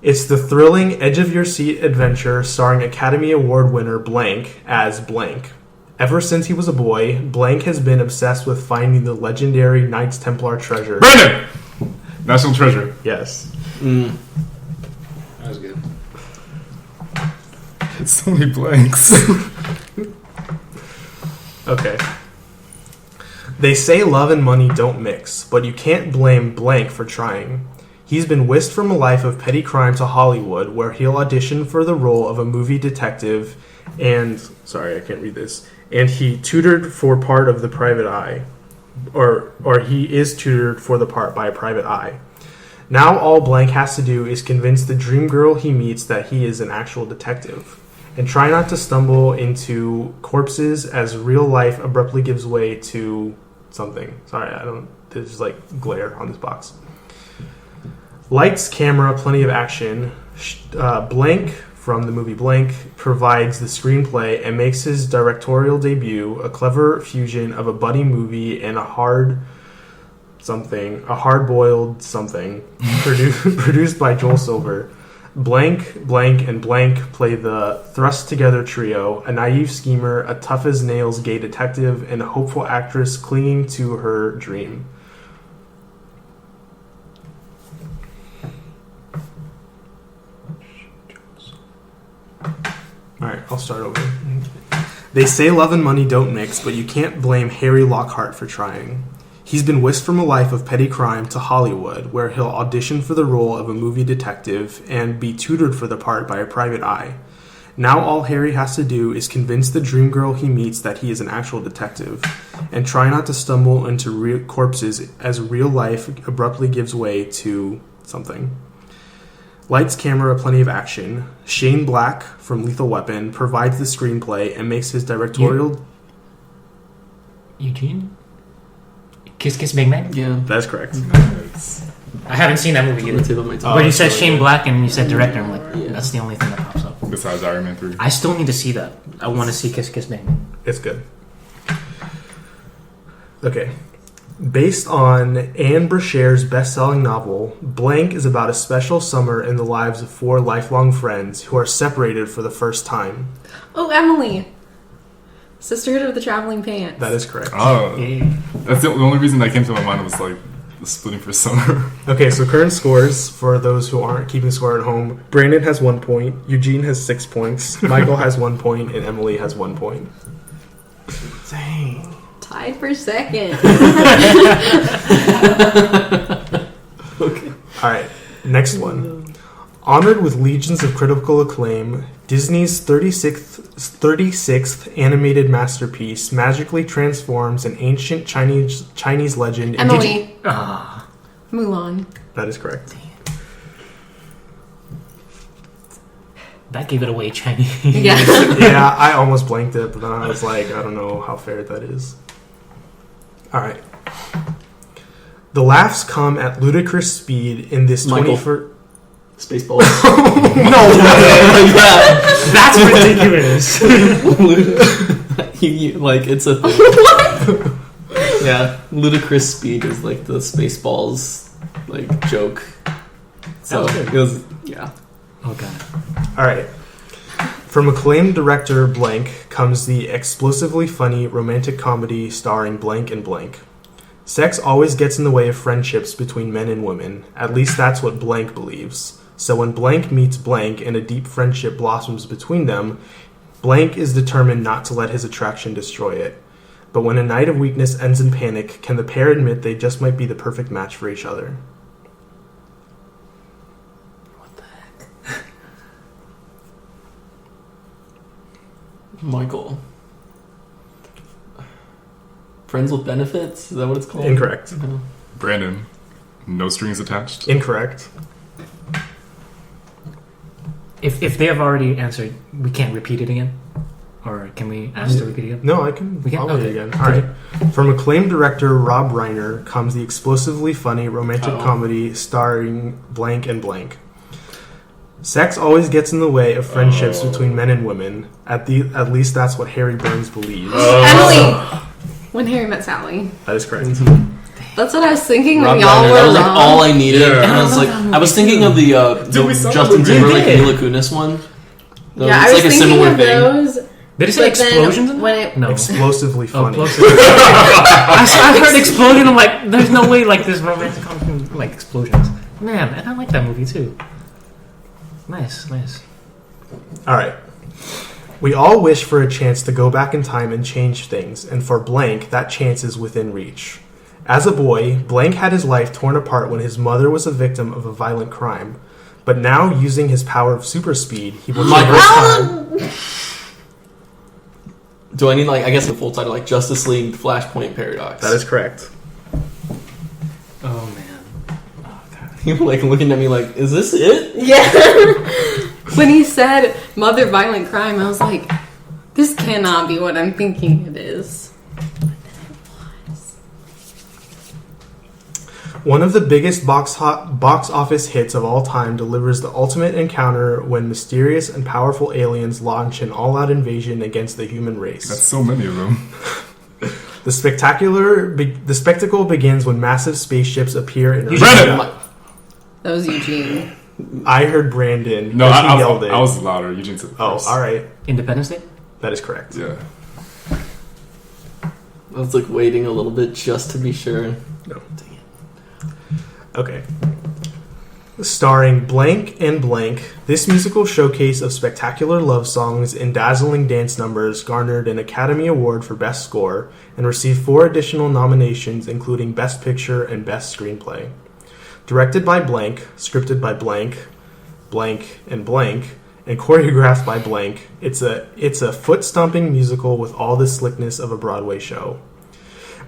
It's the thrilling, edge-of-your-seat adventure starring Academy Award winner blank as blank. Ever since he was a boy, blank has been obsessed with finding the legendary Knights Templar treasure. Brandon! National Treasure. Yes. That was good. It's so many blanks. Okay. They say love and money don't mix, but you can't blame blank for trying. He's been whisked from a life of petty crime to Hollywood, where he'll audition for the role of a movie detective and... Sorry, I can't read this. And he tutored for part of the private eye. Or he is tutored for the part by a private eye. Now all blank has to do is convince the dream girl he meets that he is an actual detective. And try not to stumble into corpses as real life abruptly gives way to something. Sorry, there's like glare on this box. Lights, camera, plenty of action. Blank, from the movie Blank, provides the screenplay and makes his directorial debut, a clever fusion of a buddy movie and a hard-boiled something, produced by Joel Silver. Blank, blank, and blank play the thrust-together trio, a naive schemer, a tough-as-nails gay detective, and a hopeful actress clinging to her dream. Alright, I'll start over. They say love and money don't mix, but you can't blame Harry Lockhart for trying. He's been whisked from a life of petty crime to Hollywood, where he'll audition for the role of a movie detective and be tutored for the part by a private eye. Now all Harry has to do is convince the dream girl he meets that he is an actual detective, and try not to stumble into real corpses as real life abruptly gives way to something. Lights, camera, plenty of action. Shane Black from Lethal Weapon provides the screenplay and makes his directorial... Eugene? Kiss Kiss Bang Bang? Yeah. That's correct. I haven't seen that movie either. Tip of my tongue. But you said Shane Black and you said director. I'm like, Yeah. that's the only thing that pops up. Besides Iron Man 3. I still need to see that. I want to see Kiss Kiss Bang Bang. It's good. Okay. Based on Anne Brashare's best-selling novel, Blank is about a special summer in the lives of 4 lifelong friends who are separated for the first time. Oh, Emily. Sisterhood of the Traveling Pants. That is correct. Oh, Yeah. that's the only reason that came to my mind was like the splitting for summer. Okay, so current scores for those who aren't keeping score at home. Brandon has 1 point, Eugene has 6 points, Michael has 1 point, and Emily has 1 point. Dang. Tied for second. Okay. Alright, next one. Honored with legions of critical acclaim, Disney's 36th animated masterpiece magically transforms an ancient Chinese legend into... Emily. Ah. Mulan. That is correct. That gave it away, Chinese. Yeah. Yeah, I almost blanked it, but then I was like, I don't know how fair that is. Alright. The laughs come at ludicrous speed in this Michael. 21st... Spaceballs. No way! Yeah. That's ridiculous. Like, it's a thing. Yeah. Ludicrous speed is like the Spaceballs, like, joke. So, That was good. it was, yeah. Oh god. All right. From acclaimed director blank comes the explosively funny romantic comedy starring blank and blank. Sex always gets in the way of friendships between men and women. At least that's what blank believes. So when blank meets blank and a deep friendship blossoms between them, blank is determined not to let his attraction destroy it. But when a night of weakness ends in panic, can the pair admit they just might be the perfect match for each other? What the heck? Michael. Friends with benefits? Is that what it's called? Incorrect. No. Brandon, no strings attached. Incorrect. If they have already answered, we can't repeat it again? Or can we ask to repeat it again? No, I can. We can? I'll read Okay. it again. All right. From acclaimed director Rob Reiner comes the explosively funny romantic comedy starring blank and blank. Sex always gets in the way of friendships between men and women. At least that's what Harry Burns believes. Emily! When Harry Met Sally. That is correct. That's what I was thinking Rob when y'all Reiner, were that was like wrong. all I needed. Yeah. And I was thinking of the Dude, we saw Justin that. Timberlake We did. Mila Kunis one. Yeah, It's I was like a thinking similar of thing. those. Did it say But then explosions in when that? it- No. Explosively Oh, funny. I heard explosion. I'm like, there's no way like this romantic comedy like explosions. Man, and I like that movie too. Nice. All right. We all wish for a chance to go back in time and change things, and for blank, that chance is within reach. As a boy, blank had his life torn apart when his mother was a victim of a violent crime. But now, using his power of super speed, he will traverse time. Do I need I guess the full title, Justice League Flashpoint Paradox? That is correct. Oh man. Oh god. You're looking at me is this it? Yeah. When he said mother violent crime, I was like, this cannot be what I'm thinking it is. One of the biggest box office hits of all time delivers the ultimate encounter when mysterious and powerful aliens launch an all-out invasion against the human race. That's so many of them. The spectacle begins when massive spaceships appear in Earth. Brandon! That was Eugene. I heard Brandon. No, because he I yelled it. was louder. Eugene said it Oh, first. all right. Independence Day? That is correct. Yeah. I was waiting a little bit just to be sure. No. Okay. Starring blank and blank, this musical showcase of spectacular love songs and dazzling dance numbers garnered an Academy Award for Best Score and received 4 additional nominations, including Best Picture and Best Screenplay. Directed by blank, scripted by blank, blank, and choreographed by blank, it's a foot-stomping musical with all the slickness of a Broadway show.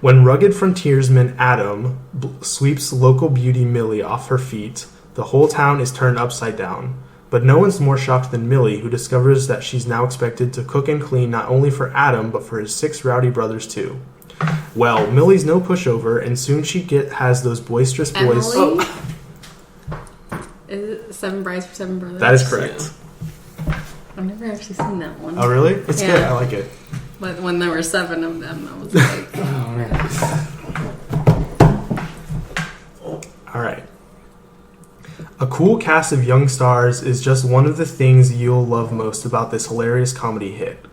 When rugged frontiersman Adam sweeps local beauty Millie off her feet, the whole town is turned upside down. But no one's more shocked than Millie, who discovers that she's now expected to cook and clean not only for Adam, but for his 6 rowdy brothers too. Well, Millie's no pushover, and soon she has those boisterous boys. Emily? Is it 7 Brides for 7 Brothers? That is correct. I've never actually seen that one. Oh, really? It's Yeah. good. I like it. But when there were 7 of them, I was like, Oh man. All right. A cool cast of young stars is just one of the things you'll love most about this hilarious comedy hit.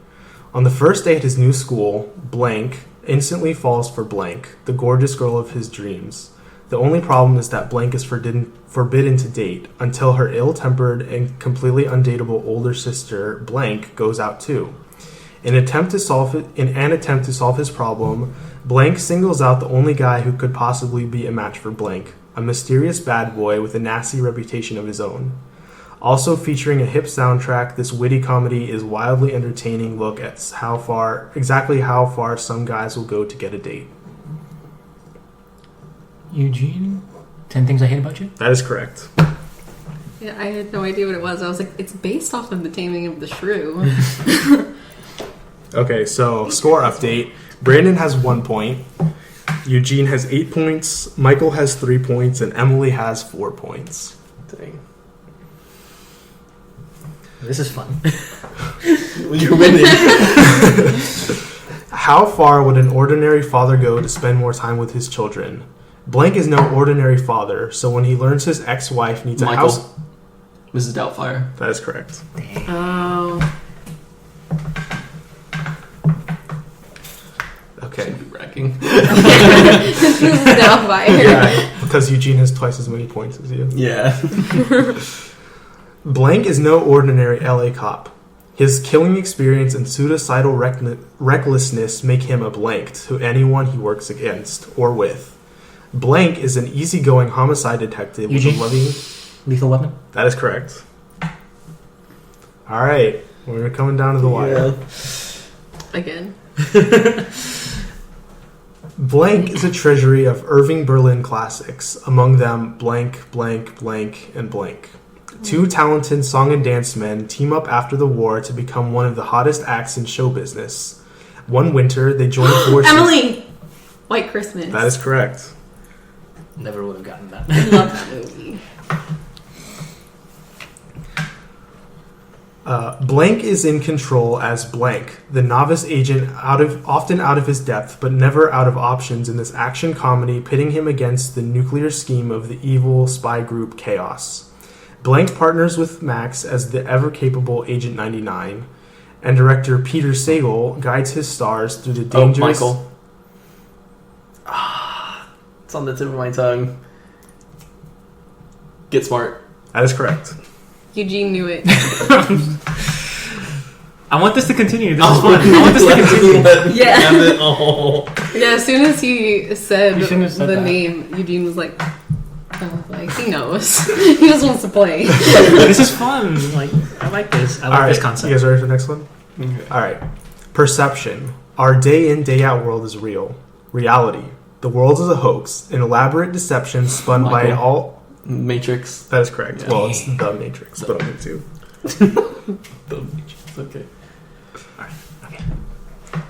On the first day at his new school, blank instantly falls for blank, the gorgeous girl of his dreams. The only problem is that blank is forbidden to date until her ill-tempered and completely undateable older sister, blank, goes out too. In an attempt to solve his problem, blank singles out the only guy who could possibly be a match for blank, a mysterious bad boy with a nasty reputation of his own. Also featuring a hip soundtrack, this witty comedy is wildly entertaining look at exactly how far some guys will go to get a date. Eugene? 10 Things I Hate About You? That is correct. yeah, I had no idea what it was. I was like, it's based off of The Taming of the Shrew. Okay, so score update. Brandon has 1 point. Eugene has 8 points. Michael has 3 points, and Emily has 4 points. Dang. This is fun. You're winning. How far would an ordinary father go to spend more time with his children? Blank is no ordinary father, so when he learns his ex-wife needs a Michael. house... Mrs. Doubtfire. That is correct. Oh. Okay. Should be bragging. Mrs. Doubtfire. Yeah, because Eugene has twice as many points as you. Yeah. Blank is no ordinary LA cop. His killing experience and suicidal recklessness make him a blank to anyone he works against or with. Blank is an easygoing homicide detective with a Eugene? loving... Lethal Weapon. That is correct. All right, we're coming down to the wire. Again. Blank is a treasury of Irving Berlin classics, among them blank, blank, blank, and blank. Two talented song and dance men team up after the war to become one of the hottest acts in show business. One winter, they joined forces... Emily! White Christmas. That is correct. Never would have gotten that. I love that movie. Blank is in control as Blank, the novice agent often out of his depth, but never out of options in this action comedy, pitting him against the nuclear scheme of the evil spy group Chaos. Blank partners with Max as the ever-capable Agent 99, and director Peter Sagal guides his stars through the dangerous... Michael. It's on the tip of my tongue. Get Smart. That is correct. Eugene knew it. I want this to continue. This is fun. I want this to continue. Yeah. Oh. Yeah, as soon as he said You shouldn't have said the that. name, Eugene was like, oh, like he knows. He just wants to play. This is fun. Like I like this. I like All right, this concept. you guys ready for the next one? Okay. All right. Perception. Our day in, day out world is real. Reality. The world is a hoax, an elaborate deception spun by Michael. all... Matrix. That is correct. Yeah. Well, it's The Matrix, but only two. The Matrix. Okay.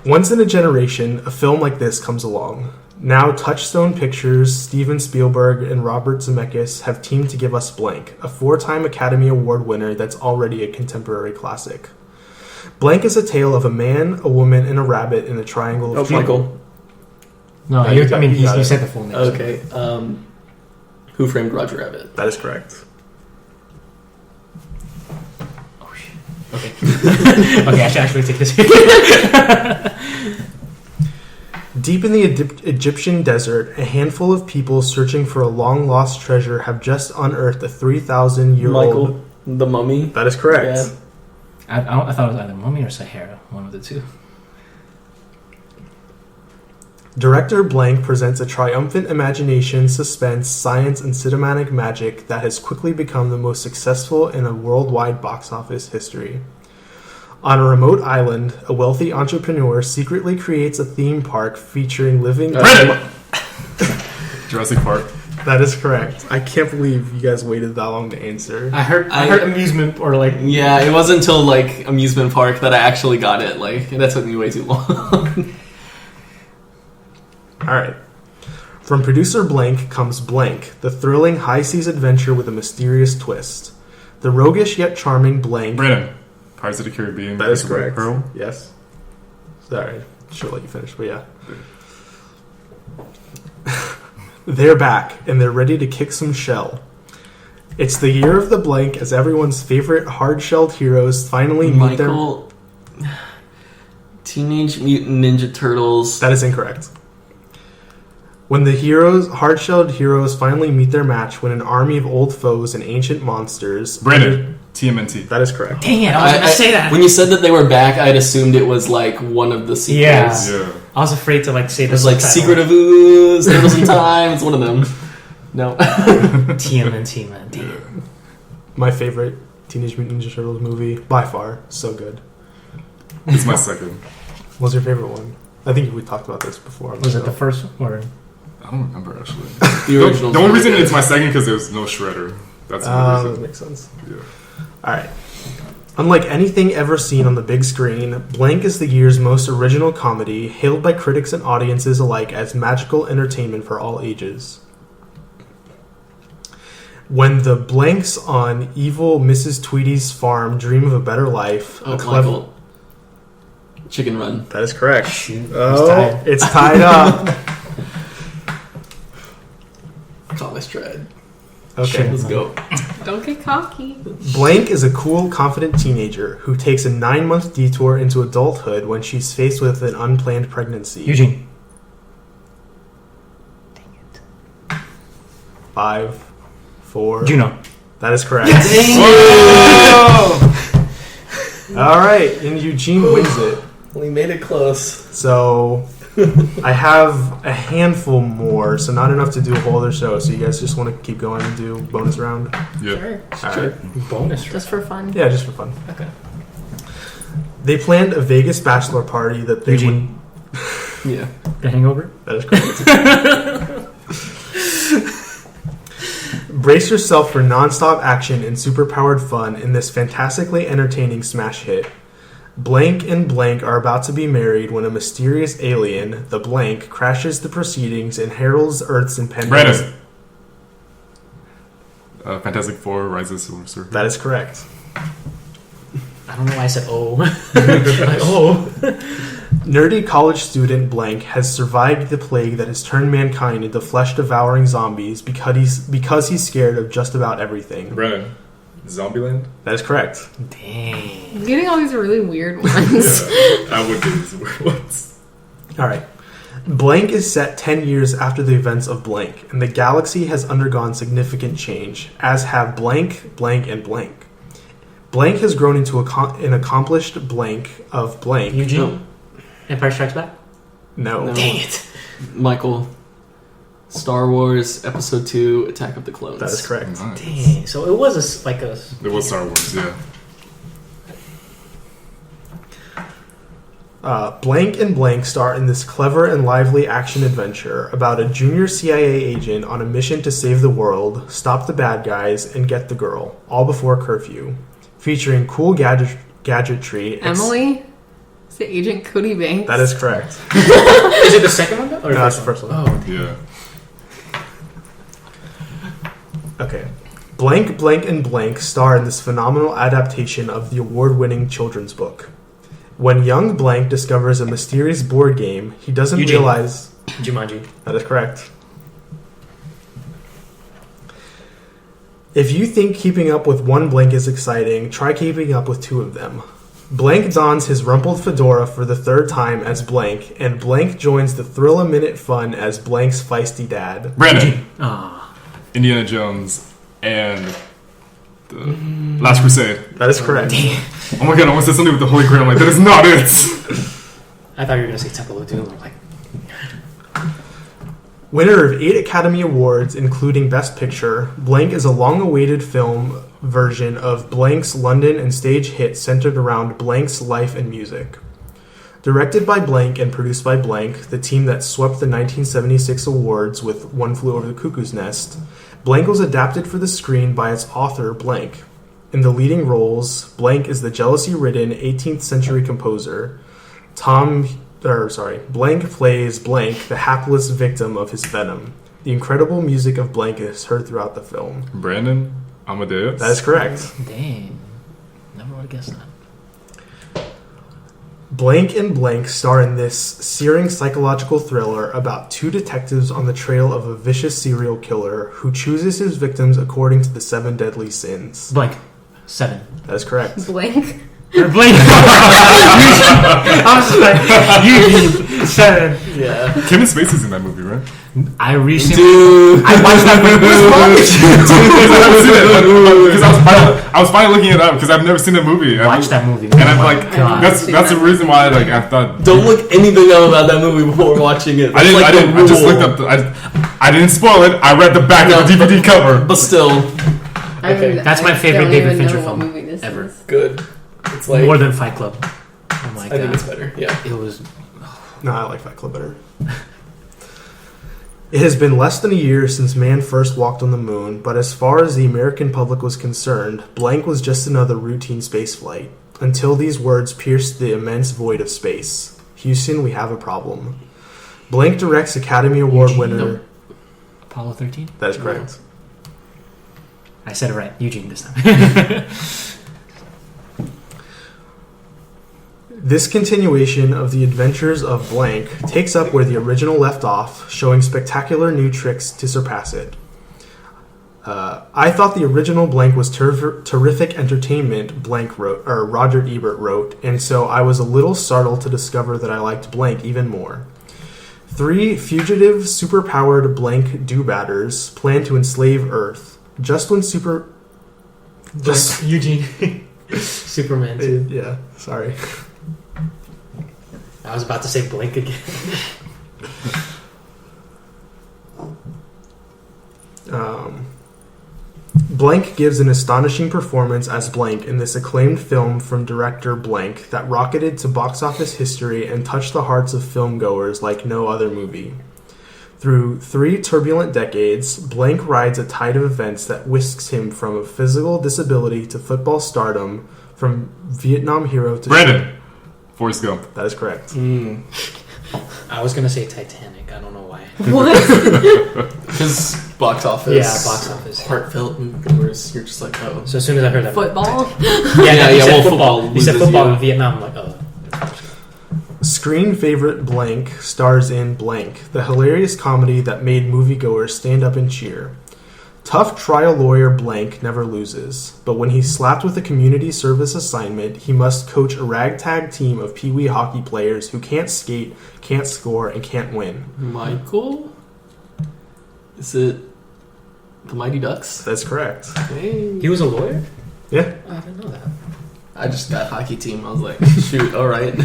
Once in a generation, a film like this comes along. Now, Touchstone Pictures, Steven Spielberg, and Robert Zemeckis have teamed to give us Blank, a 4-time Academy Award winner that's already a contemporary classic. Blank is a tale of a man, a woman, and a rabbit in a triangle of... Michael. No, No, you got- you you got it. said the full name. Okay. Who Framed Roger Rabbit? That is correct. Oh shit. Okay. Okay, I should actually take this. Deep in the Egyptian desert, a handful of people searching for a long-lost treasure have just unearthed a 3,000-year-old... Michael. The Mummy. That is correct. Yeah. I thought it was either Mummy or Sahara, one of the two. Director Blank presents a triumphant imagination, suspense, science, and cinematic magic that has quickly become the most successful in a worldwide box office history. On a remote island, a wealthy entrepreneur secretly creates a theme park featuring living... Jurassic Park. That is correct. I can't believe you guys waited that long to answer. I heard amusement or like Yeah, it wasn't until like amusement park that I actually got it. Like that took me way too long. Alright. From producer Blank comes Blank, the thrilling high seas adventure with a mysterious twist. The roguish yet charming Blank... Brandon. Pirates of the Caribbean. That is correct. Pearl. Yes. Sorry. Should let you finish, but yeah. They're back, and they're ready to kick some shell. It's the year of the Blank as everyone's favorite hard-shelled heroes finally meet their... Michael. Teenage Mutant Ninja Turtles. That is incorrect. When the hard-shelled heroes finally meet their match when an army of old foes and ancient monsters... Brandon. TMNT. That is correct. dang it, I was gonna say that. When you said that they were back, I'd assumed it was like one of the sequels. Yeah. Yeah. I was afraid to like say It this was like Secret of Ooze, Turtles in Time. It's one of them. No. TMNT, man. Damn. Yeah. My favorite Teenage Mutant Ninja Turtles movie, by far. So good. It's my second. What's your favorite one? I think we talked about this before. on Was it show. the first one or? I don't remember actually. The original. The only reason it's my second because there was no Shredder. That's the only That reason. makes sense. Yeah. Alright. Unlike anything ever seen on the big screen, Blank is the year's most original comedy, hailed by critics and audiences alike as magical entertainment for all ages. When the Blanks on evil Mrs. Tweedy's farm dream of a better life, Oh, a clever... Michael. Chicken Run. That is correct. Shoot, Oh, tied. it's tied up. Thomas Tread. Okay. Let's go. Don't get cocky. Blank is a cool, confident teenager who takes a 9-month detour into adulthood when she's faced with an unplanned pregnancy. Eugene. 5, 4. Juno. That is correct. Whoa! All right, and Eugene wins it. We made it close. So I have a handful more, so not enough to do a whole other show. So you guys just want to keep going and do bonus round? Yeah. Sure. All right. Bonus. Just for fun. Yeah, just for fun. Okay. They planned a Vegas bachelor party that they Eugene. Yeah. The Hangover. That is correct. Brace yourself for non-stop action and superpowered fun in this fantastically entertaining smash hit. Blank and Blank are about to be married when a mysterious alien, the Blank, crashes the proceedings and heralds Earth's impending... Brandon. Fantastic Four, Rise of the Silver Surfer. That is correct. I don't know why I said oh. Like, oh. Nerdy college student Blank has survived the plague that has turned mankind into flesh-devouring zombies because he's scared of just about everything. Brandon. Zombieland? That is correct. Dang. I'm getting all these really weird ones. Yeah, I would do these weird ones. All right. Blank is set 10 years after the events of Blank, and the galaxy has undergone significant change, as have Blank, Blank, and Blank. Blank has grown into an accomplished Blank of Blank. Eugene. Empire Strikes Back. No. Dang it. Michael. Star Wars Episode 2: Attack of the Clones. That is correct. Nice. Dang. So it was like a. It was Star Wars, yeah. Blank and Blank star in this clever and lively action adventure about a junior CIA agent on a mission to save the world, stop the bad guys, and get the girl, all before curfew. Featuring cool gadgetry. Emily? Is it Agent Cody Banks? That is correct. Is it the second one though? Or No, that's the first one. Oh. Yeah. Okay. Blank, Blank, and Blank star in this phenomenal adaptation of the award-winning children's book. When young Blank discovers a mysterious board game, he doesn't Eugene. realize... Jumanji. That is correct. If you think keeping up with one Blank is exciting, try keeping up with two of them. Blank dons his rumpled fedora for the third time as Blank, and Blank joins the thrill-a-minute fun as Blank's feisty dad. Brandon. Ah. Indiana Jones and the Last Crusade. That is correct. Oh my god, I almost said something with the Holy Grail. I'm like, that is not it! I thought you were gonna say Temple of Doom. I'm like, Winner of 8 Academy Awards, including Best Picture, Blank is a long-awaited film version of Blank's London and stage hit centered around Blank's life and music. Directed by Blank and produced by Blank, the team that swept the 1976 awards with One Flew Over the Cuckoo's Nest, Blank was adapted for the screen by its author, Blank. In the leading roles, Blank is the jealousy-ridden 18th century composer. Blank plays Blank, the hapless victim of his venom. The incredible music of Blank is heard throughout the film. Brandon Amadeus? That is correct. dang. Never would have guessed that. Blank and Blank star in this searing psychological thriller about two detectives on the trail of a vicious serial killer who chooses his victims according to the 7 deadly sins. Blank. 7. That is correct. Blank? Or Blake. I was just like, Eugene 7. Yeah. Kevin Spacey's in that movie, right? I recently. Dude. I watched that movie. Because I was finally looking it up because I've never seen the movie. Watch that movie. And I'm Oh my like, God. that's the reason why like I thought. Don't look anything up about that movie before watching it. I didn't. That's like the I just rule. looked up. I didn't spoil it. I read the back of the DVD cover. But still, Okay, that's my favorite don't David even Fincher know what film movie this ever. is. good. It's like More than Fight Club. Oh my I God. think it's better. Yeah. It was. No, I like Fight Club better. It has been less than a year since man first walked on the moon, but as far as the American public was concerned, Blank was just another routine spaceflight, until these words pierced the immense void of space. Houston, we have a problem. Blank directs Academy Award Eugene, winner... no. Apollo 13? That is correct. I said it right. Eugene this time. This continuation of the adventures of Blank takes up where the original left off, showing spectacular new tricks to surpass it. I thought the original blank was terrific entertainment, blank wrote, or Roger Ebert wrote, and so I was a little startled to discover that I liked blank even more. 3 fugitive, superpowered blank do-batters plan to enslave Earth. Just when Eugene. Superman too. Yeah, sorry. I was about to say blank again. Blank gives an astonishing performance as blank in this acclaimed film from director blank that rocketed to box office history and touched the hearts of filmgoers like no other movie. Through 3 turbulent decades, blank rides a tide of events that whisks him from a physical disability to football stardom, from Vietnam hero to... Brandon! Forrest Gump. That is correct. I was gonna say Titanic. I don't know why. What? Because box office. Yeah, box office. Heartfelt moviegoers. You're just like, oh. So as soon as I heard that, Football? yeah, he said well, football. He said loses football you. in Vietnam. I'm like, oh. Screen favorite blank stars in blank, the hilarious comedy that made moviegoers stand up and cheer. Tough trial lawyer blank never loses, but when he's slapped with a community service assignment, he must coach a ragtag team of pee-wee hockey players who can't skate, can't score, and can't win. Michael? Is it the Mighty Ducks? That's correct. Hey. He was a lawyer? Yeah. Oh, I didn't know that. I just got hockey team. I was like, shoot, alright.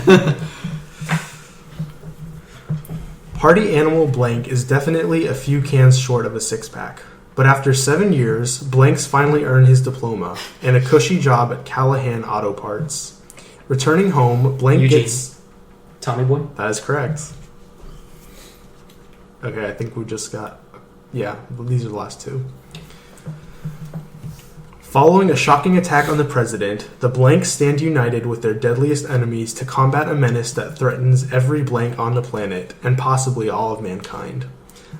Party animal blank is definitely a few cans short of a six-pack. But after 7 years, Blanks finally earned his diploma and a cushy job at Callahan Auto Parts. Returning home, Blank Eugene. gets... Tommy Boy? That is correct. Okay, I think we just got... Yeah, these are the last 2. Following a shocking attack on the president, the Blanks stand united with their deadliest enemies to combat a menace that threatens every blank on the planet, and possibly all of mankind.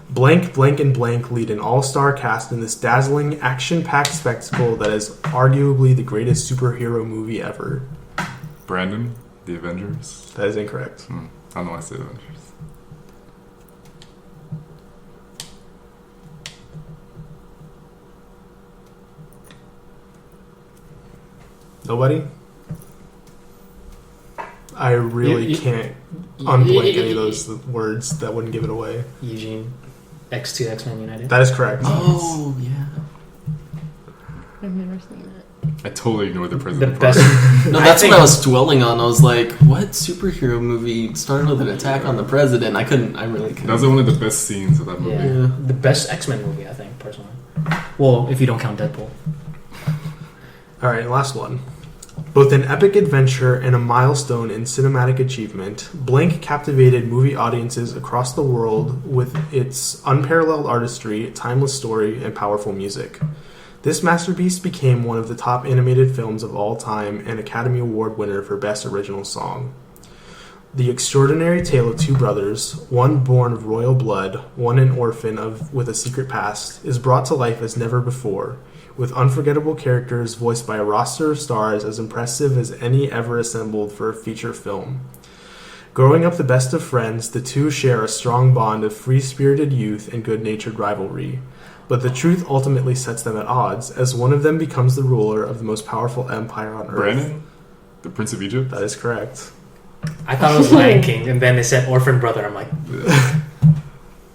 Blank, Blank, and Blank lead an all-star cast in this dazzling, action-packed spectacle that is arguably the greatest superhero movie ever. Brandon, The Avengers. That is incorrect. I don't know why I say Avengers. Nobody? I really can't unblank any of those words that wouldn't give it away. Eugene. X2 X-Men United. That is correct. Oh, yeah. I've never seen that. I totally ignored the president The part. best. No, that's what I was dwelling on. I was like, what superhero movie started with an attack on the president? I really couldn't. That was one of the best scenes of that movie. Yeah. The best X-Men movie, I think, personally. Well, if you don't count Deadpool. Alright, last one. Both an epic adventure and a milestone in cinematic achievement, Blank captivated movie audiences across the world with its unparalleled artistry, timeless story, and powerful music. This masterpiece became one of the top animated films of all time and Academy Award winner for Best Original Song. The extraordinary tale of 2 brothers, one born of royal blood, one an orphan with a secret past, is brought to life as never before, with unforgettable characters voiced by a roster of stars as impressive as any ever assembled for a feature film. Growing up the best of friends, the 2 share a strong bond of free-spirited youth and good-natured rivalry. But the truth ultimately sets them at odds, as one of them becomes the ruler of the most powerful empire on Earth. Brandon? The Prince of Egypt? That is correct. I thought it was Lion King, and then they said Orphan Brother. I'm like,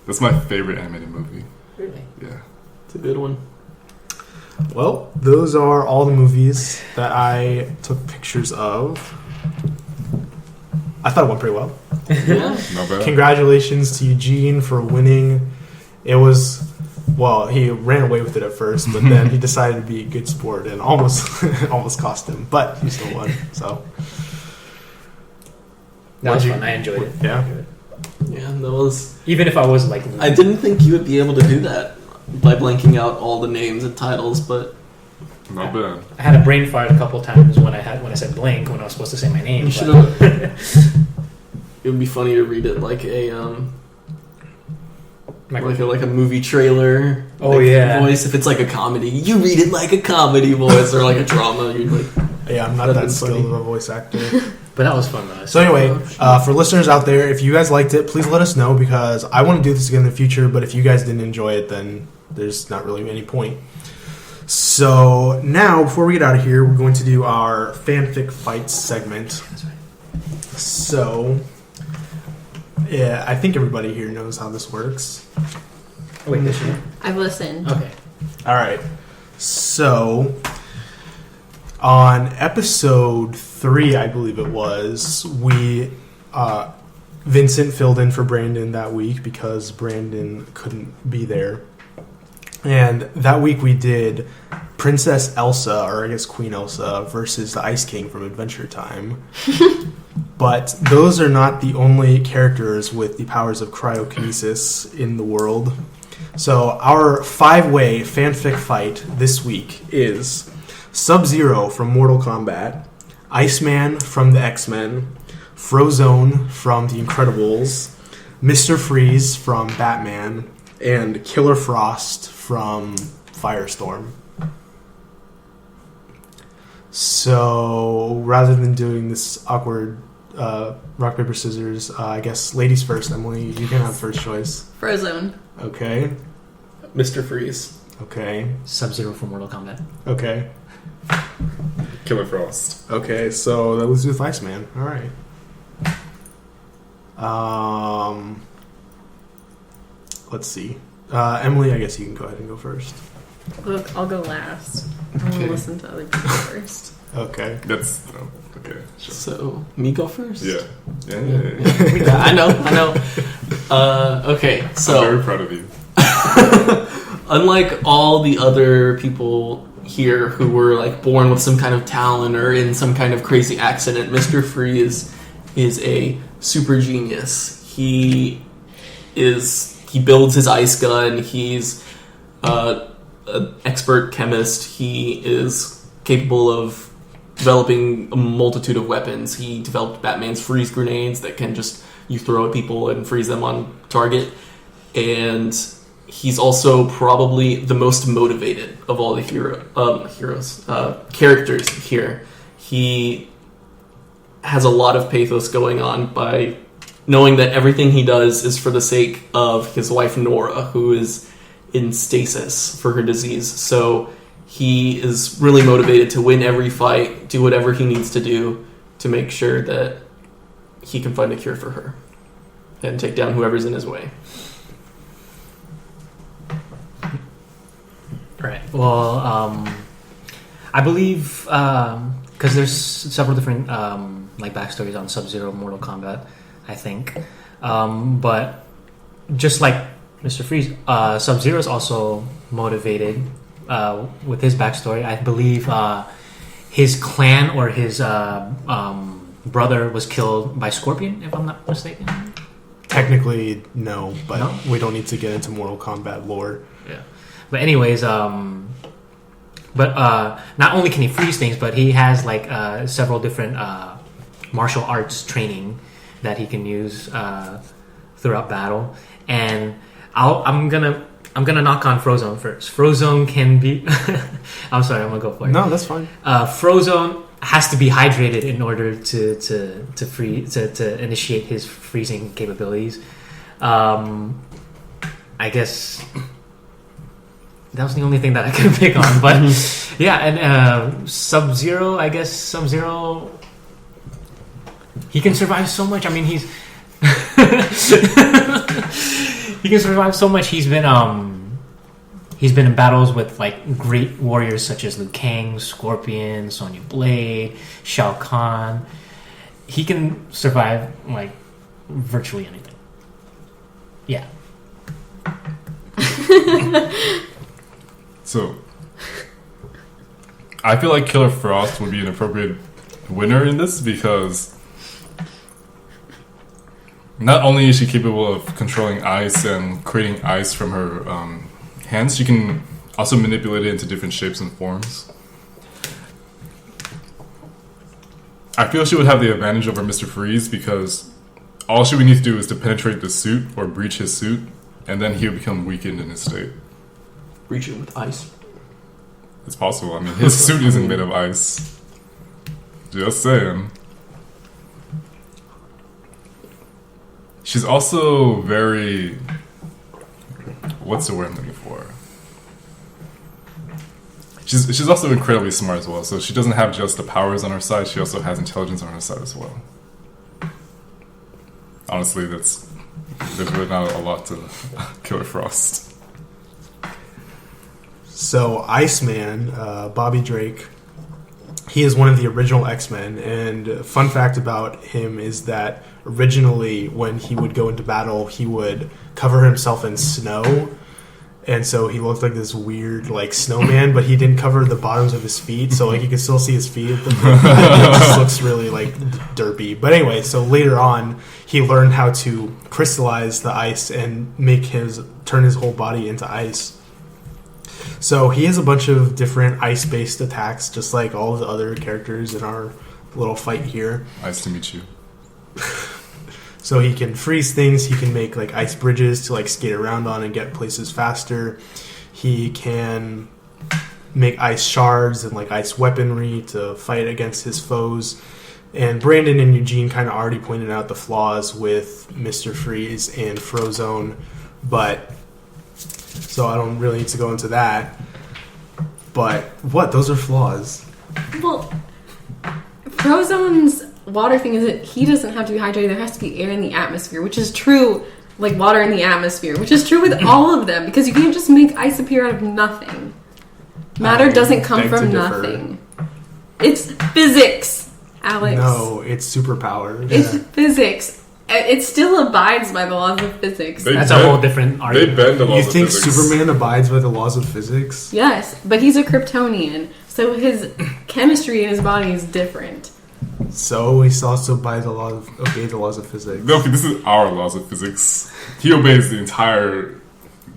That's my favorite animated movie. really? Yeah. It's a good one. Well, those are all the movies that I took pictures of. I thought it went pretty well. Yeah. Not bad. Congratulations to Eugene for winning. It was... Well, he ran away with it at first, but then he decided to be a good sport and almost cost him, but he still won. So That was What'd you- fun. I enjoyed it. yeah. Yeah, that was... Even if I was like, I didn't think you would be able to do that by blanking out all the names and titles, but Not bad. I had a brain fart a couple times when I said Blink when I was supposed to say my name. you but- should have... It would be funny to read it like a like a movie trailer. Oh, like, yeah. voice. If it's like a comedy, you read it like a comedy voice, or like a drama. You're like, Yeah, I'm not That'd that be skilled funny. of a voice actor. But that was fun though. So anyway, for listeners out there, if you guys liked it, please let us know because I want to do this again in the future, but if you guys didn't enjoy it, then there's not really any point. So now, before we get out of here, we're going to do our Fan Fic Fights segment. So, yeah, I think everybody here knows how this works. Oh, wait, this year? I've listened. Okay. All right. So, on episode 3, I believe it was, Vincent filled in for Brandon that week because Brandon couldn't be there. And that week we did Princess Elsa, or I guess Queen Elsa, versus the Ice King from Adventure Time. But those are not the only characters with the powers of cryokinesis in the world. So our 5-way fanfic fight this week is Sub-Zero from Mortal Kombat, Iceman from the X-Men, Frozone from The Incredibles, Mr. Freeze from Batman, and Killer Frost from Firestorm. So, rather than doing this awkward rock, paper, scissors, I guess ladies first. Emily, you can have first choice. Frozone. Okay. Mr. Freeze. Okay. Sub-Zero from Mortal Kombat. Okay. Killer Frost. Okay, so that was with Iceman. All right. Let's see. Emily, I guess you can go ahead and go first. Look, I'll go last. I want to listen to other people first. Okay. That's okay. Sure. So, me go first? Yeah. Yeah, I know. Okay, so... I'm very proud of you. Unlike all the other people here who were like born with some kind of talent or in some kind of crazy accident, Mr. Freeze is a super genius. He builds his ice gun. He's an expert chemist. He is capable of developing a multitude of weapons. He developed Batman's freeze grenades that can just you throw at people and freeze them on target. And he's also probably the most motivated of all the characters here. He has a lot of pathos going on by knowing that everything he does is for the sake of his wife Nora, who is in stasis for her disease. So he is really motivated to win every fight, do whatever he needs to do to make sure that he can find a cure for her and take down whoever's in his way. Right. Well, I believe because there's several different like backstories on Sub-Zero Mortal Kombat, I think. But just like Mr. Freeze, Sub-Zero is also motivated with his backstory. I believe his clan or his brother was killed by Scorpion, if I'm not mistaken. Technically, no, but No? we don't need to get into Mortal Kombat lore. Yeah. But anyways, but not only can he freeze things, but he has like several different martial arts training that he can use throughout battle. And I'm gonna knock on Frozone first. Frozone can be. I'm sorry, I'm gonna go for it. No, that's fine. Frozone has to be hydrated in order to initiate his freezing capabilities. I guess that was the only thing that I could pick on. But yeah, and Sub-Zero, I guess Sub-Zero, he can survive so much. I mean, he can survive so much. He's been in battles with like great warriors such as Liu Kang, Scorpion, Sonya Blade, Shao Kahn. He can survive like virtually anything. Yeah. So, I feel like Killer Frost would be an appropriate winner in this because not only is she capable of controlling ice and creating ice from her hands, she can also manipulate it into different shapes and forms. I feel she would have the advantage over Mr. Freeze because all she would need to do is to penetrate the suit or breach his suit, and then he would become weakened in his state. Breach it with ice. It's possible. I mean, his suit isn't made of ice. Just saying. She's also very... What's the word I'm looking for? She's also incredibly smart as well. So she doesn't have just the powers on her side. She also has intelligence on her side as well. Honestly, there's really not a lot to Killer Frost. So Iceman, Bobby Drake, he is one of the original X-Men, and fun fact about him is that originally when he would go into battle, he would cover himself in snow, and so he looked like this weird like snowman, but he didn't cover the bottoms of his feet, so like you can still see his feet. It just looks really like derpy. But anyway, so later on, he learned how to crystallize the ice and turn his whole body into ice. So he has a bunch of different ice-based attacks, just like all of the other characters in our little fight here. Nice to meet you. So he can freeze things, he can make like ice bridges to like skate around on and get places faster. He can make ice shards and like ice weaponry to fight against his foes. And Brandon and Eugene kind of already pointed out the flaws with Mr. Freeze and Frozone, but so I don't really need to go into that. But what? Those are flaws. Well, Frozone's water thing is that he doesn't have to be hydrated. There has to be air in the atmosphere, which is true, like water in the atmosphere, which is true with all of them, because you can't just make ice appear out of nothing. Matter doesn't come from nothing. It's physics, Alex. No, it's superpower. It's physics. It still abides by the laws of physics. That's a whole different argument. They bend the laws You think of physics. Superman abides by the laws of physics? Yes, but he's a Kryptonian, so his chemistry in his body is different. So he also obey the laws of physics. No, okay, this is our laws of physics. He obeys the entire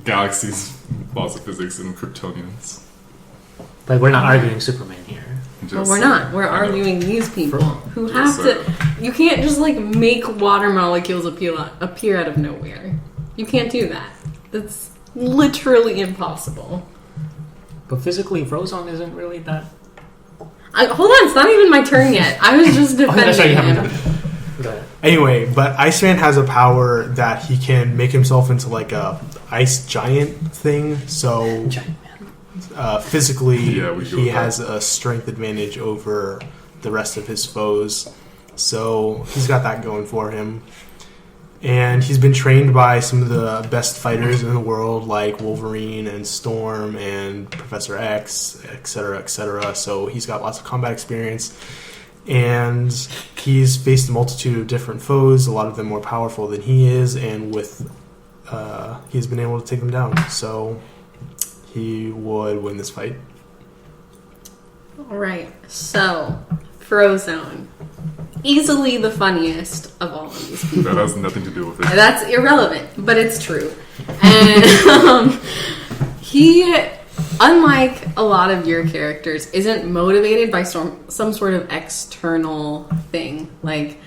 galaxy's laws of physics and Kryptonians. Like, we're not arguing Superman here. Well, we're not. We're arguing these people who have Just to... You can't just, like, make water molecules appear out of nowhere. You can't do that. That's literally impossible. But physically, Frozone isn't really that... Hold on, it's not even my turn yet. I was just defending that's right, you him. haven't done it. Anyway, but Iceman has a power that he can make himself into like a ice giant thing. So Giant man. physically, Yeah, we go he with has a strength advantage over the rest of his foes. So he's got that going for him. And he's been trained by some of the best fighters in the world, like Wolverine and Storm and Professor X, etc., etc. So he's got lots of combat experience. And he's faced a multitude of different foes, a lot of them more powerful than he is, and he's been able to take them down. So he would win this fight. Alright, so, Frozone. Easily the funniest of all of these people. That has nothing to do with it. That's irrelevant, but it's true. And he, unlike a lot of your characters, isn't motivated by some sort of external thing. Like,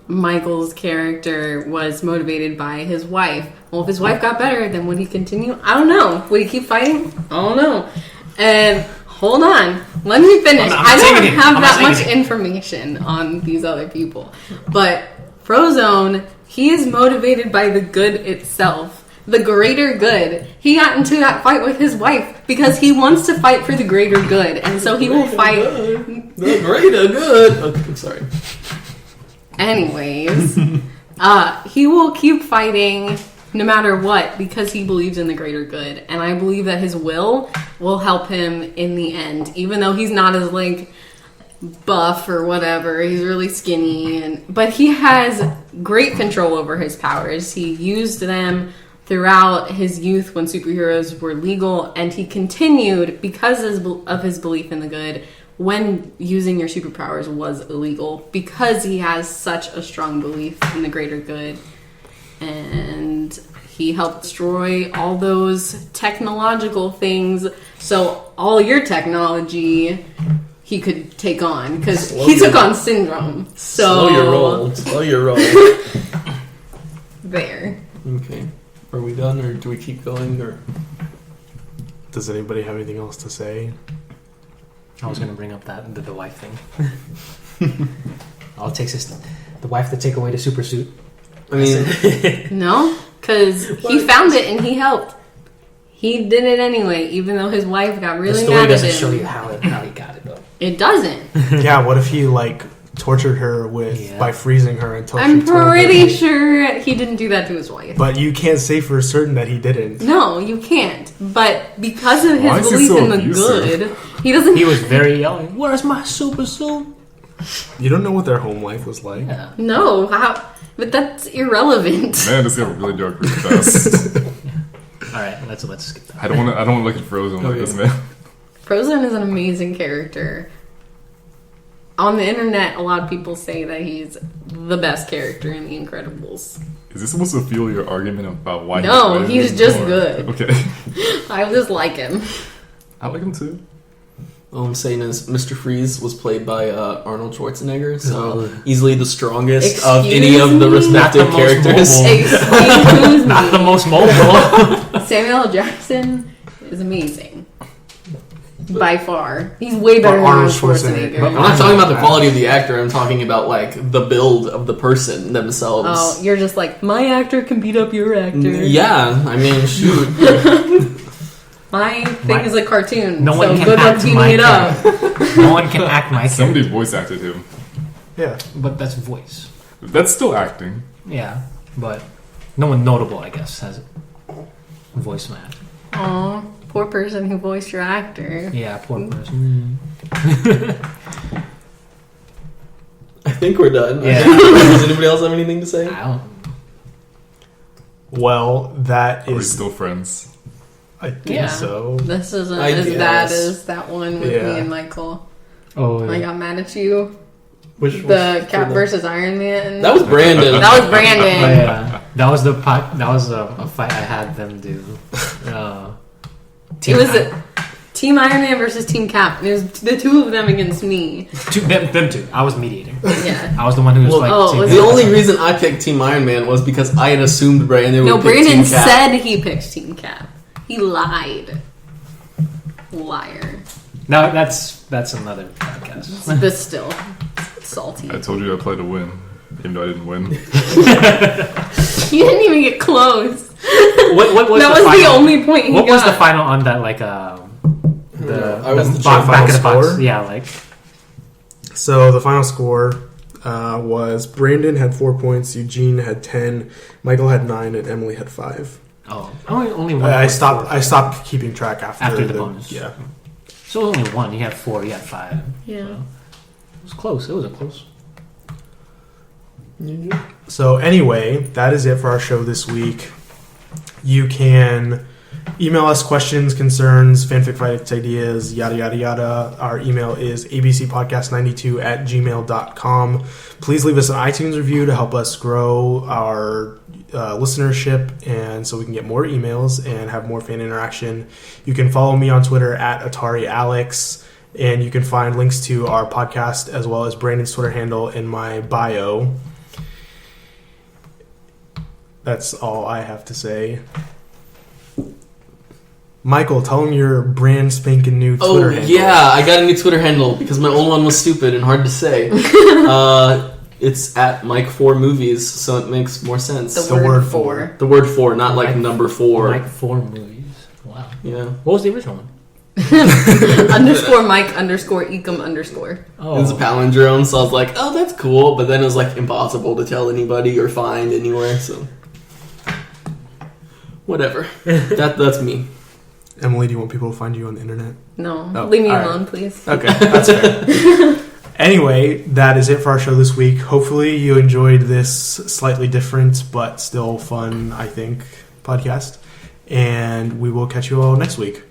Michael's character was motivated by his wife. Well, if his wife got better, then would he continue? I don't know. Would he keep fighting? I don't know. And hold on, let me finish. I don't have that much information on these other people. But Frozone, he is motivated by the good itself, the greater good. He got into that fight with his wife because he wants to fight for the greater good, and so he will fight. The greater good. Okay, I'm sorry. Anyways, he will keep fighting no matter what because he believes in the greater good, and I believe that his will help him in the end, even though he's not as like buff or whatever. He's really skinny, but he has great control over his powers. He used them throughout his youth when superheroes were legal, and he continued because of his belief in the good when using your superpowers was illegal, because he has such a strong belief in the greater good. And he helped destroy all those technological things, so all your technology he could take on, because he took on Syndrome. So Slow your roll. There. Okay. Are we done, or do we keep going, or... Does anybody have anything else to say? I was going to bring up the wife thing. All it takes is the wife to take away the super suit. I mean... No, because he found it and he helped. He did it anyway, even though his wife got The really story mad at doesn't him. show you how he got it though. It doesn't. Yeah, what if he like tortured her by freezing her until I'm she told pretty him? sure he didn't do that to his wife. But you can't say for certain that he didn't. No, you can't. But because of Why his is he belief so in the abusive? good, he doesn't. He was very yelling. Where's my super suit? You don't know what their home life was like. Yeah. No, how? But that's irrelevant. Man, this got really dark really fast. All right, let's skip that. I don't want to look at Frozen like this, man. Frozen is an amazing character. On the internet, a lot of people say that he's the best character in The Incredibles. Is this supposed to fuel your argument about why? No, he's he's just good. Okay, I just like him. I like him too. All I'm saying is Mr. Freeze was played by Arnold Schwarzenegger, so easily the strongest of any of the Excuse me? Not the respective most characters. mobile. Excuse Not me. the most mobile. Samuel L. Jackson is amazing. By far. He's way better than Arnold Arnold Schwarzenegger. Schwarzenegger. I'm not talking about the quality of the actor, I'm talking about like the build of the person themselves. Oh, you're just like, my actor can beat up your actor. Yeah, I mean, shoot. My thing is a cartoon, No one so can good luck act teaming my it up. No one can act my Somebody character. voice acted him. Yeah. But that's voice. That's still acting. Yeah, but no one notable, I guess, has voice my actor. Aw, poor person who voiced your actor. Yeah, poor person. I think we're done. Yeah. Does anybody else have anything to say? I don't. Well, that Are we is. still friends? I think Yeah. so. This isn't I as guess. bad as that one with Yeah. me and Michael. Oh, I got mad at you. Which The Cap versus Iron Man. That was Brandon. That was Brandon. Oh, yeah, that was the That was a fight I had them do. It was Team Iron Man versus Team Cap. It was the two of them against me. them two. I was mediator. Yeah. I was the one who was Well, like. oh, Team was The Cap. only reason I picked Team Iron Man was because I had assumed Brandon would No, pick Brandon Team Cap. said he picked Team Cap. He lied. Liar. No, that's another podcast. But still, salty. I told you I played to win, even though I didn't win. You didn't even get close. What was That the was the final? only point he What got. was the final on that? Like I was the back of the final box. score? Yeah, like So the final score was Brandon had 4 points, Eugene had 10, Michael had 9, and Emily had 5. only one. I stopped keeping track after the bonus. Yeah. So it was only one. You had 4. You had 5. Yeah. So it was close. It was a close. So anyway, that is it for our show this week. You can email us questions, concerns, fanfic fights, ideas, yada yada yada. Our email is abcpodcast92@gmail.com. Please leave us an iTunes review to help us grow our listenership, and so we can get more emails and have more fan interaction. You can follow me on Twitter at AtariAlex, and you can find links to our podcast as well as Brandon's Twitter handle in my bio. That's all I have to say. Michael, tell them your brand spanking new Twitter handle. Yeah, I got a new Twitter handle because my old one was stupid and hard to say. It's at Mike4Movies, so it makes more sense. The The word word for. The word for, not like number 4. Like 4 movies. Wow. Yeah. What was the original one? Underscore Mike underscore Ecom underscore. Oh, It's a palindrome, so I was like, oh, that's cool. But then it was like impossible to tell anybody or find anywhere, so. Whatever. That's me. Emily, do you want people to find you on the internet? No. Oh, Leave me all right. alone, please. Okay, that's fair. Anyway, that is it for our show this week. Hopefully you enjoyed this slightly different but still fun, I think, podcast. And we will catch you all next week.